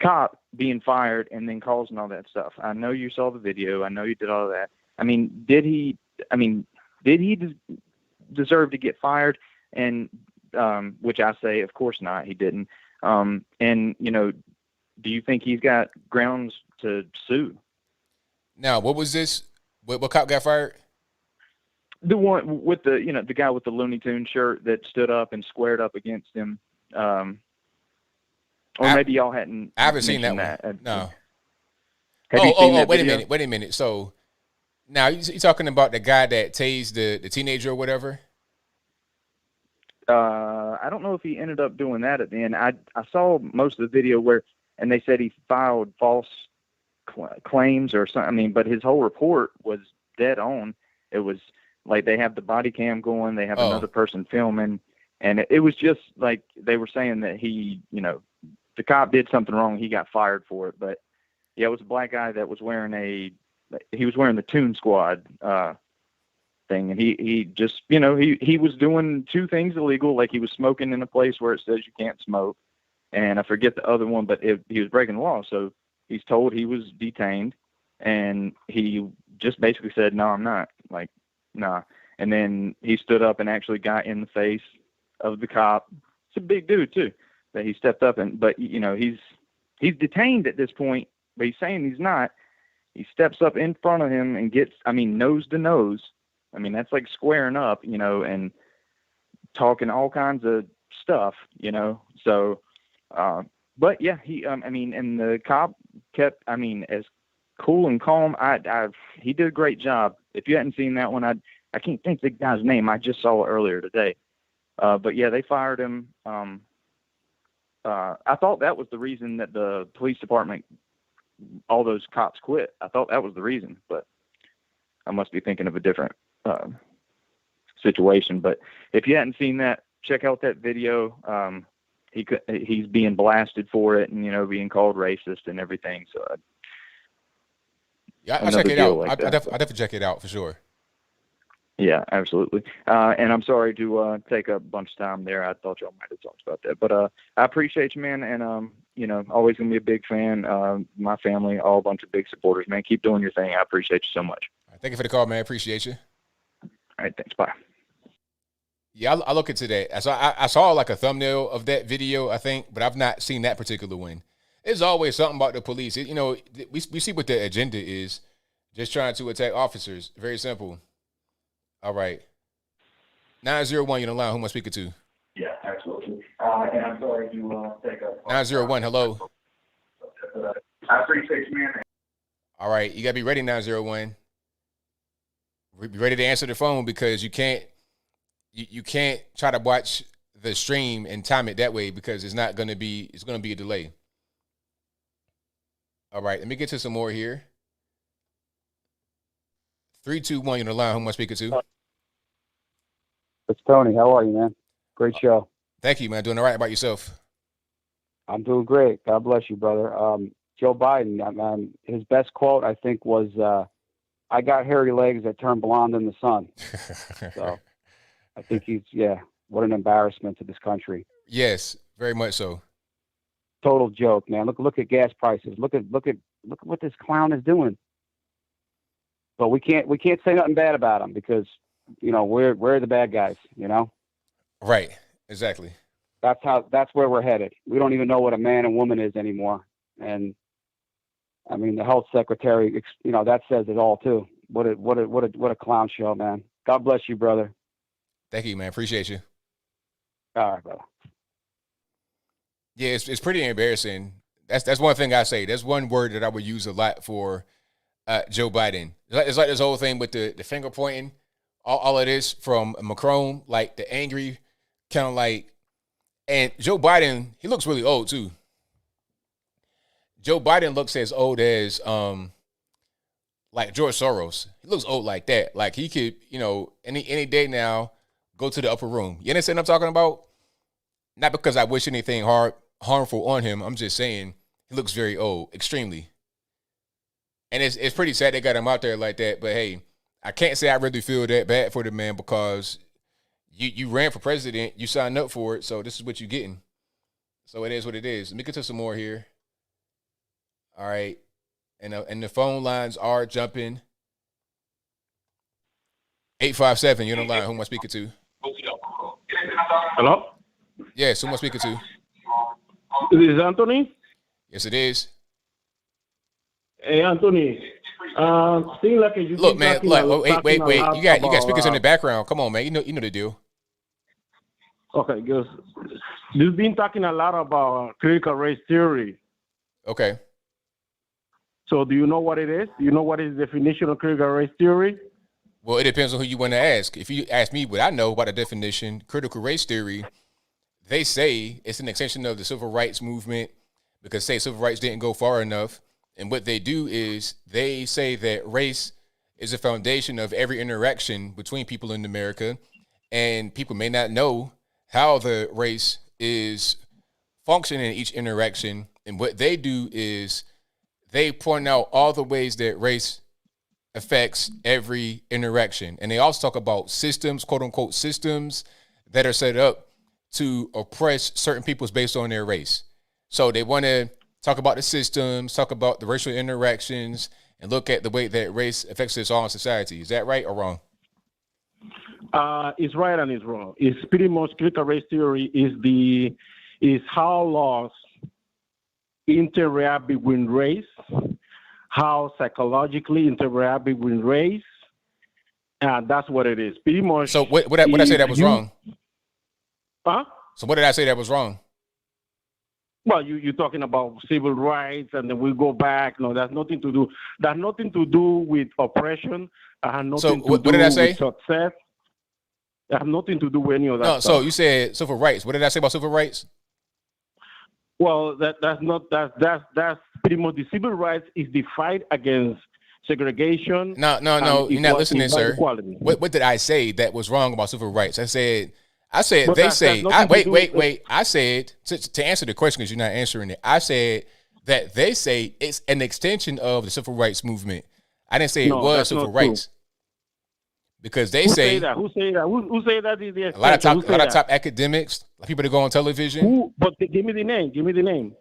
Speaker 11: cop being fired and then causing all that stuff. I know you saw the video. I know you did all of that. I mean, did he deserve to get fired? And which I say, of course not. He didn't. And do you think he's got grounds to sue?
Speaker 1: Now, what was this? What cop got fired?
Speaker 11: The one with the guy with the Looney Tunes shirt that stood up and squared up against him. Or maybe y'all hadn't.
Speaker 1: I haven't seen that one. No. Wait a minute. So now you're talking about the guy that tased the teenager or whatever?
Speaker 11: I don't know if he ended up doing that at the end. I saw most of the video and they said he filed false claims or something. I mean, but his whole report was dead on. It was like they have the body cam going, they have another person filming, and it was just like they were saying that he, the cop did something wrong. He got fired for it. But yeah, it was a black guy that was wearing the Toon Squad thing, and he just, he was doing two things illegal, like he was smoking in a place where it says you can't smoke, and I forget the other one, but he was breaking the law. So he's told he was detained, and he just basically said, "No, I'm not." Like, nah. And then he stood up and actually got in the face of the cop. It's a big dude too. That he stepped up but he's detained at this point, but he's saying he's not. He steps up in front of him and gets, nose to nose. That's like squaring up, and talking all kinds of stuff, So, but yeah, he, and the cop kept, as cool and calm. He did a great job. If you hadn't seen that one, I can't think the guy's name. I just saw it earlier today. But yeah, they fired him. I thought that was the reason that the police department, all those cops quit. I thought that was the reason, but I must be thinking of a different situation. But if you hadn't seen that, check out that video. He's being blasted for it, and being called racist and everything. So
Speaker 1: I'll check it out. I'll definitely check it out for sure.
Speaker 11: Yeah, absolutely. And I'm sorry to take up a bunch of time there. I thought y'all might have talked about that, but I appreciate you, man. And always gonna be a big fan. My family, all a bunch of big supporters, man. Keep doing your thing. I appreciate you so much.
Speaker 1: Thank you for the call, man. Appreciate you.
Speaker 11: All right, thanks. Bye.
Speaker 1: Yeah, I look into that. I saw like a thumbnail of that video, I think, but I've not seen that particular one. There's always something about the police. We see what the agenda is. Just trying to attack officers. Very simple. All right. 901, you're on the line. Who am I speaking to?
Speaker 11: Yeah, absolutely. And I'm sorry to take up.
Speaker 1: 901, hello.
Speaker 11: I appreciate you, man.
Speaker 1: All right, you got to be ready, 901. Be ready to answer the phone because you can't try to watch the stream and time it that way because it's going to be a delay. All right, let me get to some more here. 321, you're on the line. Who am I speaking to?
Speaker 12: It's Tony. How are you, man? Great show.
Speaker 1: Thank you, man. Doing all right. About yourself?
Speaker 12: I'm doing great. God bless you, brother. Joe Biden, his best quote, I think, was, I got hairy legs that turn blonde in the sun. So I think what an embarrassment to this country.
Speaker 1: Yes, very much so.
Speaker 12: Total joke, man. Look at gas prices. Look at what this clown is doing. But we can't say nothing bad about him because, we're the bad guys,
Speaker 1: Right. Exactly.
Speaker 12: That's where we're headed. We don't even know what a man and woman is anymore. And the health secretary, that says it all too. What a clown show, man. God bless you, brother.
Speaker 1: Thank you, man. Appreciate you.
Speaker 12: All right, brother.
Speaker 1: Yeah, it's pretty embarrassing. That's one thing I say. That's one word that I would use a lot for Joe Biden. It's like this whole thing with the finger pointing. All of this from Macron, like the angry kind of like, and Joe Biden, he looks really old too. Joe Biden looks as old as like George Soros. He looks old like that. Like he could, any day now go to the upper room. You understand what I'm talking about? Not because I wish anything harmful on him. I'm just saying He looks very old, extremely. And it's pretty sad they got him out there like that. But hey, I can't say I really feel that bad for the man because you ran for president, you signed up for it, so this is what you're getting. So it is what it is. Let me get to some more here. All right. And the phone lines are jumping. 857, you're on the line. Who am I speaking to?
Speaker 13: Hello?
Speaker 1: Yes, who am I speaking to?
Speaker 13: This is Anthony.
Speaker 1: Yes, it is.
Speaker 13: Hey, Anthony. Seems like you
Speaker 1: Look, man. Like, wait. You got speakers in the background. Come on, man. You know the deal.
Speaker 13: Okay, because you've been talking a lot about critical race theory.
Speaker 1: Okay.
Speaker 13: So do you know what it is? Do you know what is the definition of critical race theory?
Speaker 1: Well, it depends on who you want to ask. If you ask me what I know about the definition, critical race theory, they say it's an extension of the civil rights movement because say civil rights didn't go far enough. And what they do is they say that race is the foundation of every interaction between people in America. And people may not know how the race is functioning in each interaction. And what they do is they point out all the ways that race affects every interaction. And they also talk about systems, quote unquote, systems that are set up to oppress certain peoples based on their race. So they want to talk about the systems, talk about the racial interactions, and look at the way that race affects us all in society. Is that right or wrong?
Speaker 13: It's right and it's wrong. It's pretty much critical race theory is how laws interact between race, how psychologically interact between race. That's what it is. Pretty much.
Speaker 1: So what did I say that was wrong?
Speaker 13: Huh?
Speaker 1: So what did I say that was wrong?
Speaker 13: Well, you're talking about civil rights, and then we go back. No, that's nothing to do. That's nothing to do with oppression.
Speaker 1: So what did I say?
Speaker 13: With success. It has nothing to do with any of that.
Speaker 1: No,
Speaker 13: stuff.
Speaker 1: so you said civil rights. What did I say about civil rights?
Speaker 13: Well, that's pretty much the civil rights is the fight against segregation.
Speaker 1: No, you're not listening, sir. What did I say that was wrong about civil rights? I said
Speaker 13: But
Speaker 1: they say. Wait. I said to answer the question because you're not answering it. I said that they say it's an extension of the civil rights movement. I didn't say it was civil rights. Because they say
Speaker 13: that. Who say that? Who say that is the
Speaker 1: a lot of top academics, people that go on television.
Speaker 13: But give me the name. Give me the name.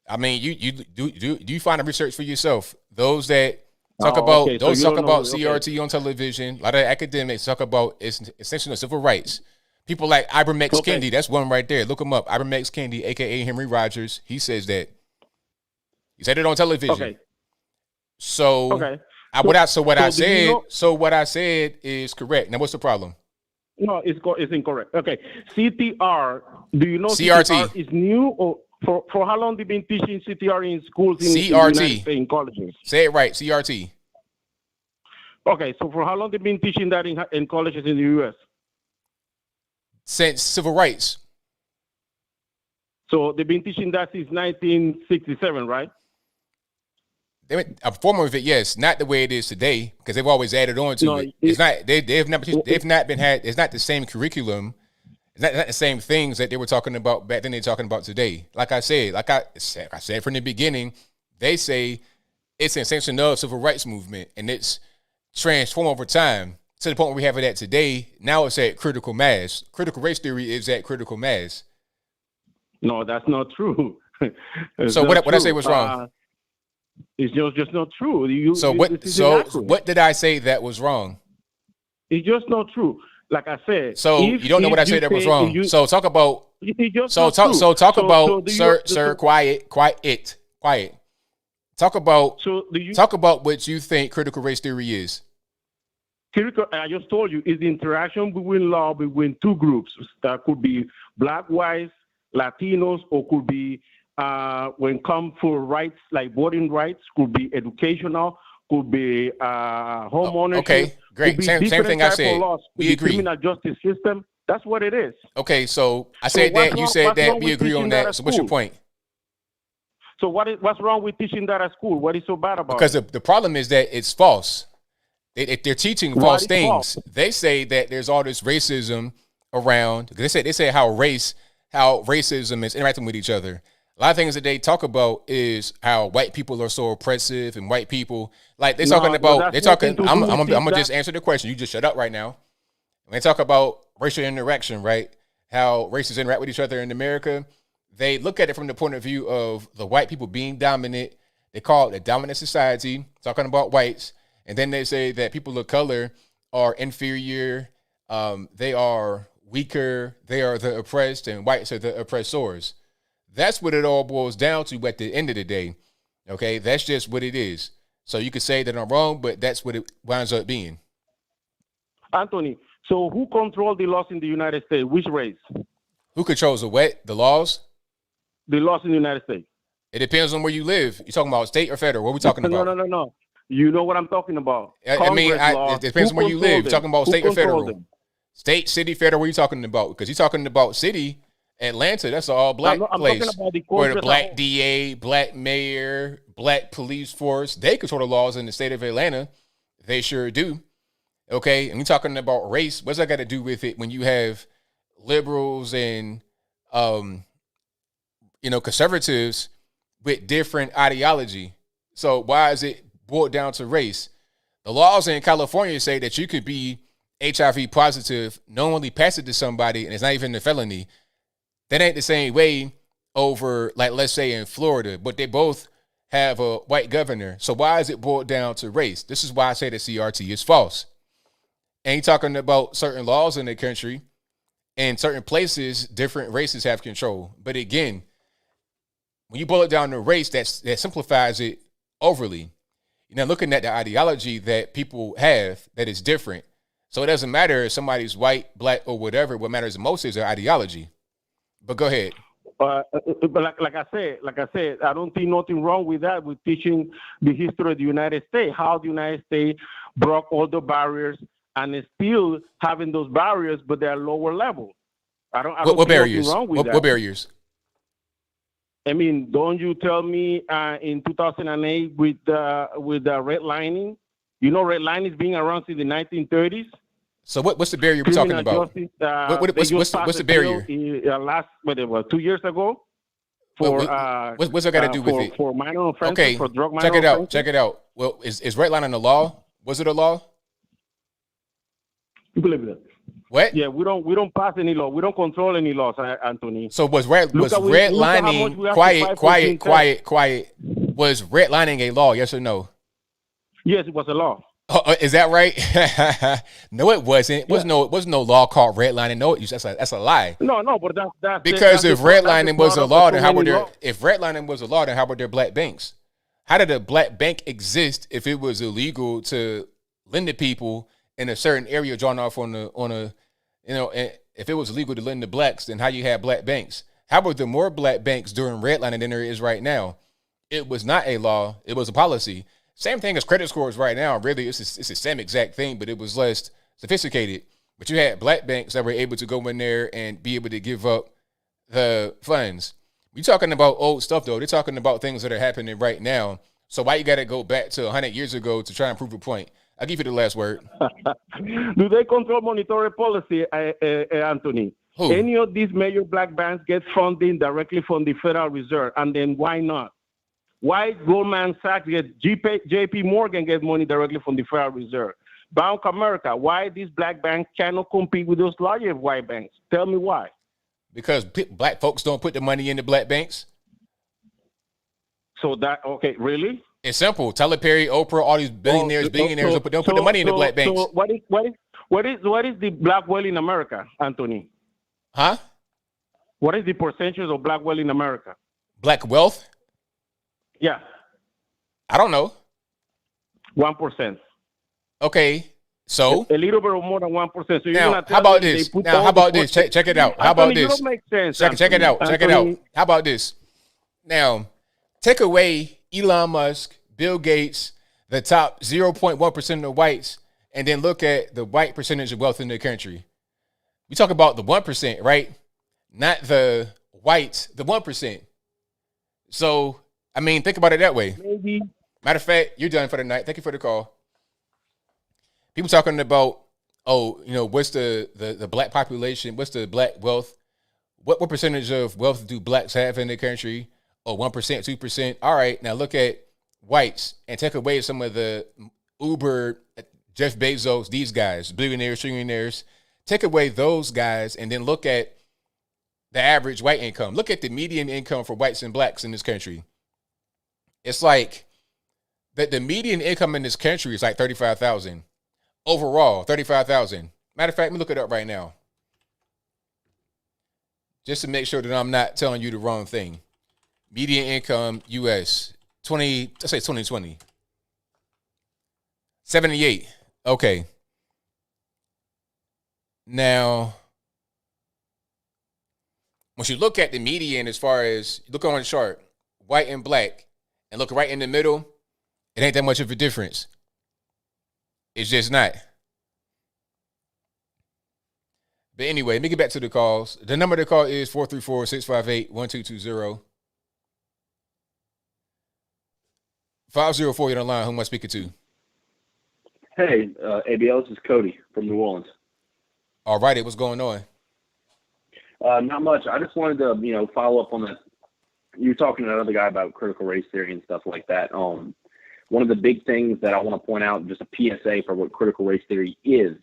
Speaker 1: I mean, do you find the research for yourself? Those that talk about CRT on television. A lot of academics talk about it's essentially civil rights. People like Ibram X. Kendi, that's one right there. Look him up. Ibram X. Kendi, aka Henry Rogers. He says that. He said it on television.
Speaker 13: Okay.
Speaker 1: So what I said is correct. Now what's the problem?
Speaker 13: No, it's incorrect. Okay. CTR, do you know
Speaker 1: CRT
Speaker 13: is new or for how long they've been teaching CTR in schools in
Speaker 1: CRT
Speaker 13: the United States, in colleges?
Speaker 1: Say it right, CRT.
Speaker 13: Okay, so for how long they've been teaching that in colleges in the US?
Speaker 1: Since civil rights.
Speaker 13: So they've been teaching that since 1967, right?
Speaker 1: A form of it, yes, not the way it is today, because they've always added on to it. It's not. They've not been had. It's not the same curriculum. It's not the same things that they were talking about back then. They're talking about today. Like I said from the beginning, they say it's an extension of civil rights movement, and it's transformed over time to the point where we have it at today. Now it's at critical mass. Critical race theory is at critical mass.
Speaker 13: No, that's not true.
Speaker 1: So what I say was wrong?
Speaker 13: It's just not true.
Speaker 1: What did I say that was wrong?
Speaker 13: It's just not true. Like I said.
Speaker 1: So you don't know what I said that was wrong. So talk about. Sir. Quiet. Talk about what you think critical race theory is.
Speaker 13: I just told you is the interaction between two groups that could be black, whites, Latinos, or could be. When come for rights like voting rights, could be educational, could be home ownership.
Speaker 1: Okay, great. Same thing I said. We agree.
Speaker 13: Criminal justice system. That's what it is.
Speaker 1: Okay, so I said that. You said that. We agree on that. So what's your point?
Speaker 13: So what's wrong with teaching that at school? What is so bad about it?
Speaker 1: Because the problem is that it's false. They're teaching false things. False? They say that there's all this racism around. They say how racism is interacting with each other. A lot of things that they talk about is how white people are so oppressive, and white people like they're talking about. They're talking. I'm gonna just answer the question. You just shut up right now. When they talk about racial interaction, right? How races interact with each other in America, they look at it from the point of view of the white people being dominant. They call it the dominant society, talking about whites. And then they say that people of color are inferior. They are weaker. They are the oppressed, and whites are the oppressors. That's what it all boils down to at the end of the day. Okay, that's just what it is. So you could say that I'm wrong, but that's what it winds up being.
Speaker 13: Anthony, so who controls the laws in the United States? Which race?
Speaker 1: Who controls the what? The laws?
Speaker 13: The laws in the United States.
Speaker 1: It depends on where you live. You talking about state or federal? What are we talking about?
Speaker 13: No. You know what I'm talking about.
Speaker 1: It depends on where you live. You're talking about state or federal? State, city, federal. What are you talking about? Because you're talking about city, Atlanta. That's an all black place.
Speaker 13: Talking about the
Speaker 1: where the black DA, black mayor, black police force, they control the laws in the state of Atlanta. They sure do. Okay, and we're talking about race. What's that got to do with it when you have liberals and conservatives with different ideology? So why is it boiled down to race? The laws in California say that you could be HIV positive, knowingly pass it to somebody, and it's not even a felony. That ain't the same way over, like, let's say in Florida, but they both have a white governor. So why is it boiled down to race? This is why I say that CRT is false. And you're talking about certain laws in the country. In certain places, different races have control. But again, when you boil it down to race, that simplifies it overly. You're not looking at the ideology that people have that is different. So it doesn't matter if somebody's white, black, or whatever. What matters the most is their ideology. But go ahead.
Speaker 13: But like I said, I don't think nothing wrong with that, with teaching the history of the United States, how the United States broke all the barriers and is still having those barriers, but they're lower level. I don't
Speaker 1: what
Speaker 13: see
Speaker 1: barriers?
Speaker 13: Nothing wrong with that.
Speaker 1: What barriers?
Speaker 13: I mean, don't you tell me in 2008 with the redlining? You know, redlining is being around since the 1930s.
Speaker 1: So what's the barrier we're talking about?
Speaker 13: Justice,
Speaker 1: what's the barrier?
Speaker 13: 2 years ago.
Speaker 1: What's that got to do with it?
Speaker 13: For minor offenses,
Speaker 1: okay,
Speaker 13: for drug minor
Speaker 1: check it out.
Speaker 13: offenses?
Speaker 1: Check it out. Well, is redlining a law? Was it a law?
Speaker 13: You believe that?
Speaker 1: What?
Speaker 13: Yeah, we don't pass any law. We don't control any laws, Anthony.
Speaker 1: So was redlining? Quiet. Was redlining a law? Yes or no?
Speaker 13: Yes, it was a law.
Speaker 1: Oh, is that right? No, it wasn't. It was no law called redlining. No, that's a lie.
Speaker 13: No, but that's
Speaker 1: because if redlining was a law, then how were there? If redlining was a law, then how were there black banks? How did a black bank exist if it was illegal to lend to people in a certain area drawn off on a if it was illegal to lend to blacks, then how you had black banks? How were there more black banks during redlining than there is right now? It was not a law. It was a policy. Same thing as credit scores right now. Really, it's the same exact thing, but it was less sophisticated. But you had black banks that were able to go in there and be able to give up the funds. We're talking about old stuff, though. They're talking about things that are happening right now. So why you got to go back to 100 years ago to try and prove a point? I'll give you the last word.
Speaker 13: Do they control monetary policy, Anthony?
Speaker 1: Who?
Speaker 13: Any of these major black banks get funding directly from the Federal Reserve, and then why not? Why Goldman Sachs get JP Morgan get money directly from the Federal Reserve? Bank of America, why these black banks cannot compete with those larger white banks? Tell me why.
Speaker 1: Because black folks don't put the money in the black banks.
Speaker 13: So okay, really?
Speaker 1: It's simple. Tyler Perry, Oprah, all these billionaires don't put the money in the black banks.
Speaker 13: So what is the black wealth in America, Anthony?
Speaker 1: Huh?
Speaker 13: What is the percentage of black wealth in America?
Speaker 1: Black wealth?
Speaker 13: Yeah.
Speaker 1: I don't know.
Speaker 13: 1%.
Speaker 1: Okay. So
Speaker 13: a little bit more than 1%. So
Speaker 1: now, how about this? Now, how about this? Check it out. How about this?
Speaker 13: You don't make sense.
Speaker 1: Check it out. Check it out. How about this? Now, take away Elon Musk, Bill Gates, the top 0.1% of the whites, and then look at the white percentage of wealth in the country. We talk about the 1%, right? Not the whites, the 1%. So, I mean, think about it that way.
Speaker 13: Maybe.
Speaker 1: Matter of fact, you're done for the night. Thank you for the call. People talking about, what's the black population? What's the black wealth? What percentage of wealth do blacks have in the country? or 1%, 2%. All right, now look at whites and take away some of the Uber, Jeff Bezos, these guys, billionaires, trillionaires. Take away those guys and then look at the average white income. Look at the median income for whites and blacks in this country. It's like that the median income in this country is like $35,000. Overall, $35,000. Matter of fact, let me look it up right now. Just to make sure that I'm not telling you the wrong thing. Median income US let's say 2020. 78. Okay. Now, once you look at the median, as far as look on the chart, white and black, and look right in the middle, it ain't that much of a difference. It's just not. But anyway, let me get back to the calls. The number to call is 434-658-1220. 504, you're on the line. Who am I speaking to?
Speaker 14: Hey, ABL, this is Cody from New Orleans.
Speaker 1: All righty, what's going on?
Speaker 14: Not much. I just wanted to, follow up on that. You were talking to another guy about critical race theory and stuff like that. One of the big things that I want to point out, just a PSA for what critical race theory is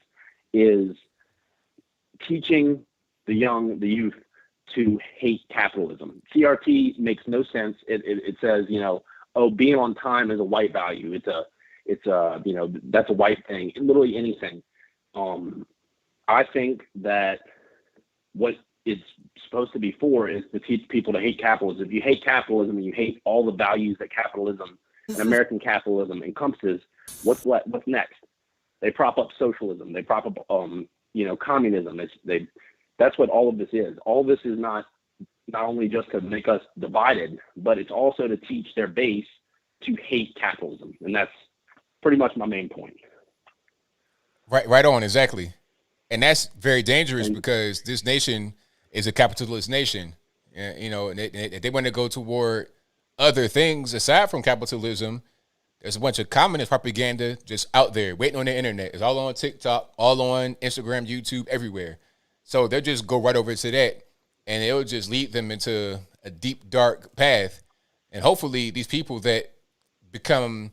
Speaker 14: teaching the youth to hate capitalism. CRT makes no sense. It says, being on time is a white value. It's that's a white thing. Literally anything. I think that what it's supposed to be for is to teach people to hate capitalism. If you hate capitalism and you hate all the values that capitalism and American capitalism encompasses, what's next? They prop up socialism. They prop up communism. That's what all of this is. All of this is not only just to make us divided, but it's also to teach their base to hate capitalism. And that's pretty much my main point.
Speaker 1: Right on, exactly. And that's very dangerous because this nation is a capitalist nation. And they want to go toward other things aside from capitalism. There's a bunch of communist propaganda just out there waiting on the internet. It's all on TikTok, all on Instagram, YouTube, everywhere. So they'll just go right over to that, and it'll just lead them into a deep, dark path. And hopefully these people that become,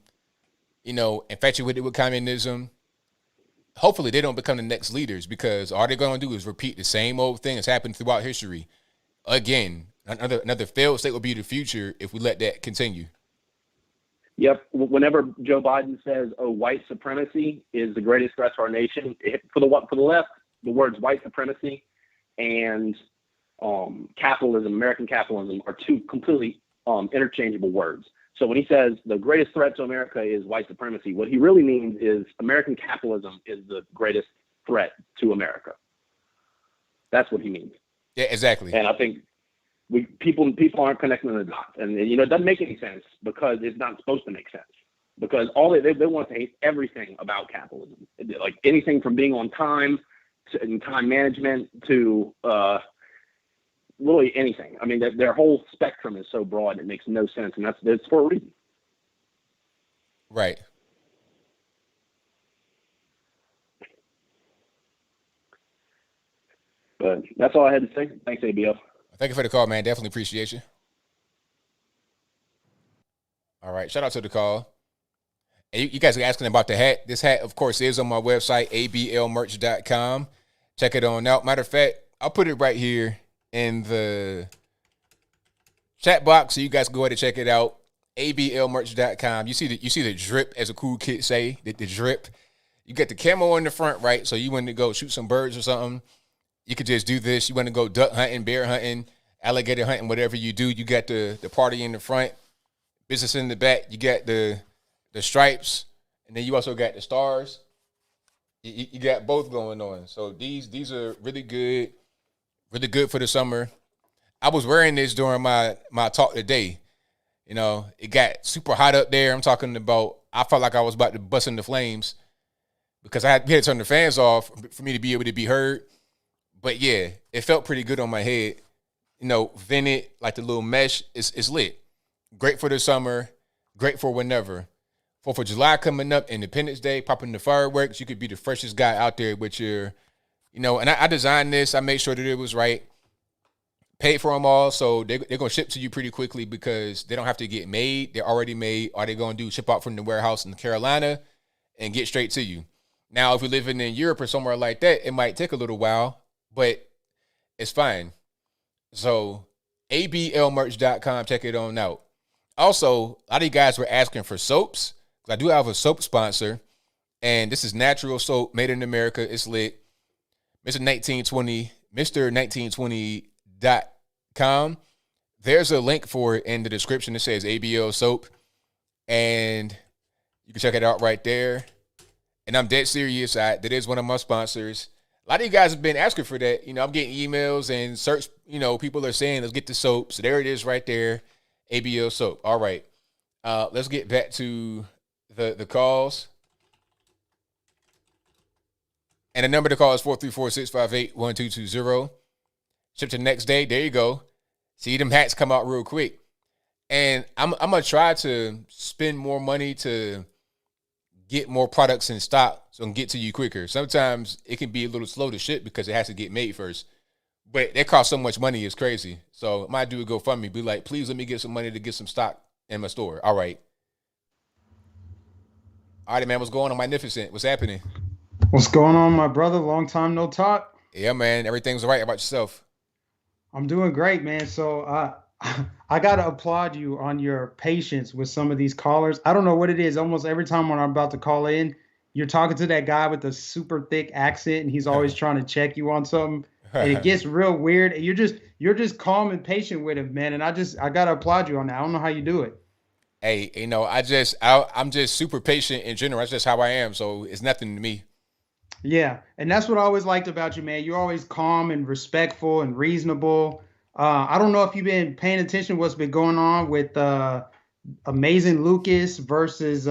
Speaker 1: infatuated with communism, hopefully they don't become the next leaders, because all they're going to do is repeat the same old thing that's happened throughout history. Again, another failed state will be the future if we let that continue.
Speaker 14: Yep. Whenever Joe Biden says, white supremacy is the greatest threat to our nation, for the left, the words white supremacy and capitalism, American capitalism, are two completely interchangeable words. So when he says the greatest threat to America is white supremacy, what he really means is American capitalism is the greatest threat to America. That's what he means.
Speaker 1: Yeah, exactly.
Speaker 14: And I think people aren't connecting the dots, and it doesn't make any sense because it's not supposed to make sense. Because all they want to hate everything about capitalism, like anything from being on time and time management to really anything. I mean, their whole spectrum is so broad it makes no sense, and that's for a reason.
Speaker 1: Right.
Speaker 14: But that's all I had to say. Thanks, ABL.
Speaker 1: Thank you for the call, man. Definitely appreciate you. All right. Shout out to the call. And you guys are asking about the hat. This hat, of course, is on my website, ablmerch.com. Check it on out. Matter of fact, I'll put it right here in the chat box so you guys can go ahead and check it out. ablmerch.com. You see the drip, as a cool kid say, the drip. You got the camo in the front, right? So you want to go shoot some birds or something, you could just do this. You want to go duck hunting, bear hunting, alligator hunting, whatever you do. You got the party in the front, business in the back. You got the stripes, and then you also got the stars. You got both going on. So these are really good for the summer. I was wearing this during my talk today. It got super hot up there. I'm talking about, I felt like I was about to bust into flames because we had to turn the fans off for me to be able to be heard. But yeah, it felt pretty good on my head. Vented, like the little mesh, is lit. Great for the summer, great for whenever. 4th of July coming up, Independence Day, popping the fireworks. You could be the freshest guy out there with your, and I designed this. I made sure that it was right. paid for them all, so they're going to ship to you pretty quickly because they don't have to get made. They're already made. All they're going to do ship out from the warehouse in Carolina and get straight to you. Now, if you're living in Europe or somewhere like that, it might take a little while, but it's fine. So ablmerch.com, check it on out. Also, a lot of you guys were asking for soaps. I do have a soap sponsor, and this is natural soap made in America. It's lit. Mr1920.com. There's a link for it in the description that says ABL soap, and you can check it out right there. And I'm dead serious. That is one of my sponsors. A lot of you guys have been asking for that. You know, I'm getting emails and search, you know, people are saying, let's get the soap. So there it is right there, ABL soap. All right. Let's get back to the calls. And the number to call is 434-658-1220. Ship to the next day. There you go. See, them hats come out real quick. And I'm going to try to spend more money to get more products in stock so I can get to you quicker. Sometimes it can be a little slow to ship because it has to get made first. But they cost so much money, it's crazy. So I might do a GoFundMe. Be like, please let me get some money to get some stock in my store. All right. All right, man. What's going on, Magnificent? What's happening?
Speaker 15: What's going on, my brother? Long time no talk.
Speaker 1: Yeah, man. Everything's all right. How about yourself?
Speaker 15: I'm doing great, man. So I got to applaud you on your patience with some of these callers. I don't know what it is. Almost every time when I'm about to call in, you're talking to that guy with the super thick accent, and he's always trying to check you on something. And it gets real weird. And you're just calm and patient with him, man. And I got to applaud you on that. I don't know how you do it.
Speaker 1: Hey, you know, I'm just super patient in general. That's just how I am. So it's nothing to me.
Speaker 15: Yeah, and that's what I always liked about you, man. You're always calm and respectful and reasonable. I don't know if you've been paying attention to what's been going on with Amazing Lucas versus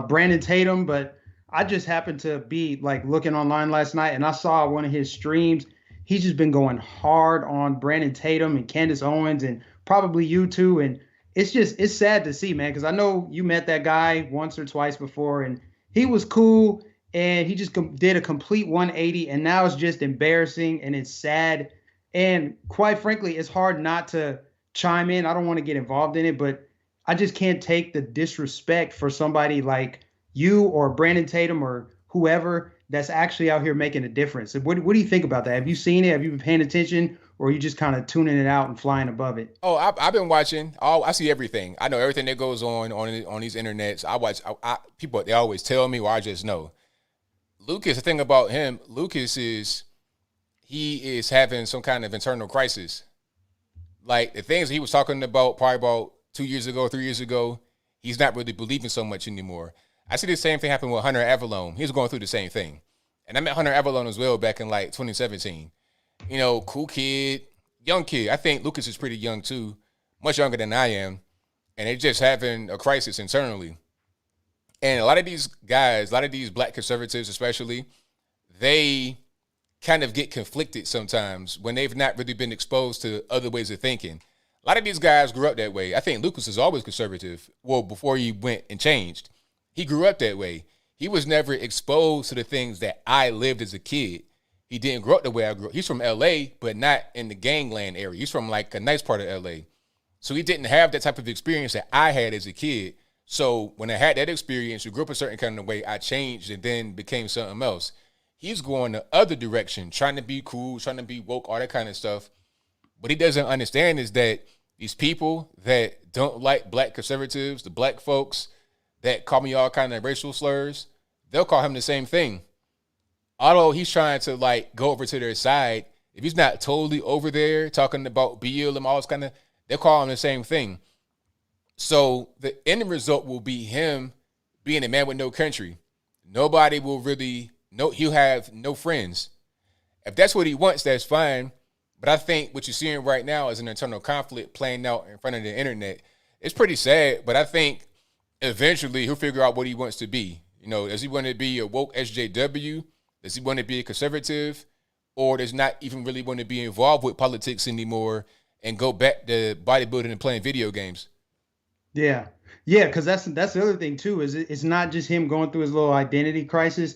Speaker 15: Brandon Tatum, but I just happened to be like looking online last night, and I saw one of his streams. He's just been going hard on Brandon Tatum and Candace Owens and probably you too. And it's sad to see, man, because I know you met that guy once or twice before, and he was cool. And he just did a complete 180, and now it's just embarrassing, and it's sad. And quite frankly, it's hard not to chime in. I don't want to get involved in it, but I just can't take the disrespect for somebody like you or Brandon Tatum or whoever that's actually out here making a difference. What do you think about that? Have you seen it? Have you been paying attention, or are you just kind of tuning it out and flying above it?
Speaker 1: Oh, I've been watching. I see everything. I know everything that goes on these internets. I watch. People, they always tell me, or I just know. Lucas, the thing about him, Lucas he is having some kind of internal crisis. Like the things he was talking about probably about 2 years ago, 3 years ago, he's not really believing so much anymore. I see the same thing happen with Hunter Avalon. He's going through the same thing. And I met Hunter Avalon as well back in like 2017. You know, cool kid, young kid. I think Lucas is pretty young too, much younger than I am. And they're just having a crisis internally. And a lot of these guys, a lot of these black conservatives especially, they kind of get conflicted sometimes when they've not really been exposed to other ways of thinking. A lot of these guys grew up that way. I think Lucas is always conservative. Well, before he went and changed, he grew up that way. He was never exposed to the things that I lived as a kid. He didn't grow up the way I grew up. He's from L.A., but not in the gangland area. He's from like a nice part of L.A. So he didn't have that type of experience that I had as a kid. So when I had that experience, you grew up a certain kind of way, I changed and then became something else. He's going the other direction, trying to be cool, trying to be woke, all that kind of stuff. What he doesn't understand is that these people that don't like black conservatives, the black folks that call me all kind of racial slurs, they'll call him the same thing. Although he's trying to like go over to their side, if he's not totally over there talking about BL and all this kind of, they'll call him the same thing. So the end result will be him being a man with no country. Nobody will really know. He'll have no friends. If that's what he wants, that's fine. But I think what you're seeing right now is an internal conflict playing out in front of the internet. It's pretty sad, but I think eventually he'll figure out what he wants to be. You know, does he want to be a woke SJW? Does he want to be a conservative? Or does not even really want to be involved with politics anymore and go back to bodybuilding and playing video games?
Speaker 15: Yeah, because that's the other thing too. Is it's not just him going through his little identity crisis.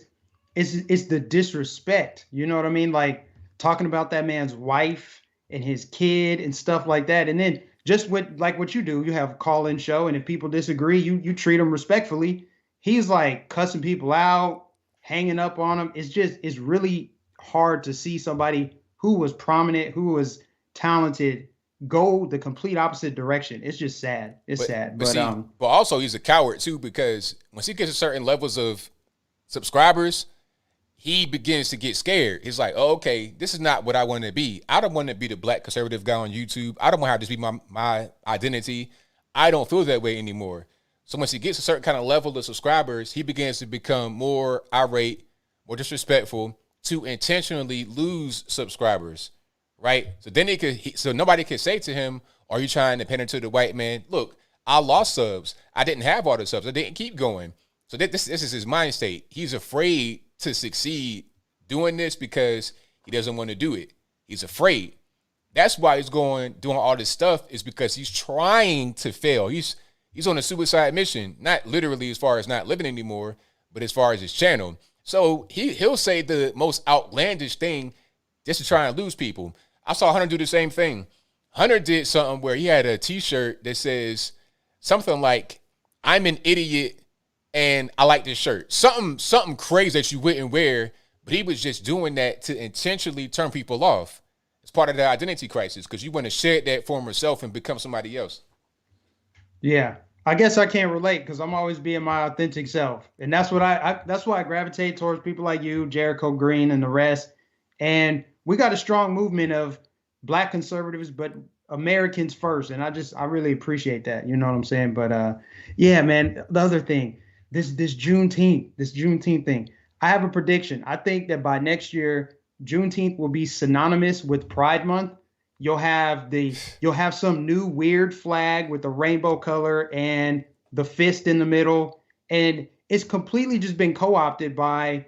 Speaker 15: It's the disrespect. You know what I mean? Like talking about that man's wife and his kid and stuff like that. And then just with like what you do, you have a call-in show, and if people disagree, you treat them respectfully. He's like cussing people out, hanging up on them. It's really hard to see somebody who was prominent, who was talented, go the complete opposite direction. It's just sad. It's sad.
Speaker 1: But also he's a coward too, because once he gets to certain levels of subscribers, he begins to get scared. He's like, oh, okay, this is not what I want to be. I don't want to be the black conservative guy on YouTube. I don't want to have this be my identity. I don't feel that way anymore. So once he gets a certain kind of level of subscribers, he begins to become more irate, more disrespectful, to intentionally lose subscribers, right? So then so nobody can say to him, are you trying to pander to the white man? Look, I lost subs. I didn't have all the subs. I didn't keep going. So this is his mind state. He's afraid to succeed doing this because he doesn't want to do it. He's afraid. That's why he's doing all this stuff, is because he's trying to fail. He's on a suicide mission, not literally as far as not living anymore, but as far as his channel. So he'll say the most outlandish thing just to try and lose people. I saw Hunter do the same thing. Hunter did something where he had a t-shirt that says something like, I'm an idiot and I like this shirt. Something crazy that you wouldn't wear, but he was just doing that to intentionally turn people off. It's part of the identity crisis, because you want to shed that former self and become somebody else.
Speaker 15: Yeah. I guess I can't relate because I'm always being my authentic self. And that's what that's why I gravitate towards people like you, Jericho Green, and the rest. And we got a strong movement of black conservatives, but Americans first. And I really appreciate that. You know what I'm saying? But yeah, man, the other thing, this Juneteenth thing, I have a prediction. I think that by next year, Juneteenth will be synonymous with Pride Month. You'll have some new weird flag with the rainbow color and the fist in the middle. And it's completely just been co-opted by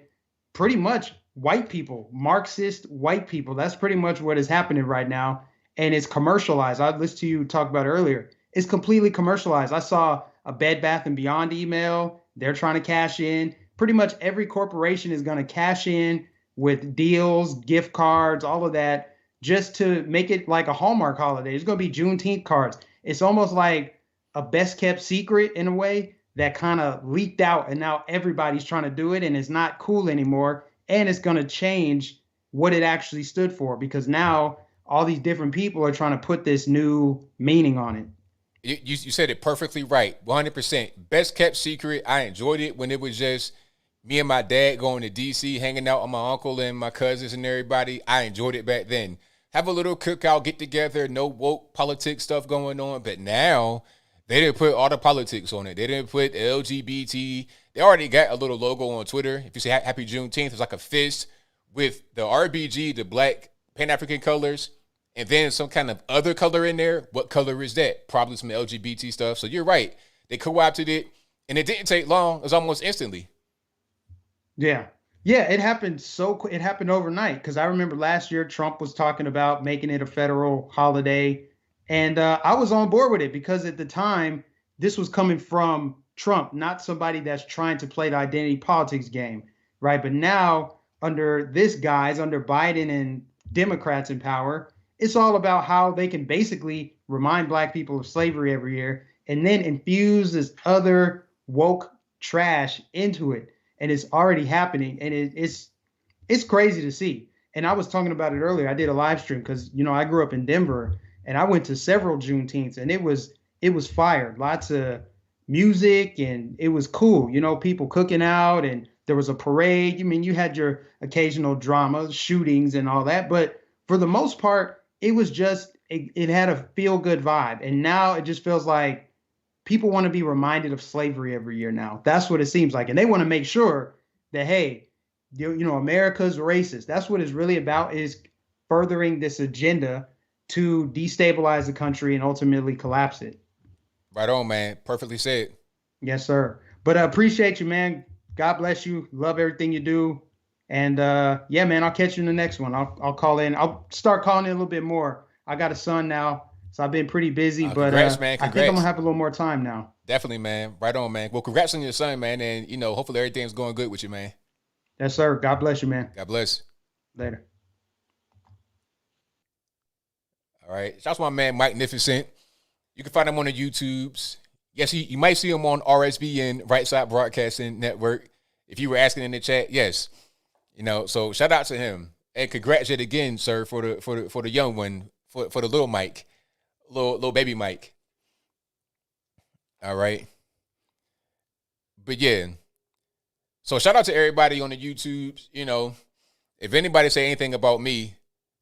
Speaker 15: pretty much white people, Marxist white people. That's pretty much what is happening right now. And it's commercialized. I listened to you talk about it earlier. It's completely commercialized. I saw a Bed Bath & Beyond email. They're trying to cash in. Pretty much every corporation is going to cash in with deals, gift cards, all of that, just to make it like a Hallmark holiday. It's going to be Juneteenth cards. It's almost like a best kept secret in a way that kind of leaked out, and now everybody's trying to do it, and it's not cool anymore. And it's going to change what it actually stood for, because now all these different people are trying to put this new meaning on it.
Speaker 1: You said it perfectly right, 100%. Best kept secret. I enjoyed it when it was just me and my dad going to D.C., hanging out with my uncle and my cousins and everybody. I enjoyed it back then. Have a little cookout, get together, no woke politics stuff going on. But now they didn't put all the politics on it. They didn't put LGBT. They already got a little logo on Twitter. If you say Happy Juneteenth, it's like a fist with the RBG, the black Pan-African colors, and then some kind of other color in there. What color is that? Probably some LGBT stuff. So you're right. They co-opted it, and it didn't take long. It was almost instantly.
Speaker 15: Yeah. Yeah, it happened it happened overnight, because I remember last year Trump was talking about making it a federal holiday, and I was on board with it because at the time this was coming from Trump, not somebody that's trying to play the identity politics game, right? But now under this guise, under Biden and Democrats in power, it's all about how they can basically remind black people of slavery every year and then infuse this other woke trash into it. And it's already happening, and it's crazy to see. And I was talking about it earlier. I did a live stream because, you know, I grew up in Denver, and I went to several Juneteenths, and it was fire. Lots of music, and it was cool. You know, people cooking out, and there was a parade. I mean, you had your occasional drama, shootings, and all that. But for the most part, it was just it had a feel good vibe. And now it just feels like people want to be reminded of slavery every year now. That's what it seems like. And they want to make sure that, hey, you know, America's racist. That's what it's really about, is furthering this agenda to destabilize the country and ultimately collapse it.
Speaker 1: Right on, man. Perfectly said.
Speaker 15: Yes, sir. But I appreciate you, man. God bless you. Love everything you do. And yeah, man, I'll catch you in the next one. I'll call in. I'll start calling in a little bit more. I got a son now, so I've been pretty busy, but
Speaker 1: congrats, man. Congrats.
Speaker 15: I think I'm gonna have a little more time now.
Speaker 1: Definitely, man. Right on, man. Well, congrats on your son, man. And, you know, hopefully everything's going good with you, man.
Speaker 15: Yes, sir. God bless you, man.
Speaker 1: God bless.
Speaker 15: Later.
Speaker 1: All right. That's my man, Mike Magnificent. You can find him on the YouTubes. Yes, you might see him on RSBN, Right Side Broadcasting Network. If you were asking in the chat, yes. So shout out to him. And congrats yet again, sir, for the young one, for the little Mike. Little baby Mike. All right. But yeah. So shout out to everybody on the YouTubes. If anybody say anything about me,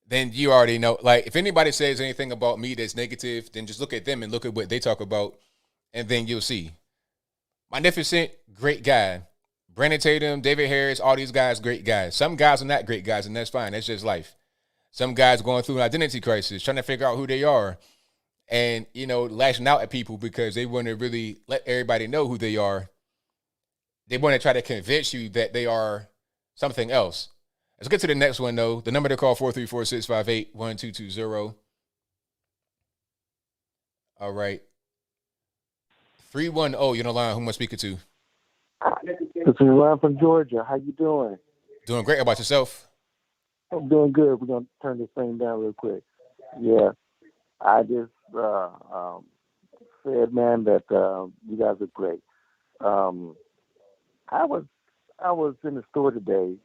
Speaker 1: then you already know. Like, if anybody says anything about me that's negative, then just look at them and look at what they talk about, and then you'll see. Magnificent, great guy. Brandon Tatum, David Harris, all these guys, great guys. Some guys are not great guys, and that's fine. That's just life. Some guys going through an identity crisis, trying to figure out who they are, and, lashing out at people because they want to really let everybody know who they are. They want to try to convince you that they are something else. Let's get to the next one, though. The number to call, 434-658-1220. All right. 310, you're on the line. Who am I speaking to?
Speaker 16: This is Ron from Georgia. How you doing?
Speaker 1: Doing great. How about yourself?
Speaker 16: I'm doing good. We're going to turn this thing down real quick. Yeah. I just said, man, that you guys are great. I was in the store today,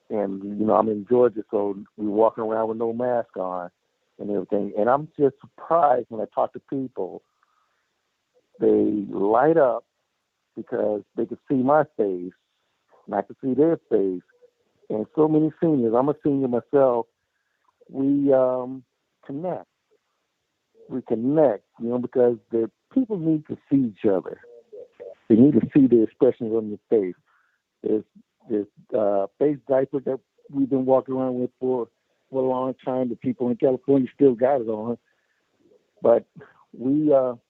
Speaker 16: and I'm in Georgia, so we're walking around with no mask on and everything. And I'm just surprised when I talk to people, they light up because they can see my face and I can see their face. And so many seniors, I'm a senior myself, we connect. We connect, because the people need to see each other. They need to see the expressions on your face. There's face diaper that we've been walking around with for a long time. The people in California still got it on. But we, the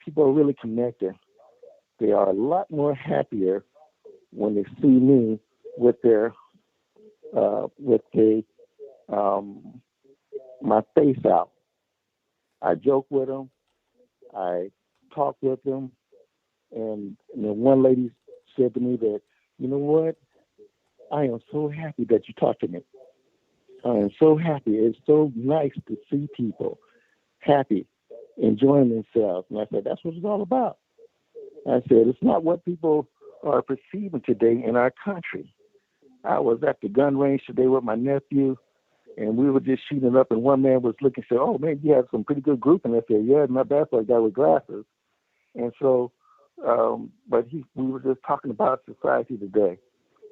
Speaker 16: people are really connected. They are a lot more happier when they see me with my face out. I joke with them. I talk with them. And one lady said to me that, you know what? I am so happy that you talked to me. I am so happy. It's so nice to see people happy, enjoying themselves. And I said, that's what it's all about. I said, it's not what people are perceiving today in our country. I was at the gun range today with my nephew, and we were just shooting up, and one man was looking and said, oh, man, you have some pretty good group. And I said, yeah, not bad for a guy with glasses. And so, we were just talking about society today.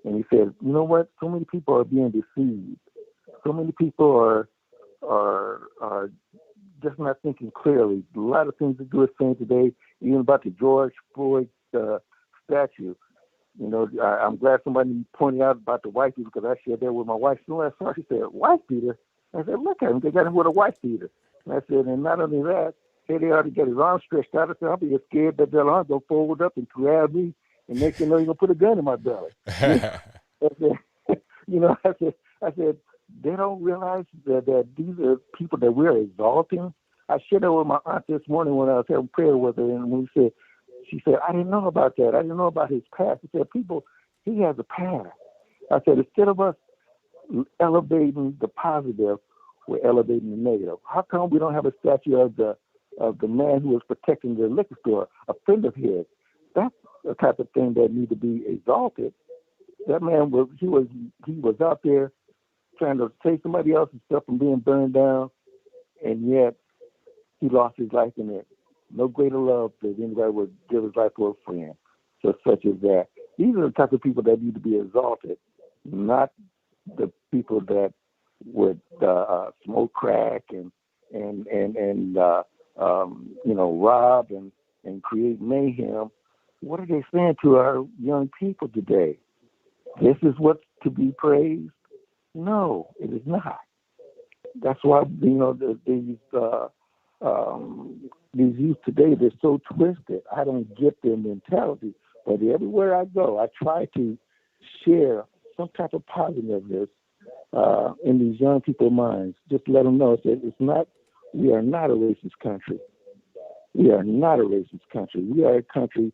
Speaker 16: And he said, you know what? So many people are being deceived. So many people are just not thinking clearly. A lot of things that we're saying today, even about the George Floyd statue. I'm glad somebody pointed out about the white people because I shared that with my wife. So last night she said, white beater? I said, look at him. They got him with a white beater. And I said, and not only that, here they are to get his arm stretched out. I said, I'll be scared that their arm go forward up and grab me and next thing you know, you're going to put a gun in my belly. I said, they don't realize that these are people that we're exalting. I shared that with my aunt this morning when I was having prayer with her, and she said, I didn't know about that. I didn't know about his past. I said, he has a past. I said, instead of us elevating the positive, we're elevating the negative. How come we don't have a statue of the man who was protecting the liquor store, a friend of his? That's the type of thing that need to be exalted. That man was out there trying to save somebody else's stuff from being burned down, and yet he lost his life in it. No greater love that anybody would give his life for a friend, such as that. These are the type of people that need to be exalted, not the people that would smoke crack and rob and create mayhem. What are they saying to our young people today? This is what's to be praised? No, it is not. That's why these youth today, they're so twisted. I don't get their mentality, but everywhere I go, I try to share some type of positiveness in these young people's minds. Just let them know that we are not a racist country. We are not a racist country. We are a country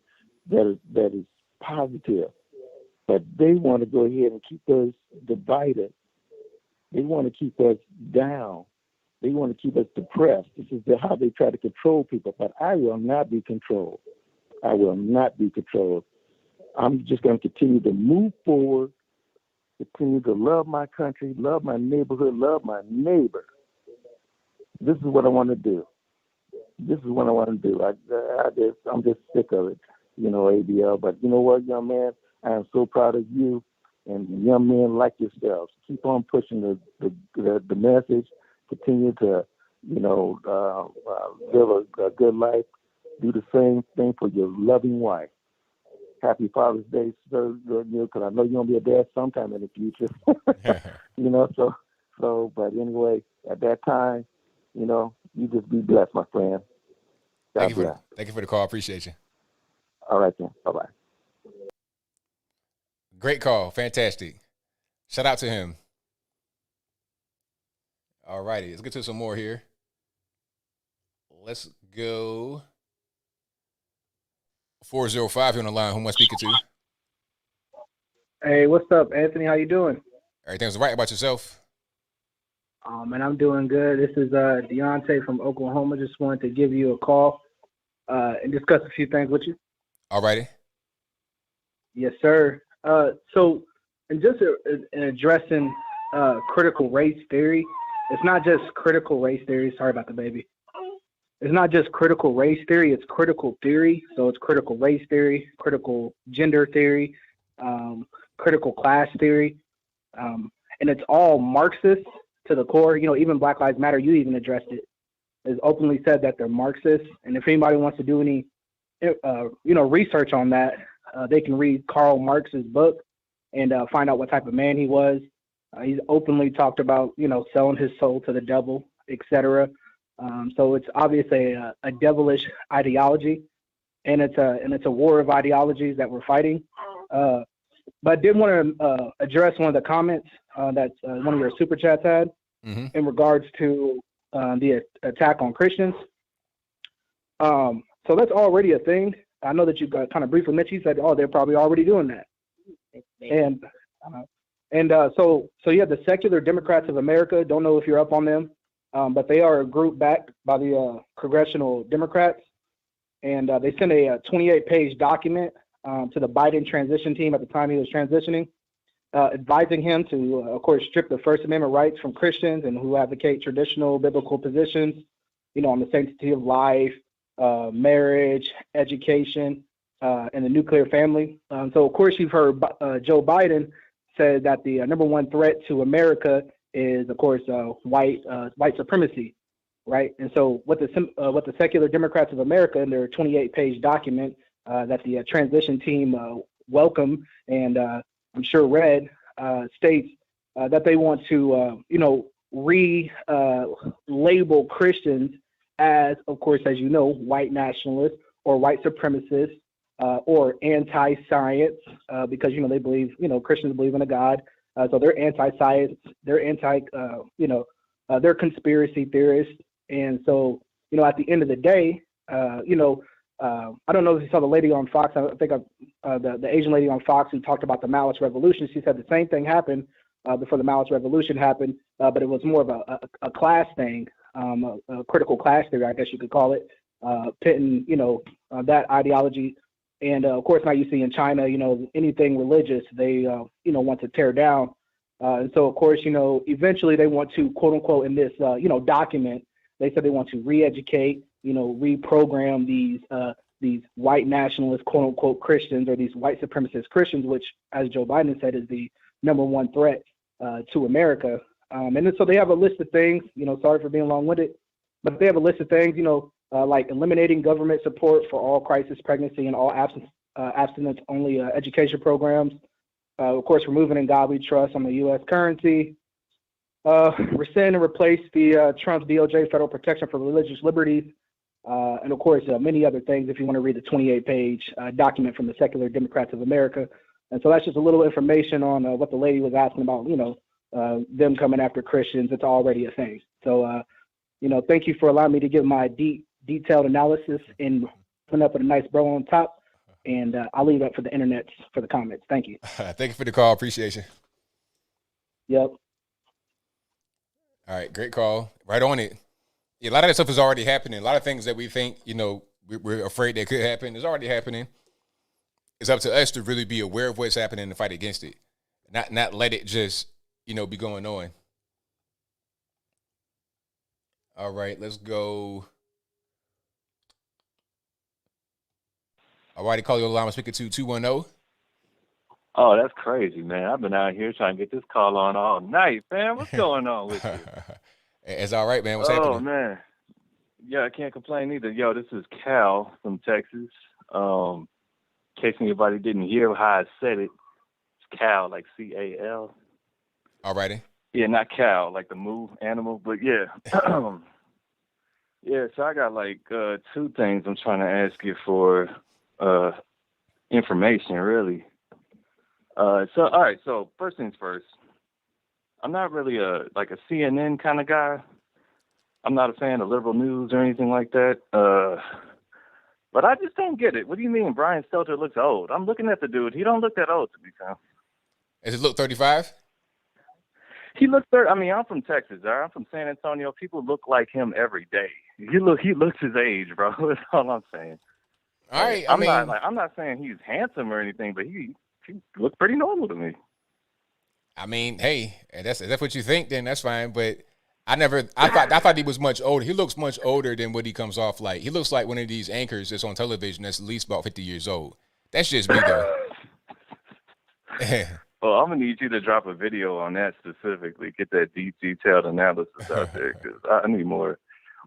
Speaker 16: that is positive. But they want to go ahead and keep us divided. They want to keep us down They want to keep us depressed. This is how they try to control people. But I will not be controlled. I will not be controlled. I'm just going to continue to move forward, continue to love my country, love my neighborhood, love my neighbor. This is what I want to do. This is what I want to do. I'm just sick of it, ABL. But you know what, young man? I am so proud of you and young men like yourselves. Keep on pushing the message. Continue to, live a good life. Do the same thing for your loving wife. Happy Father's Day, sir, because I know you're going to be a dad sometime in the future. But anyway, at that time, you just be blessed, my friend. God bless.
Speaker 1: Thank you for the call. Appreciate you.
Speaker 16: All right, then. Bye-bye.
Speaker 1: Great call. Fantastic. Shout out to him. All righty. Let's get to some more here. Let's go. 405 here on the line. Who am I speaking to?
Speaker 17: Hey, what's up, Anthony? How you doing?
Speaker 1: Everything's right about yourself?
Speaker 17: Man, I'm doing good. This is Deontay from Oklahoma. Just wanted to give you a call and discuss a few things with you.
Speaker 1: All righty.
Speaker 17: Yes, sir. So, in just in addressing critical race theory, it's not just critical race theory. Sorry about the baby. It's not just critical race theory, it's critical theory. So it's critical race theory, critical gender theory, critical class theory. And it's all Marxist to the core. Even Black Lives Matter, you even addressed it, has openly said that they're Marxist. And if anybody wants to do any, research on that, they can read Karl Marx's book and find out what type of man he was. He's openly talked about, selling his soul to the devil, etc. So it's obviously a devilish ideology, and it's a war of ideologies that we're fighting. But I did want to address one of the comments that one of your super chats had in regards to the attack on Christians. So that's already a thing. I know that you kind of briefly mentioned. You said, "Oh, they're probably already doing that," so you have the Secular Democrats of America. Don't know if you're up on them. But they are a group backed by the Congressional Democrats, and they sent a 28-page document to the Biden transition team at the time he was transitioning, advising him to, of course, strip the First Amendment rights from Christians and who advocate traditional biblical positions, on the sanctity of life, marriage, education, and the nuclear family. So, of course, you've heard Joe Biden said that the number one threat to America is, of course, white supremacy, right? And so what the Secular Democrats of America in their 28-page document that the transition team welcomed and I'm sure read states that they want to, label Christians as, of course, as you know, white nationalists or white supremacists or anti-science because, they believe, Christians believe in a God. So they're anti-science, they're they're conspiracy theorists. And so, at the end of the day, I don't know if you saw the lady on Fox. I think the Asian lady on Fox who talked about the Maoist revolution. She said the same thing happened before the Maoist revolution happened, but it was more of a class thing, a critical class theory, I guess you could call it, pitting, that ideology. And of course, now you see in China, anything religious, they, want to tear down. And so, of course, eventually they want to, quote unquote, in this, document, they said they want to re-educate, reprogram these white nationalist, quote unquote, Christians or these white supremacist Christians, which, as Joe Biden said, is the number one threat to America. And then, so they have a list of things, sorry for being long-winded, but they have a list of things, like eliminating government support for all crisis pregnancy and all abstinence-only education programs. Of course, removing in God we trust on the U.S. currency. Rescind and replace the Trump's DOJ federal protection for religious liberties. And of course, many other things if you want to read the 28-page document from the Secular Democrats of America. And so that's just a little information on what the lady was asking about, them coming after Christians. It's already a thing. So, thank you for allowing me to give my detailed analysis and putting up with a nice bro on top. And I'll leave that for the internet for the comments. Thank you.
Speaker 1: Thank you for the call. Appreciate you.
Speaker 17: Yep.
Speaker 1: All right, great call. Right on it. Yeah, a lot of that stuff is already happening. A lot of things that we think, we're afraid that could happen is already happening. It's up to us to really be aware of what's happening and fight against it. Not let it just, be going on. All right, let's go. All righty, call your line. I'm speaking to 210.
Speaker 18: Oh, that's crazy, man. I've been out here trying to get this call on all night, man. What's going on with you?
Speaker 1: It's all right, man. What's happening?
Speaker 18: Oh, man. Yeah, I can't complain either. Yo, this is Cal from Texas. In case anybody didn't hear how I said it, it's Cal, like C-A-L.
Speaker 1: All righty.
Speaker 18: Yeah, not cow, like the moo animal, but yeah. Yeah, so I got like two things I'm trying to ask you for information, really. All right, so first things first. I'm not really a CNN kind of guy. I'm not a fan of liberal news or anything like that. But I just don't get it. What do you mean Brian Stelter looks old? I'm looking at the dude. He don't look that old to me, Tom.
Speaker 1: Does it look 35?
Speaker 18: He looks 30. I mean, I'm from Texas. All right? I'm from San Antonio. People look like him every day. He looks his age, bro. That's all I'm saying.
Speaker 1: All right.
Speaker 18: I'm not saying he's handsome or anything, but he looks pretty normal to me.
Speaker 1: I mean, hey, if that's what you think, then that's fine. But I thought he was much older. He looks much older than what he comes off like. He looks like one of these anchors that's on television that's at least about 50 years old. That's just me, though.
Speaker 18: Well, I'm gonna need you to drop a video on that specifically. Get that deep, detailed analysis out there, because I need more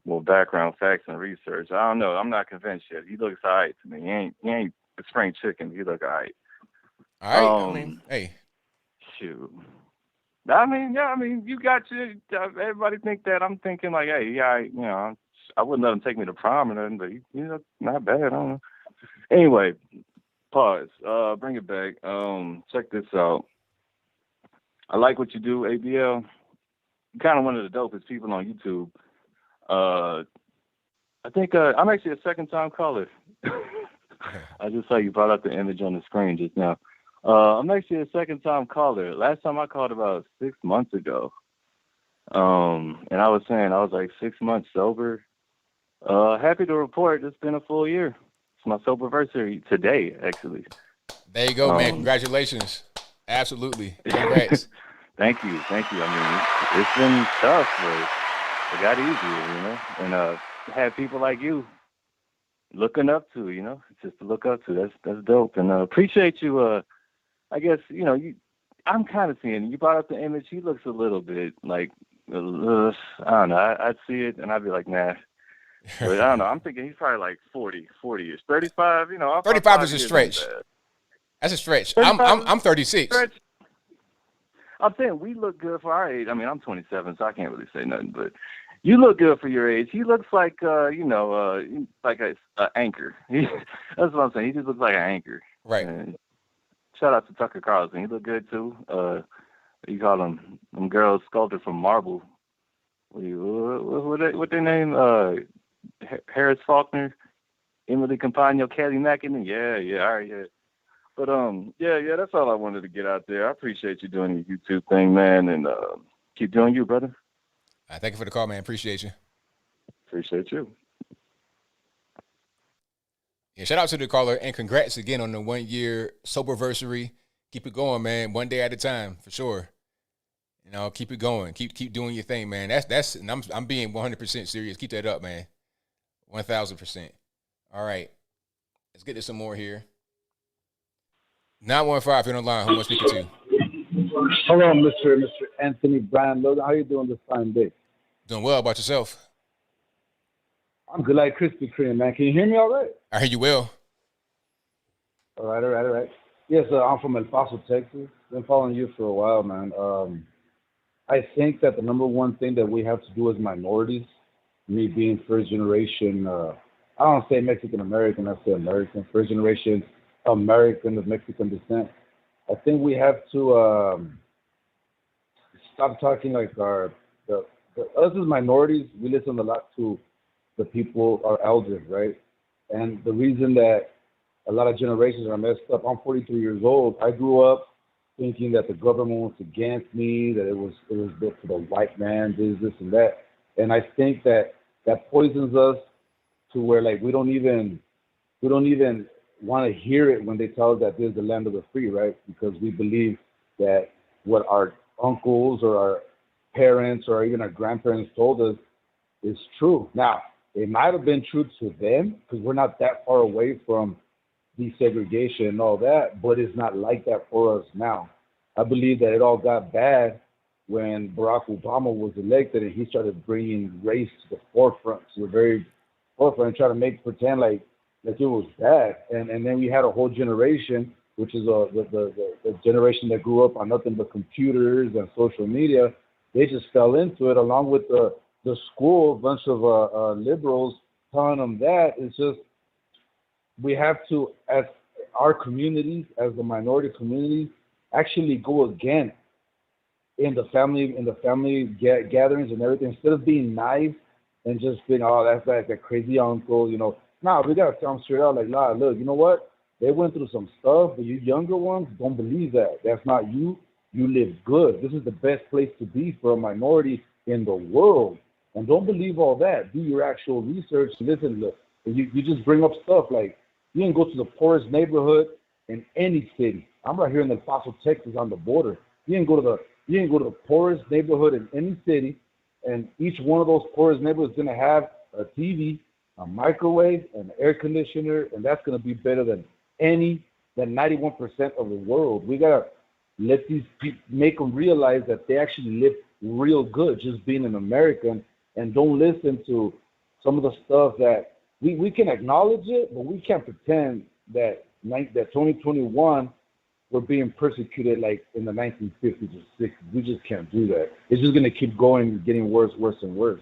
Speaker 18: background facts and research. I don't know. I'm not convinced yet. He looks all right to me. He ain't a spring chicken. He look all right.
Speaker 1: All right. Hey.
Speaker 18: Shoot. I mean, you got your. Everybody think that. I'm thinking like, hey, yeah, I wouldn't let him take me to prom or nothing, but not bad. I don't know. Anyway, pause. Bring it back. Check this out. I like what you do, ABL. You're kind of one of the dopest people on YouTube. I think I'm actually a second-time caller. I just saw you brought up the image on the screen just now. I'm actually a second-time caller. Last time I called about 6 months ago. And I was saying I was like 6 months sober. Happy to report it's been a full year. It's my soberversary today, actually.
Speaker 1: There you go, man. Congratulations. Absolutely. Congrats.
Speaker 18: Thank you. I mean, it's been tough, but it got easier, And have people like you looking up to, just to look up to. That's dope. And appreciate you. I guess, I'm kind of seeing, you brought up the image. He looks a little bit like, I don't know. I'd see it and I'd be like, nah. But I don't know. I'm thinking he's probably like 40-ish. 35,
Speaker 1: 35 is a stretch. That's a stretch. I'm 36. Stretch.
Speaker 18: I'm saying we look good for our age. I mean, I'm 27, so I can't really say nothing. But you look good for your age. He looks like, like an anchor. That's what I'm saying. He just looks like an anchor.
Speaker 1: Right.
Speaker 18: And shout out to Tucker Carlson. He look good too. You call them girls sculpted from marble. What their name? Harris Faulkner, Emily Campagno, Kelly McInerney. Yeah, all right, yeah. But yeah, that's all I wanted to get out there. I appreciate you doing your YouTube thing, man, and keep doing you, brother.
Speaker 1: Thank you for the call, man. Appreciate you.
Speaker 18: Appreciate you.
Speaker 1: Yeah, shout out to the caller and congrats again on the 1 year soberversary. Keep it going, man. One day at a time, for sure. Keep it going. Keep doing your thing, man. That's and I'm being 100% serious. Keep that up, man. 1,000%. All right. Let's get to some more here. 915, you're on the line. Who am I speaking to?
Speaker 19: Hello, Mr. Anthony Brian Logan. How are you doing this fine day?
Speaker 1: Doing well. About yourself?
Speaker 19: I'm good like Krispy Kreme, man. Can you hear me all right?
Speaker 1: I hear you well.
Speaker 19: All right. Yes, I'm from El Paso, Texas. Been following you for a while, man. I think that the number one thing that we have to do as minorities, me being first generation, I don't say Mexican American, I say American, first generation American of Mexican descent. I think we have to stop talking like us as minorities. We listen a lot to the people, our elders, right? And the reason that a lot of generations are messed up. I'm 43 years old. I grew up thinking that the government was against me, that it was built for the white man, this and that. And I think that poisons us to where like we don't even want to hear it when they tell us that this is the land of the free, right? Because we believe that what our uncles or our parents or even our grandparents told us is true. Now, it might have been true to them because we're not that far away from desegregation and all that, but it's not like that for us now. I believe that it all got bad when Barack Obama was elected and he started bringing race to the forefront, to the very forefront, and trying to pretend like it was bad. And then we had a whole generation, which is the generation that grew up on nothing but computers and social media. They just fell into it along with the school, a bunch of liberals telling them that. It's just, we have to, as our communities, as the minority community, actually go again in the family gatherings and everything. Instead of being nice and just being, oh, that's like a crazy uncle, you know. Nah, we gotta tell them straight out, like, nah, look, you know what? They went through some stuff, but you younger ones don't believe that. That's not you. You live good. This is the best place to be for a minority in the world. And don't believe all that. Do your actual research. Listen, look, you just bring up stuff like you can go to the poorest neighborhood in any city. I'm right here in El Paso, Texas, on the border. You can go to the poorest neighborhood in any city, and each one of those poorest neighborhoods is gonna have a TV, a microwave, and an air conditioner, and that's gonna be better than 91% of the world. We gotta let these people, make them realize that they actually live real good just being an American, and don't listen to some of the stuff that we can acknowledge it, but we can't pretend that 2021 we're being persecuted like in the 1950s or 60s. We just can't do that. It's just gonna keep going, getting worse, and worse.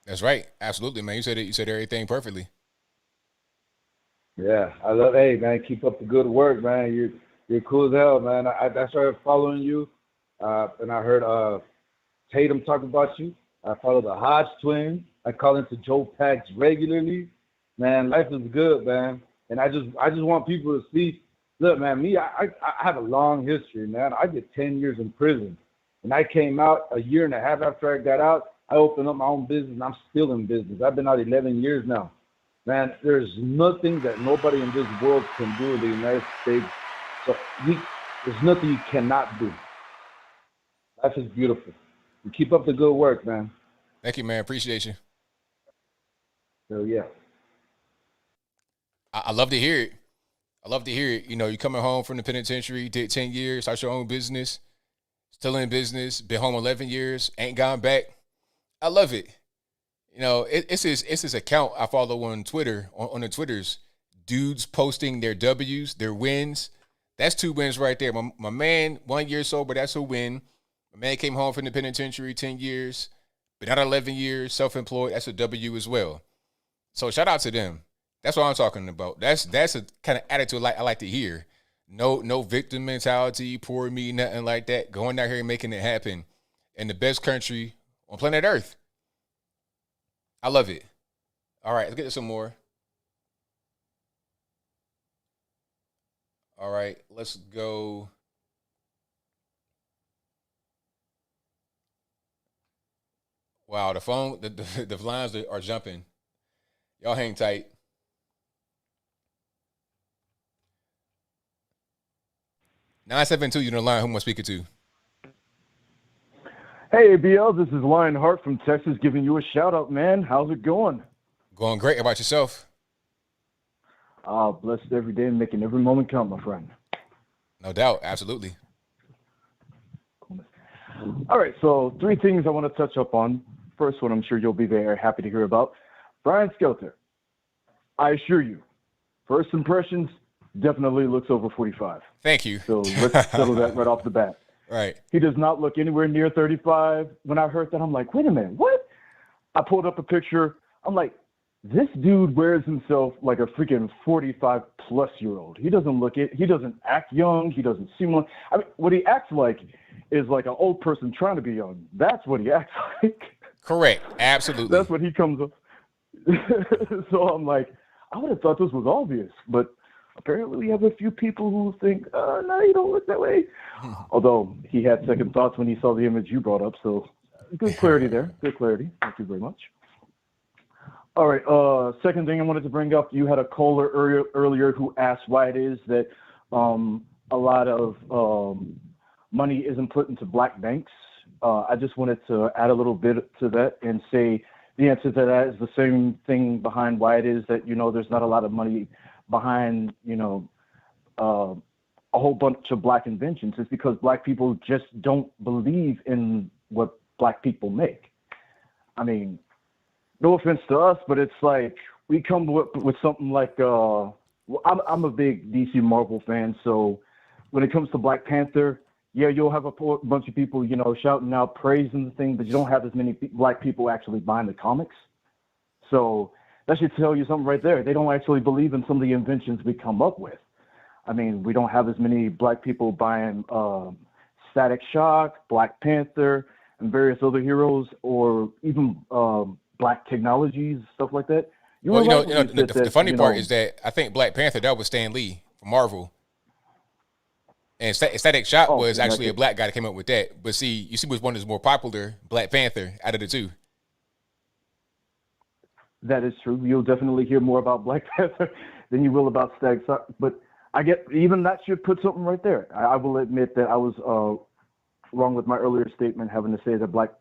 Speaker 1: That's right. Absolutely, man. You said everything perfectly.
Speaker 19: Yeah, I love. Hey, man, keep up the good work, man. You're cool as hell, man. I started following you, and I heard Tatum talk about you. I follow the Hodge twins. I call into Joe Pax regularly. Man, life is good, man. And I just want people to see. Look, man, I have a long history, man. I did 10 years in prison, and I came out a year and a half after I got out. I opened up my own business, and I'm still in business. I've been out 11 years now. Man, there's nothing that nobody in this world can do in the United States. So there's nothing you cannot do. Life is beautiful. You keep up the good work, man.
Speaker 1: Thank you, man. Appreciate you.
Speaker 19: So, yeah.
Speaker 1: I love to hear it. I love to hear it. You know, you coming home from the penitentiary, did 10 years, start your own business, still in business, been home 11 years, ain't gone back. I love it. You know, it's his account I follow on Twitter, on the Twitters, dudes posting their W's, their wins. That's 2 wins right there. My man, 1 year sober, that's a win. My man came home from the penitentiary 10 years, been out 11 years, self-employed. That's a W as well. So shout out to them. That's what I'm talking about. That's a kind of attitude I like to hear. No victim mentality, poor me, nothing like that. Going out here and making it happen in the best country on planet Earth. I love it. All right, let's get to some more. All right, let's go. Wow, the phone, the lines are jumping. Y'all hang tight. Nine 7-2, you know the line. Who am I speaking to?
Speaker 20: Hey, ABL, this is Lionheart from Texas giving you a shout out, man. How's it going?
Speaker 1: Going great. How about yourself?
Speaker 20: Blessed every day and making every moment count, my friend.
Speaker 1: No doubt. Absolutely.
Speaker 20: All right, so 3 things I want to touch up on. First one, I'm sure you'll be very happy to hear about. Brian Stelter. I assure you, first impressions, definitely looks over 45.
Speaker 1: Thank you.
Speaker 20: So let's settle that right off the bat.
Speaker 1: Right.
Speaker 20: He does not look anywhere near 35. When I heard that, I'm like, wait a minute, what? I pulled up a picture. I'm like, this dude wears himself like a freaking 45-plus-year-old. He doesn't look it. He doesn't act young. He doesn't seem like. I mean, what he acts like is like an old person trying to be young. That's what he acts like.
Speaker 1: Correct. Absolutely.
Speaker 20: That's what he comes up. So I'm like, I would have thought this was obvious, but apparently we have a few people who think, no, you don't look that way. Although he had second thoughts when he saw the image you brought up. So good clarity there. Good clarity. Thank you very much. All right. Second thing I wanted to bring up, you had a caller earlier who asked why it is that a lot of money isn't put into black banks. I just wanted to add a little bit to that and say the answer to that is the same thing behind why it is that, there's not a lot of money behind, a whole bunch of black inventions. It's because black people just don't believe in what black people make. I mean, no offense to us, but it's like we come with something like, I'm a big DC Marvel fan, so when it comes to Black Panther, yeah, you'll have a bunch of people, shouting out praise and the thing, but you don't have as many black people actually buying the comics. So that should tell you something right there. They don't actually believe in some of the inventions we come up with. I mean, we don't have as many black people buying Static Shock, Black Panther, and various other heroes, or even black technologies, stuff like that.
Speaker 1: The funny part is that I think Black Panther, that was Stan Lee from Marvel. And Static Shock was actually a black guy that came up with that. But you see which one is more popular, Black Panther, out of the two.
Speaker 20: That is true. You'll definitely hear more about Black Panther than you will about Static Shock. But I get even that should put something right there. I will admit that I was wrong with my earlier statement, having to say that Black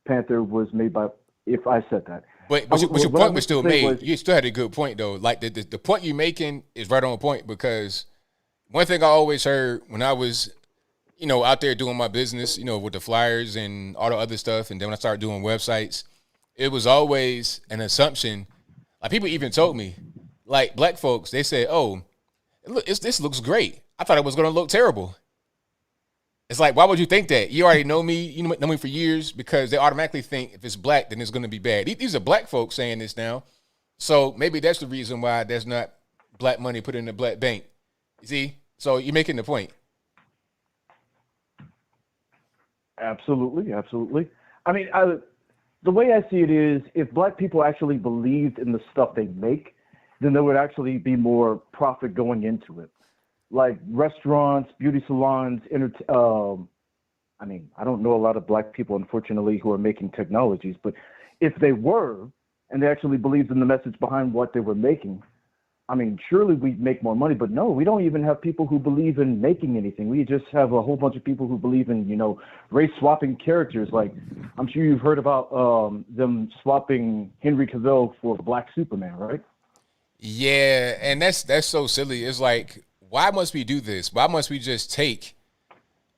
Speaker 20: Panther was made by, if I said that.
Speaker 1: But your point was still made. You still had a good point, though. Like the point you're making is right on point, because one thing I always heard when I was, out there doing my business, with the flyers and all the other stuff, and then when I started doing websites, it was always an assumption. Like, people even told me, like, black folks, they said, "Oh, this looks great. I thought it was going to look terrible." It's like, why would you think that? You already know me. You know me for years, because they automatically think if it's black, then it's going to be bad. These are black folks saying this now. So maybe that's the reason why there's not black money put in the black bank. You see? So you're making the point.
Speaker 20: Absolutely. Absolutely. I mean, the way I see it is, if black people actually believed in the stuff they make, then there would actually be more profit going into it. Like restaurants, beauty salons, I mean, I don't know a lot of black people, unfortunately, who are making technologies, but if they were, and they actually believed in the message behind what they were making, I mean, surely we'd make more money. But no, we don't even have people who believe in making anything. We just have a whole bunch of people who believe in, race swapping characters. Like, I'm sure you've heard about them swapping Henry Cavill for Black Superman, right?
Speaker 1: Yeah, and that's so silly. It's like, why must we do this? Why must we just take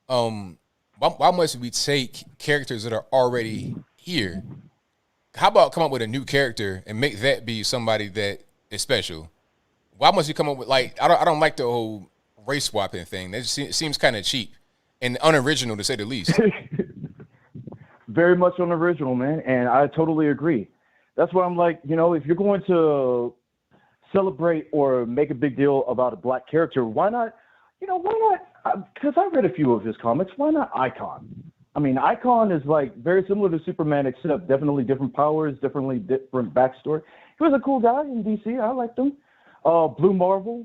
Speaker 1: why must we take characters that are already here? How about come up with a new character and make that be somebody that is special? Why must you come up with, like, I don't like the whole race swapping thing. That just seems kind of cheap and unoriginal, to say the least.
Speaker 20: Very much unoriginal, man, and I totally agree. That's why I'm like, if you're going to celebrate or make a big deal about a black character, why not, because I read a few of his comics, why not Icon? I mean, Icon is like very similar to Superman, except definitely different powers, definitely different backstory. He was a cool guy in DC. I liked him. Blue Marvel,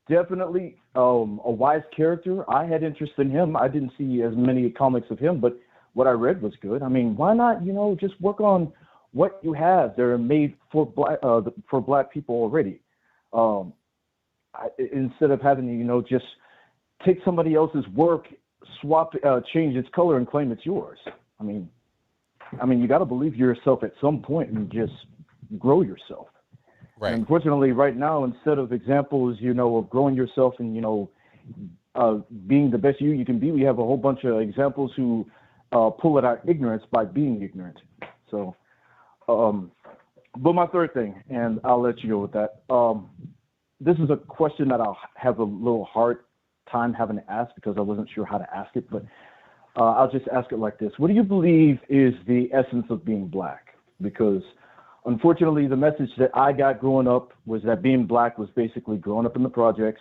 Speaker 20: definitely a wise character. I had interest in him. I didn't see as many comics of him, but what I read was good. I mean, why not, just work on what you have that are made for black people already, instead of having to, just take somebody else's work, swap, change its color, and claim it's yours. I mean, you got to believe yourself at some point and just grow yourself.
Speaker 1: Right.
Speaker 20: And unfortunately, right now, instead of examples, of growing yourself and being the best you can be, we have a whole bunch of examples who pull it out ignorance by being ignorant. So. But my third thing, and I'll let you go with that. This is a question that I'll have a little hard time having to ask because I wasn't sure how to ask it, but I'll just ask it like this. What do you believe is the essence of being black? Because unfortunately, the message that I got growing up was that being black was basically growing up in the projects,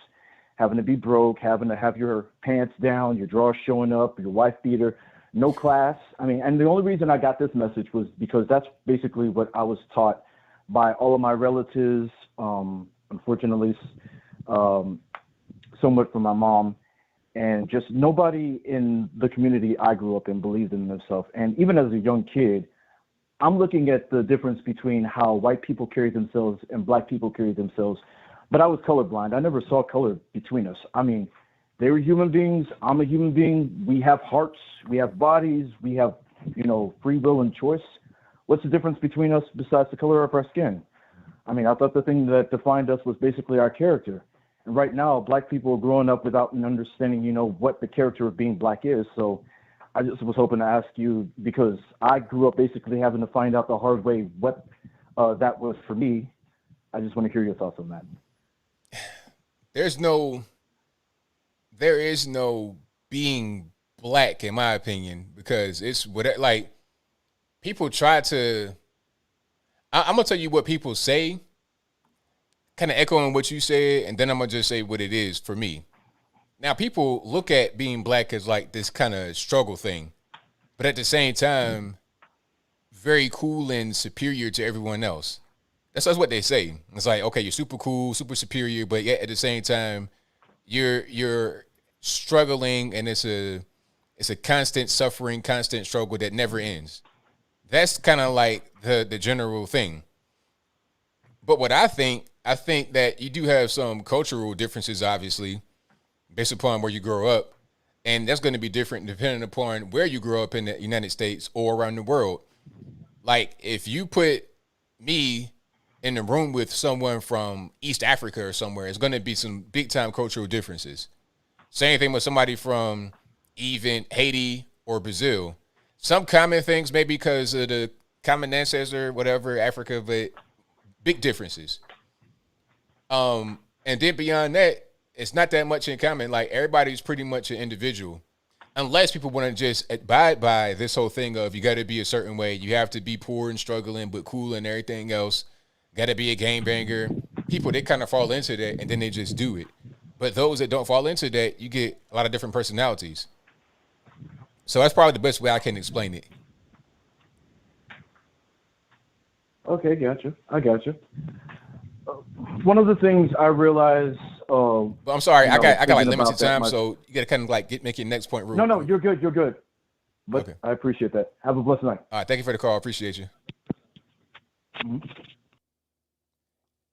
Speaker 20: having to be broke, having to have your pants down, your drawers showing up, your wife beater, no class. I mean, and the only reason I got this message was because that's basically what I was taught by all of my relatives. Unfortunately, somewhat from my mom, and just nobody in the community I grew up in believed in themselves. And even as a young kid, I'm looking at the difference between how white people carry themselves and black people carry themselves. But I was colorblind. I never saw color between us. I mean, they were human beings. I'm a human being. We have hearts. We have bodies. We have, free will and choice. What's the difference between us besides the color of our skin? I mean, I thought the thing that defined us was basically our character. And right now, black people are growing up without an understanding, what the character of being black is. So I just was hoping to ask you, because I grew up basically having to find out the hard way what that was for me. I just want to hear your thoughts on that.
Speaker 1: There is no being black, in my opinion, because it's what, like, people try to. I'm gonna tell you what people say, kind of echoing what you said, and then I'm gonna just say what it is for me. Now, people look at being black as like this kind of struggle thing, but at the same time, very cool and superior to everyone else. That's what they say. It's like, okay, you're super cool, super superior, but yet at the same time, you're struggling, and it's a constant suffering, constant struggle that never ends. That's kind of like the general thing. But what I think that you do have some cultural differences, obviously, based upon where you grow up. And that's going to be different depending upon where you grow up in the United States or around the world. Like, if you put me in the room with someone from East Africa or somewhere, it's going to be some big time cultural differences. Same thing with somebody from even Haiti or Brazil. Some common things, maybe because of the common ancestor, whatever, Africa, but big differences. And then beyond that, it's not that much in common. Like, everybody's pretty much an individual. Unless people want to just abide by this whole thing of you got to be a certain way. You have to be poor and struggling, but cool and everything else. Got to be a gangbanger. People, they kind of fall into that, and then they just do it. But those that don't fall into that, you get a lot of different personalities. So that's probably the best way I can explain it.
Speaker 20: Okay, gotcha. I gotcha. One of the things I realized.
Speaker 1: But I'm sorry, I got like limited time, so you got to kind of like make your next point real quick.
Speaker 20: No, you're good. You're good. But okay. I appreciate that. Have a blessed night.
Speaker 1: All right, thank you for the call. I appreciate you. Mm-hmm.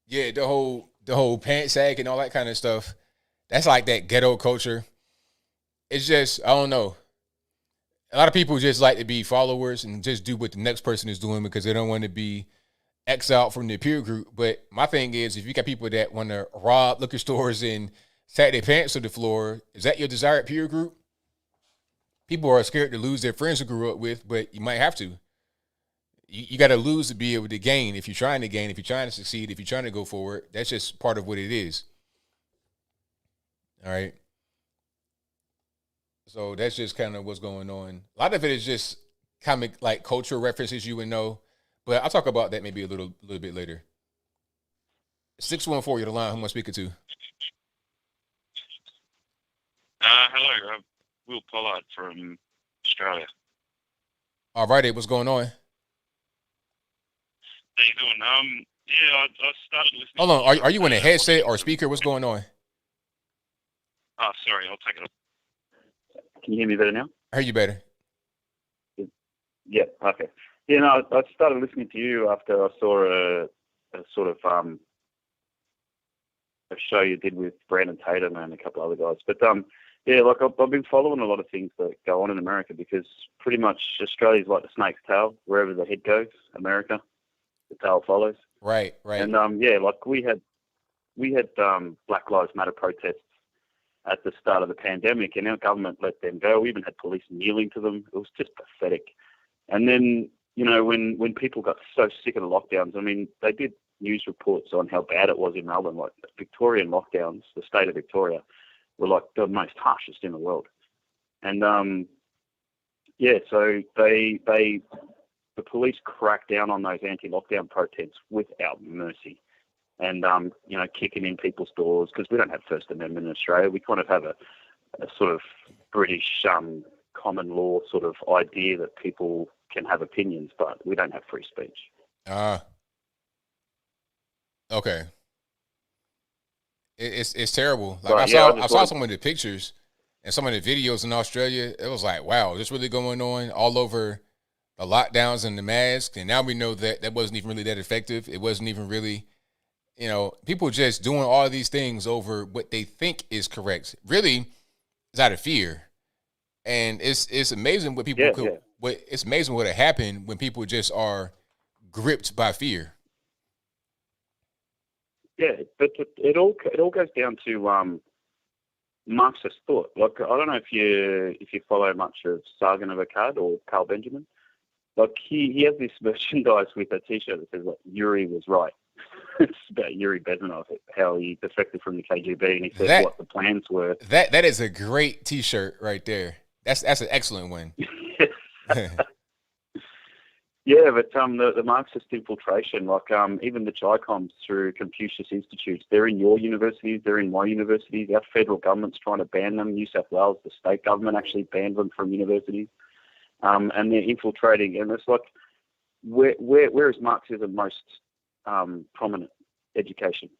Speaker 1: Yeah, the whole pant sag and all that kind of stuff. That's like that ghetto culture. It's just, I don't know. A lot of people just like to be followers and just do what the next person is doing because they don't want to be exiled from their peer group. But my thing is, if you got people that want to rob liquor stores and sag their pants to the floor, is that your desired peer group? People are scared to lose their friends who grew up with, but you might have to. You got to lose to be able to gain. If you're trying to gain, if you're trying to succeed, if you're trying to go forward, that's just part of what it is. All right. So that's just kind of what's going on. A lot of it is just comic, like cultural references you would know, but I'll talk about that maybe a little bit later. 614, you're the line. Who am I speaking to?
Speaker 21: Hello, Will Pollard from Australia.
Speaker 1: All righty, what's going on?
Speaker 21: How you doing? Yeah, I started listening.
Speaker 1: Hold on, are you in a headset or speaker? What's going on?
Speaker 21: Oh, sorry, I'll take it off.
Speaker 11: Can you hear me better now?
Speaker 1: I hear you better.
Speaker 11: Yeah, okay. Yeah, no, I started listening to you after I saw a sort of a show you did with Brandon Tatum and a couple other guys. But yeah, like I've been following a lot of things that go on in America because pretty much Australia's like the snake's tail. Wherever the head goes, America, the tail follows.
Speaker 1: Right.
Speaker 11: And yeah, like we had Black Lives Matter protests at the start of the pandemic, and our government let them go. We even had police kneeling to them. It was just pathetic. And then, you know, when people got so sick of the lockdowns, I mean, they did news reports on how bad it was in Melbourne. Like Victorian lockdowns, the state of Victoria, were like the most harshest in the world. And yeah, so the police cracked down on those anti-lockdown protests without mercy. And, you know, kicking in people's doors, because we don't have First Amendment in Australia. We kind of have a sort of British common law sort of idea that people can have opinions, but we don't have free speech.
Speaker 1: Okay. It's terrible. Like
Speaker 14: But
Speaker 1: I
Speaker 14: yeah,
Speaker 1: saw
Speaker 14: I just
Speaker 1: I saw
Speaker 14: want
Speaker 1: some of the pictures and some of the videos in Australia. It was like, wow, is this really going on all over the lockdowns and the masks? And now we know that that wasn't even really that effective. It wasn't even really, people just doing all these things over what they think is correct. Really, it's out of fear. And it's amazing what people
Speaker 14: yeah,
Speaker 1: could
Speaker 14: yeah.
Speaker 1: what it's amazing what happened when people just are gripped by fear.
Speaker 11: Yeah, but it all goes down to Marxist thought. Like, I don't know if you follow much of Sargon of Akkad or Carl Benjamin. Like, he has this merchandise with a T-shirt that says, like, Yuri was right. It's about Yuri Bezmenov, how he defected from the KGB, and he said what the plans were.
Speaker 1: That is a great T-shirt right there. That's an excellent one.
Speaker 11: Yeah, but the Marxist infiltration, like even the Chi-Coms through Confucius Institutes, they're in your universities, they're in my universities. Our federal government's trying to ban them. New South Wales, the state government actually banned them from universities, and they're infiltrating. And it's like, where is Marxism most prominent? Education.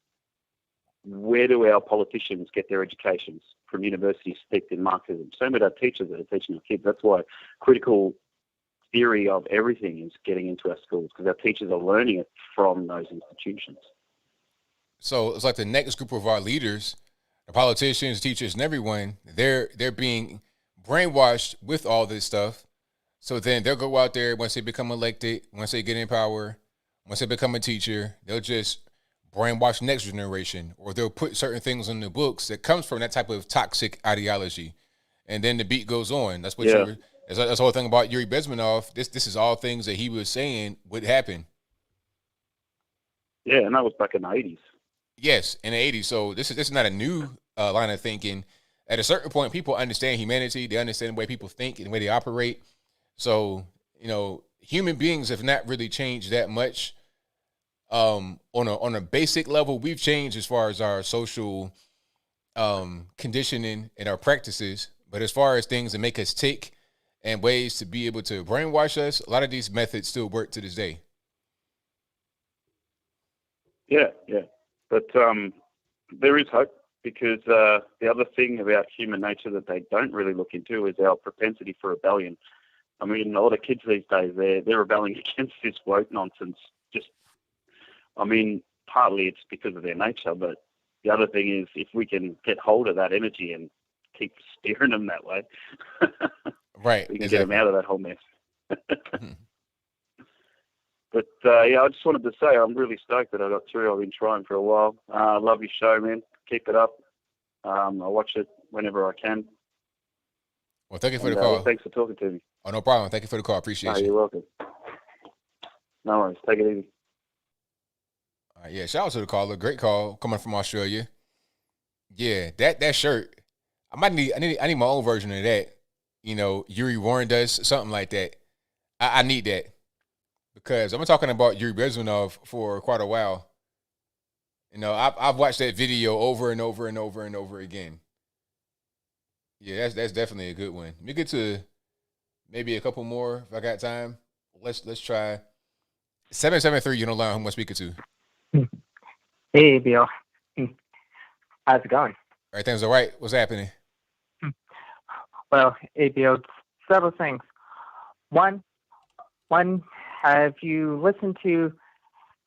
Speaker 11: Where do our politicians get their educations? From universities steeped in Marxism. Same with our teachers that are teaching our kids. That's why critical theory of everything is getting into our schools, because our teachers are learning it from those institutions.
Speaker 1: So it's like the next group of our leaders, the politicians, teachers, and everyone, they're being brainwashed with all this stuff. So then they'll go out there once they become elected, once they get in power, once they become a teacher, they'll just brainwash the next generation, or they'll put certain things in the books that comes from that type of toxic ideology. And then the beat goes on. That's what that's the whole thing about Yuri Bezmenov. This is all things that he was saying would happen.
Speaker 11: Yeah, and that was back in the 80s.
Speaker 1: Yes, in the 80s. So this is not a new line of thinking. At a certain point, people understand humanity. They understand the way people think and the way they operate. So, human beings have not really changed that much. On a basic level, we've changed as far as our social conditioning and our practices. But as far as things that make us tick and ways to be able to brainwash us, a lot of these methods still work to this day.
Speaker 11: Yeah. But there is hope, because the other thing about human nature that they don't really look into is our propensity for rebellion. I mean, a lot of kids these days, they're rebelling against this woke nonsense. Partly it's because of their nature, but the other thing is if we can get hold of that energy and keep steering them that way,
Speaker 1: right,
Speaker 11: we can get them out of that whole mess. But I just wanted to say I'm really stoked that I got through. I've been trying for a while. I love your show, man. Keep it up. I watch it whenever I can.
Speaker 1: Well, thank you for the call.
Speaker 11: Thanks for talking to me.
Speaker 1: Oh, no problem. Thank you for the call. Appreciate you.
Speaker 11: You're welcome. No worries. Take it easy.
Speaker 1: All right, yeah, shout out to the caller. Great call coming from Australia. Yeah, that shirt. I need my own version of that. Yuri Warren does something like that. I need that, because I've been talking about Yuri Bezmenov for quite a while. I've watched that video over and over and over and over again. Yeah, that's definitely a good one. Let me get to maybe a couple more if I got time. Let's try 773. You don't line. Who am I speaking to?
Speaker 2: Hey, Bill. How's it going?
Speaker 1: Everything's all right. What's happening?
Speaker 2: Well, hey, Bill, several things. One, have you listened to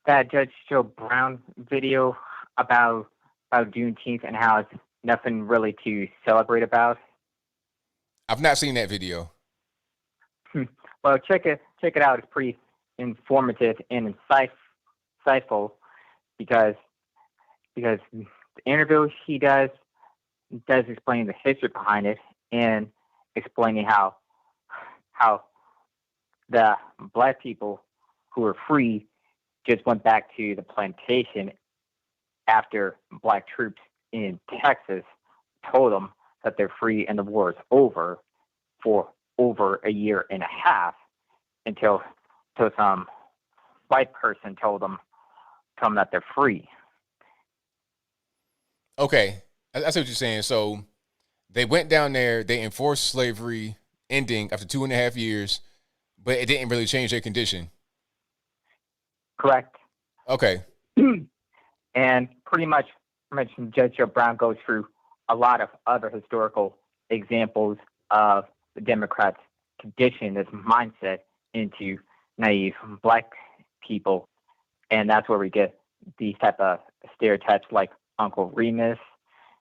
Speaker 2: that Judge Joe Brown video about Juneteenth and how it's nothing really to celebrate about?
Speaker 1: I've not seen that video.
Speaker 2: Well, check it out. It's pretty informative and insightful, because the interview he does explain the history behind it, and explaining how the black people who were free just went back to the plantation after black troops in Texas told them that they're free and the war is over, for over a year and a half, until some white person told them that they're free.
Speaker 1: Okay, I see what you're saying. So they went down there, they enforced slavery ending after 2.5 years, but it didn't really change their condition.
Speaker 2: Correct.
Speaker 1: Okay.
Speaker 2: And pretty much mentioned Judge Joe Brown goes through a lot of other historical examples of the Democrats' condition, this mindset into naive black people, and that's where we get these type of stereotypes like Uncle Remus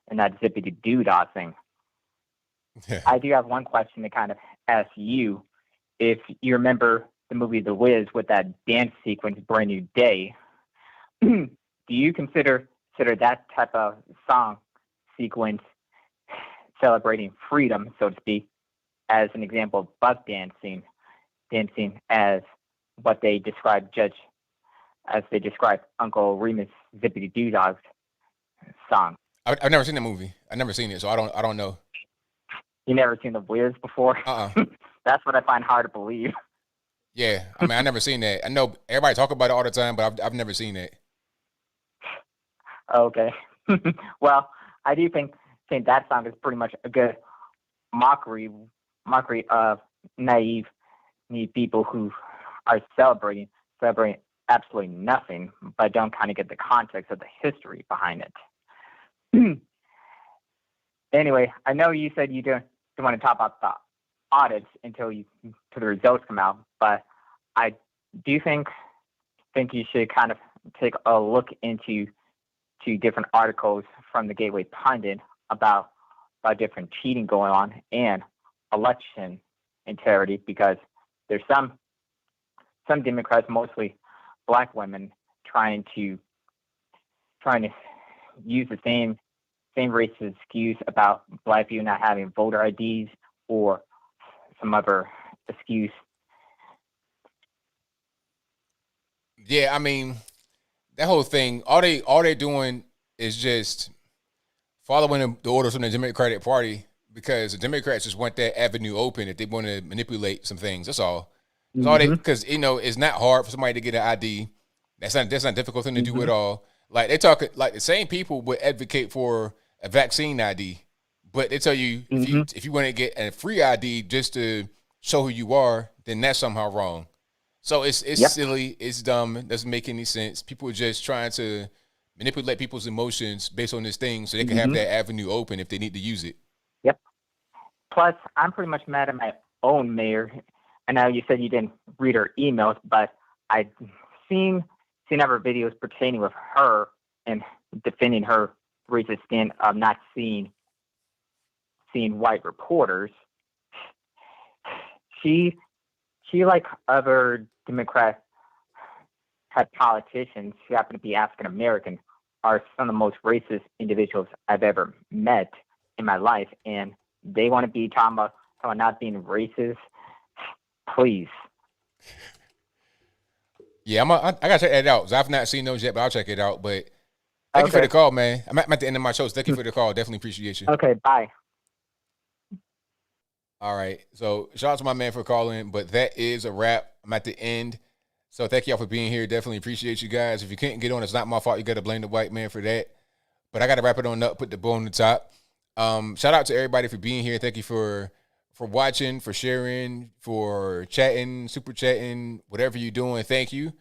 Speaker 2: and that zippity doodah thing. I do have one question to kind of ask you. If you remember the movie The Wiz with that dance sequence, Brand New Day, do you consider that type of song sequence celebrating freedom, so to speak, as an example of buck dancing as what they describe Uncle Remus Zippity Doo Dog's song?
Speaker 1: I've never seen the movie. I've never seen it, so I don't know.
Speaker 2: You never seen The Wiz before? That's what I find hard to believe.
Speaker 1: Yeah, I mean, I've never seen that. I know everybody talk about it all the time, but I've never seen it.
Speaker 2: Okay. Well, I do think that song is pretty much a good mockery of naive people who are celebrating absolutely nothing, but don't kind of get the context of the history behind it. Anyway, I know you said you don't want to talk about the audits until the results come out, but I do think you should kind of take a look into different articles from the Gateway Pundit about different cheating going on and election integrity, because there's some Democrats, mostly black women, trying to use the same racist excuse about black people not having voter IDs or some other excuse.
Speaker 1: Yeah, I mean, that whole thing, all they're doing is just following the orders from the Democratic Party, because the Democrats just want that avenue open if they want to manipulate some things. That's all. That's all they, because it's not hard for somebody to get an ID. That's not a difficult thing to do at all. Like, they talk like the same people would advocate for a vaccine ID, but they tell you if you want to get a free ID just to show who you are, then that's somehow wrong. So it's silly, it's dumb, it doesn't make any sense. People are just trying to manipulate people's emotions based on this thing so they can have that avenue open if they need to use it.
Speaker 2: Yep. Plus, I'm pretty much mad at my own mayor. I know you said you didn't read her emails, but I've seen other videos pertaining with her and defending her racist stand of not seeing white reporters. She like other Democrat type politicians who happen to be African American, are some of the most racist individuals I've ever met in my life, and they want to be talking about not being racist. Please.
Speaker 1: Yeah, I gotta check that out. I've not seen those yet, but I'll check it out. But thank you for the call, man. I'm at the end of my show, so thank you for the call. Definitely appreciate you.
Speaker 2: Okay, bye.
Speaker 1: All right. So shout out to my man for calling, but that is a wrap. I'm at the end. So thank y'all for being here. Definitely appreciate you guys. If you couldn't get on, it's not my fault. You got to blame the white man for that. But I got to wrap it on up, put the bow on the top. Shout out to everybody for being here. Thank you for watching, for sharing, for chatting, super chatting, whatever you're doing. Thank you.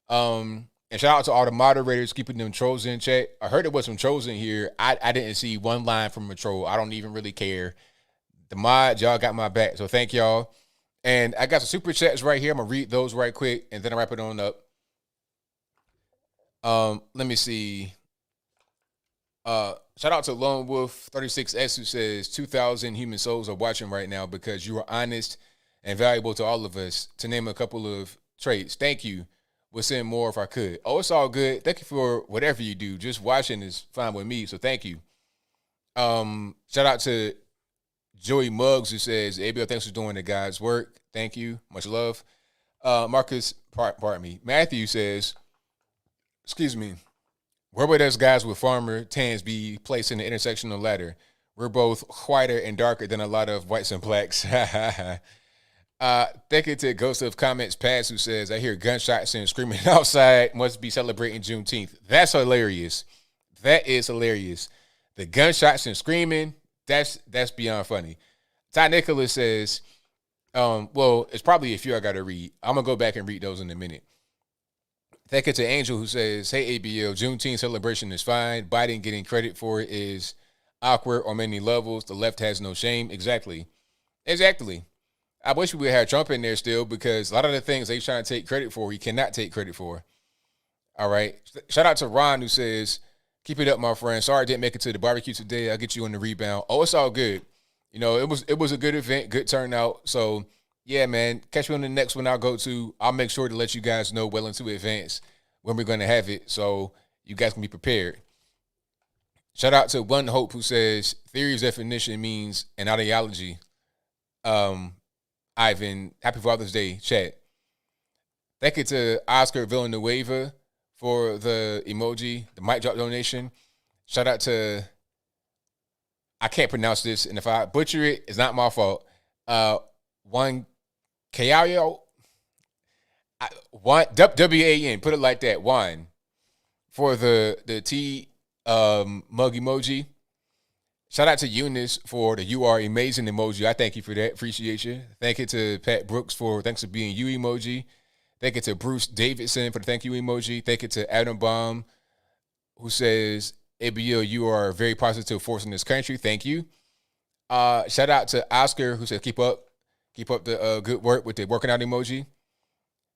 Speaker 1: And shout out to all the moderators keeping them trolls in chat. I heard there was some trolls in here. I didn't see one line from a troll. I don't even really care. The mods, y'all got my back. So thank y'all. And I got some super chats right here. I'm going to read those right quick, and then I'll wrap it on up. Let me see. Shout out to Lone Wolf 36S, who says 2,000 human souls are watching right now because you are honest and valuable to all of us, to name a couple of traits. Thank you. We'll send more if I could. Oh, it's all good. Thank you for whatever you do. Just watching is fine with me, so thank you. Shout out to Joey Muggs, who says, ABL, thanks for doing the guys' work. Thank you. Much love. Marcus, pardon me. Matthew says, excuse me, where would us guys with farmer tans be placed in the intersectional ladder? We're both whiter and darker than a lot of whites and blacks. Thank you to Ghost of Comments Past, who says, I hear gunshots and screaming outside. Must be celebrating Juneteenth. That's hilarious. That is hilarious. The gunshots and screaming, that's beyond funny. Ty Nicholas says, well, it's probably a few I got to read. I'm going to go back and read those in a minute. Thank you to Angel who says, hey, ABL, Juneteenth celebration is fine. Biden getting credit for it is awkward on many levels. The left has no shame. Exactly. I wish we would have Trump in there still because a lot of the things he's trying to take credit for, he cannot take credit for. All right. Shout out to Ron who says, keep it up, my friend. Sorry I didn't make it to the barbecue today. I'll get you on the rebound. Oh, it's all good. You know, it was a good event, good turnout. So, yeah, man, catch me on the next one I'll go to. I'll make sure to let you guys know well into advance when we're going to have it so you guys can be prepared. Shout out to One Hope who says, theory's definition means an ideology. Ivan, happy Father's Day, chat. Thank you to Oscar Villanueva for the emoji, the mic drop donation. Shout out to, I can't pronounce this, and if I butcher it, it's not my fault. Juan Cayo, WAN, put it like that, Juan, for the T mug emoji. Shout out to Eunice for the you are amazing emoji. I thank you for that. Appreciate you. Thank you to Pat Brooks for thanks for being you emoji. Thank you to Bruce Davidson for the thank you emoji. Thank you to Adam Baum who says, ABL, you are a very positive force in this country. Thank you. Shout out to Oscar who said, keep up the good work with the working out emoji.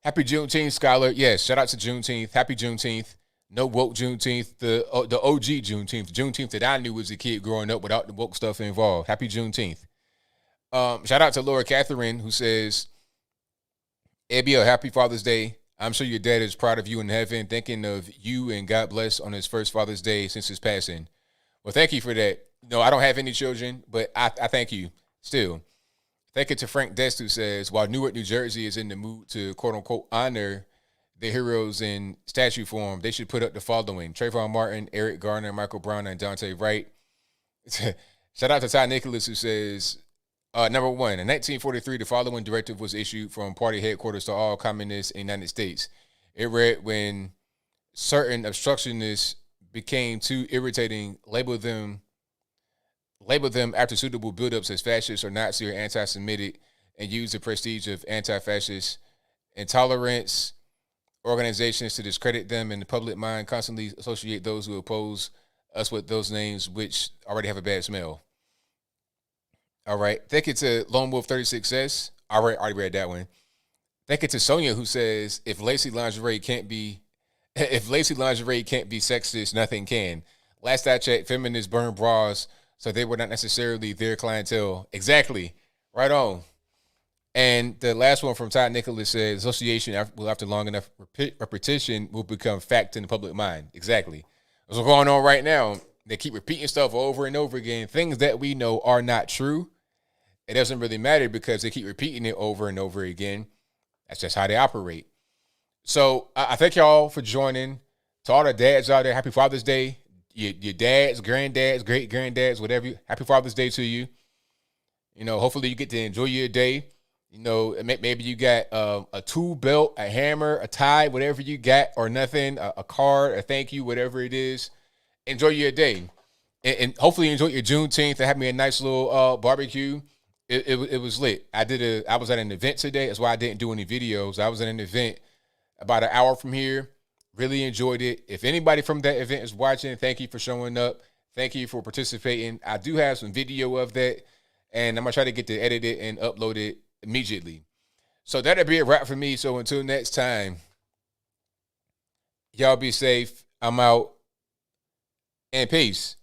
Speaker 1: Happy Juneteenth, Skylar. Yes, shout out to Juneteenth. Happy Juneteenth. No woke Juneteenth, the OG Juneteenth that I knew as a kid growing up without the woke stuff involved. Happy Juneteenth. Shout out to Laura Catherine who says, ABL, happy Father's Day. I'm sure your dad is proud of you in heaven, thinking of you and God bless on his first Father's Day since his passing. Well, thank you for that. No, I don't have any children, but I thank you still. Thank you to Frank Dest who says, while Newark, New Jersey is in the mood to quote unquote honor the heroes in statue form, they should put up the following: Trayvon Martin, Eric Garner, Michael Brown, and Dante Wright. Shout out to Ty Nicholas who says, number one, in 1943, the following directive was issued from party headquarters to all communists in the United States. It read, when certain obstructionists became too irritating, label them after suitable buildups as fascist or Nazi or anti-Semitic, and use the prestige of anti-fascist intolerance organizations to discredit them in the public mind, constantly associate those who oppose us with those names which already have a bad smell. All right. Thank you to Lone Wolf 36S. I already read that one. Thank you to Sonia who says, if lacy lingerie can't be sexist, nothing can. Last I checked, feminists burn bras, so they were not necessarily their clientele. Exactly. Right on. And the last one from Todd Nicholas says, association will, after long enough repetition, will become fact in the public mind. Exactly. That's what's going on right now. They keep repeating stuff over and over again, things that we know are not true. It doesn't really matter because they keep repeating it over and over again. That's just how they operate. So I thank y'all for joining. To all the dads out there, happy Father's Day. Your dads, granddads, great-granddads, whatever. Happy Father's Day to you. You know, hopefully you get to enjoy your day. You know, maybe you got a tool belt, a hammer, a tie, whatever you got, or nothing, a card, a thank you, whatever it is. Enjoy your day. And hopefully you enjoy your Juneteenth. They had me a nice little barbecue. It was lit. I was at an event today. That's why I didn't do any videos. I was at an event about an hour from here. Really enjoyed it. If anybody from that event is watching, thank you for showing up. Thank you for participating. I do have some video of that, and I'm going to try to get to edit it and upload it immediately. So that'll be a wrap for me. So until next time, y'all be safe. I'm out, and peace.